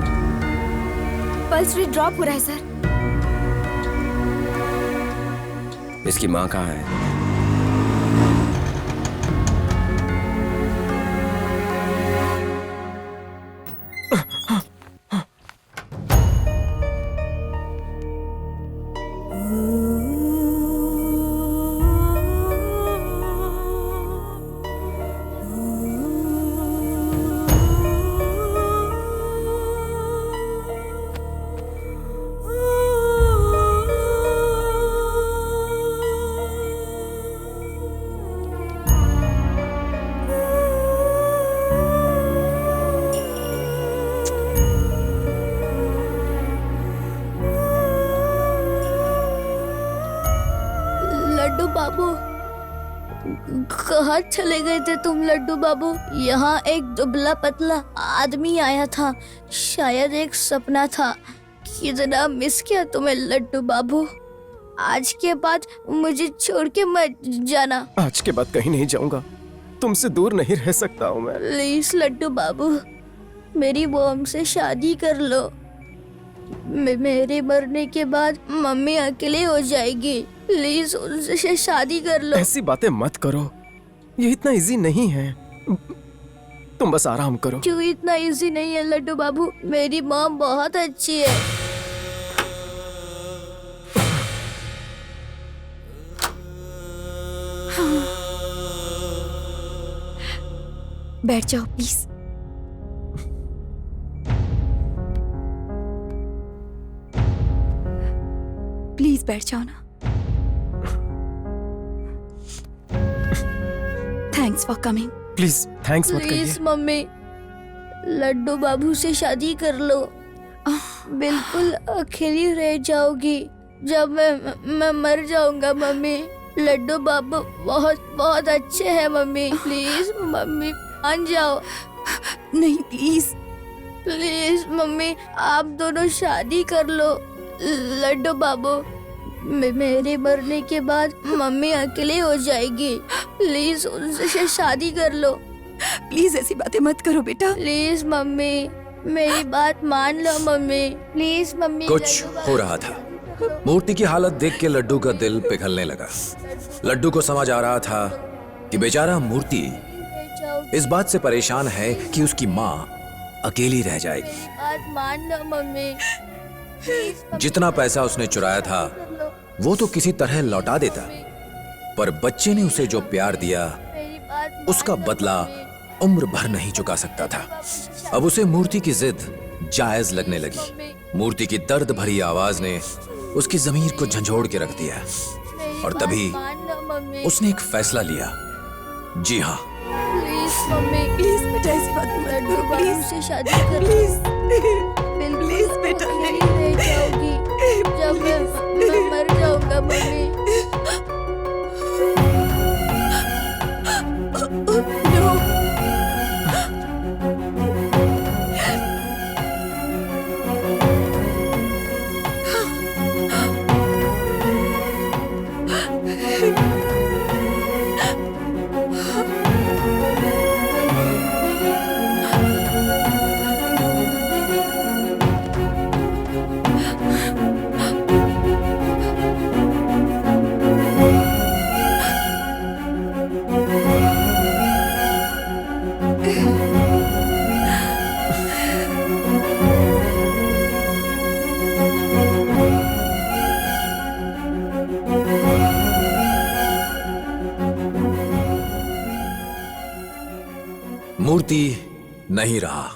पल्स रेट ड्रॉप हो रहा है सर। इसकी माँ कहाँ है? लड्डू बाबू, कहाँ चले गए थे तुम लड्डू बाबू? यहाँ एक दुबला पतला आदमी आया था, शायद एक सपना था। कितना मिस किया तुम्हें लड्डू बाबू। आज के बाद मुझे छोड़ के मत जाना। आज के बाद कहीं नहीं जाऊंगा, तुमसे दूर नहीं रह सकता हूँ मैं। प्लीज लड्डू बाबू, मेरी मॉम से शादी कर लो। मेरे मरने के बाद मम्मी अकेले हो जाएगी। प्लीज उनसे शादी कर लो। ऐसी बातें मत करो, ये इतना इजी नहीं है। तुम बस आराम करो। क्यों इतना इजी नहीं है लड्डू बाबू? मेरी मॉम बहुत अच्छी है। बैठ जाओ प्लीज। प्लीज बैठ जाओ ना। Thanks for coming. Please thanks मत कहिए। प्लीज मम्मी, लड्डू बाबू से शादी कर लो। बिल्कुल अकेली रह जाओगी जब मैं मर जाऊंगा मम्मी। लड्डू बाबू बहुत बहुत अच्छे हैं मम्मी। प्लीज मम्मी मान जाओ। नहीं प्लीज। प्लीज मम्मी, आप दोनों शादी कर लो। लड्डू बाबू, मेरे मरने के बाद मम्मी अकेले हो जाएगी। प्लीज उनसे शादी कर लो। प्लीज ऐसी बातें मत करो बेटा। प्लीज मम्मी, मेरी बात मान लो मम्मी। Please mummy. कुछ हो रहा था। मूर्ति की हालत देख के लड्डू का दिल पिघलने लगा। लड्डू को समझ आ रहा था कि बेचारा मूर्ति इस बात से परेशान है कि उसकी माँ अकेली रह जाएगी। बात मान लो मम्मी। जितना पैसा उसने चुराया था वो तो किसी तरह लौटा देता, पर बच्चे ने उसे जो प्यार दिया उसका बदला उम्र भर नहीं चुका सकता था। अब उसे मूर्ति की जिद जायज लगने लगी। मूर्ति की दर्द भरी आवाज ने उसकी जमीर को झंझोड़ के रख दिया और तभी उसने एक फैसला लिया। जी हाँ, प्लीज मम्मी, प्लीज बेटा ऐसी बात मत करो। प्लीज से शादी कर लो। प्लीज बेटा नहीं रह जाओगी जब मैं मर जाऊंगा मम्मी। मूर्ति नहीं रहा।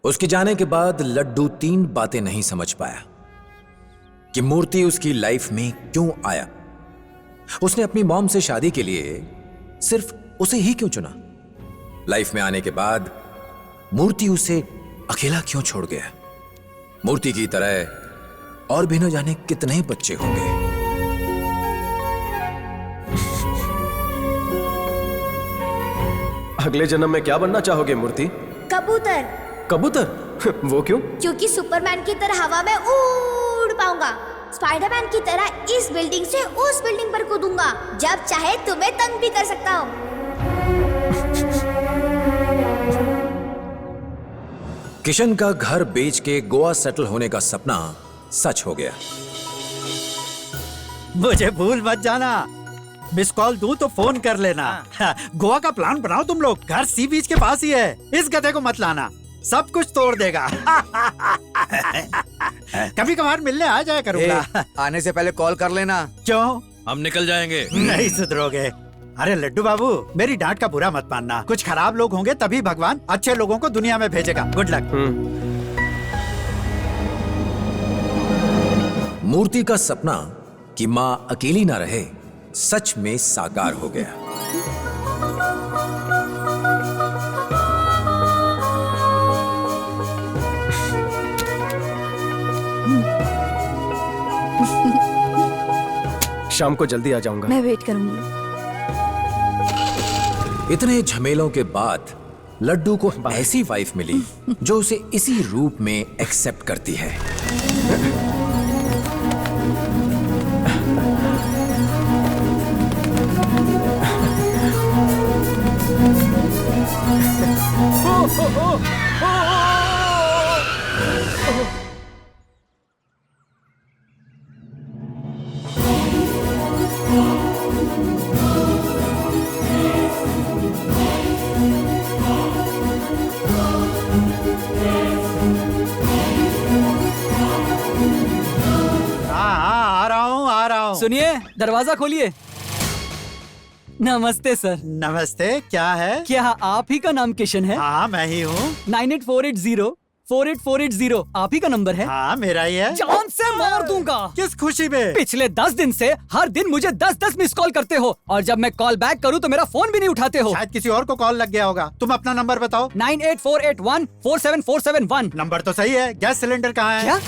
उसके जाने के बाद लड्डू 3 बातें नहीं समझ पाया कि मूर्ति उसकी लाइफ में क्यों आया। उसने अपनी मॉम से शादी के लिए सिर्फ उसे ही क्यों चुना? लाइफ में आने के बाद मूर्ति उसे अकेला क्यों छोड़ गया? मूर्ति की तरह और भी न जाने कितने बच्चे होंगे। अगले जन्म में क्या बनना चाहोगे मूर्ति? कबूतर। कबूतर? वो क्यों? क्योंकि सुपरमैन की तरह हवा में उड़ पाऊंगा। स्पाइडरमैन की तरह इस बिल्डिंग से उस बिल्डिंग पर कूदूंगा। जब चाहे तुम्हें तंग भी कर सकता हूँ। किशन का घर बेच के गोवा सेटल होने का सपना सच हो गया। मुझे भूल मत जाना। मिस कॉल दूं तो फोन कर लेना। गोवा का प्लान बनाओ तुम लोग। घर सी बीच के पास ही है। इस गधे को मत लाना, सब कुछ तोड़ देगा। कभी कभार मिलने आ जाया करूंगा। आने से पहले कॉल कर लेना। क्यों? हम निकल जाएंगे। नहीं सुधरोगे। अरे लड्डू बाबू, मेरी डांट का बुरा मत मानना। कुछ खराब लोग होंगे तभी भगवान अच्छे लोगों को दुनिया में भेजेगा। Good luck. मूर्ति का सपना कि माँ अकेली ना रहे सच में साकार हो गया। शाम को जल्दी आ जाऊंगा। मैं वेट करूंगी। इतने झमेलों के बाद लड्डू को ऐसी वाइफ मिली जो उसे इसी रूप में एक्सेप्ट करती है। आ रहा हूँ। सुनिए, दरवाजा खोलिए। नमस्ते सर। नमस्ते। क्या है? क्या आप ही का नाम किशन है? हाँ मैं ही हूँ। 9848048480 आप ही का नंबर है? हाँ मेरा ही है। जान से मार दूंगा। किस खुशी में? पिछले 10 दिन से हर दिन मुझे 10-10 मिस कॉल करते हो और जब मैं कॉल बैक करूँ तो मेरा फोन भी नहीं उठाते हो। शायद किसी और को कॉल लग गया होगा। तुम अपना नंबर बताओ। 9848147471। नंबर तो सही है। गैस सिलेंडर कहाँ है? क्या?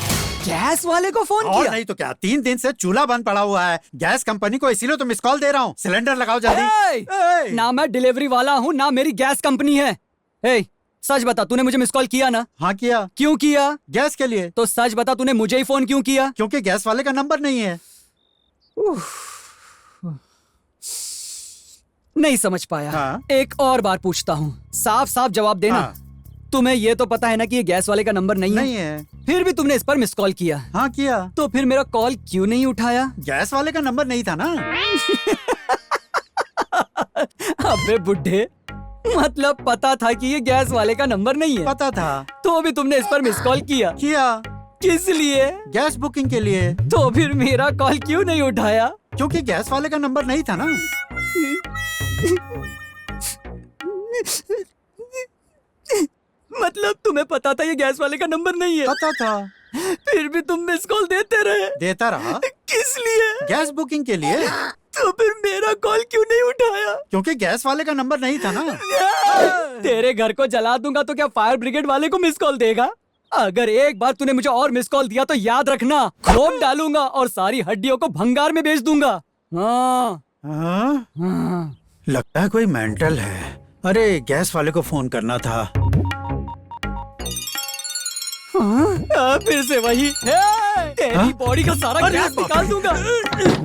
गैस वाले को फोन और किया? नहीं तो क्या, 3 दिन से चूल्हा बंद पड़ा हुआ है। गैस कंपनी को इसीलिए तो मिस कॉल दे रहा हूँ। सिलेंडर लगाओ जल्दी। ना मैं डिलीवरी वाला हूँ ना मेरी गैस कंपनी है। सच बता, तूने मुझे मिस कॉल किया ना? हाँ किया। क्यों किया? गैस के लिए। तो सच बता, तूने मुझे ही फोन क्यों किया? क्योंकि गैस वाले का नंबर नहीं है। नहीं समझ पाया। हाँ? एक और बार पूछता हूँ, साफ साफ जवाब देना। हाँ? तुम्हें ये तो पता है ना कि ये गैस वाले का नंबर नहीं है। फिर भी तुमने इस पर मिस कॉल किया। हाँ किया। तो फिर मेरा कॉल क्यों नहीं उठाया? गैस वाले का नंबर नहीं था ना। अबे बुड्ढे, मतलब पता था कि ये गैस वाले का नंबर नहीं है? पता था। तो भी तुमने इस पर मिस कॉल किया? किया। किस लिए? गैस बुकिंग के लिए। तो फिर मेरा कॉल क्यों नहीं उठाया? क्योंकि गैस वाले का नंबर नहीं था ना। मतलब तुम्हें पता था ये गैस वाले का नंबर नहीं है? पता था। फिर भी तुम मिस कॉल देते रहे। देता रहा। किस लिए? गैस बुकिंग के लिए। तो फिर मेरा कॉल क्यों नहीं उठाया? क्योंकि गैस वाले का नंबर नहीं था ना। तेरे घर को जला दूंगा तो क्या फायर ब्रिगेड वाले को मिस कॉल देगा? अगर एक बार तूने मुझे और मिस कॉल दिया तो याद रखना, खोप डालूंगा और सारी हड्डियों को भंगार में बेच दूंगा। हाँ। हाँ? लगता है कोई मेंटल है। अरे गैस वाले को फोन करना था। फिर से वही। तेरी बॉडी का सारा गैस निकाल दूंगा।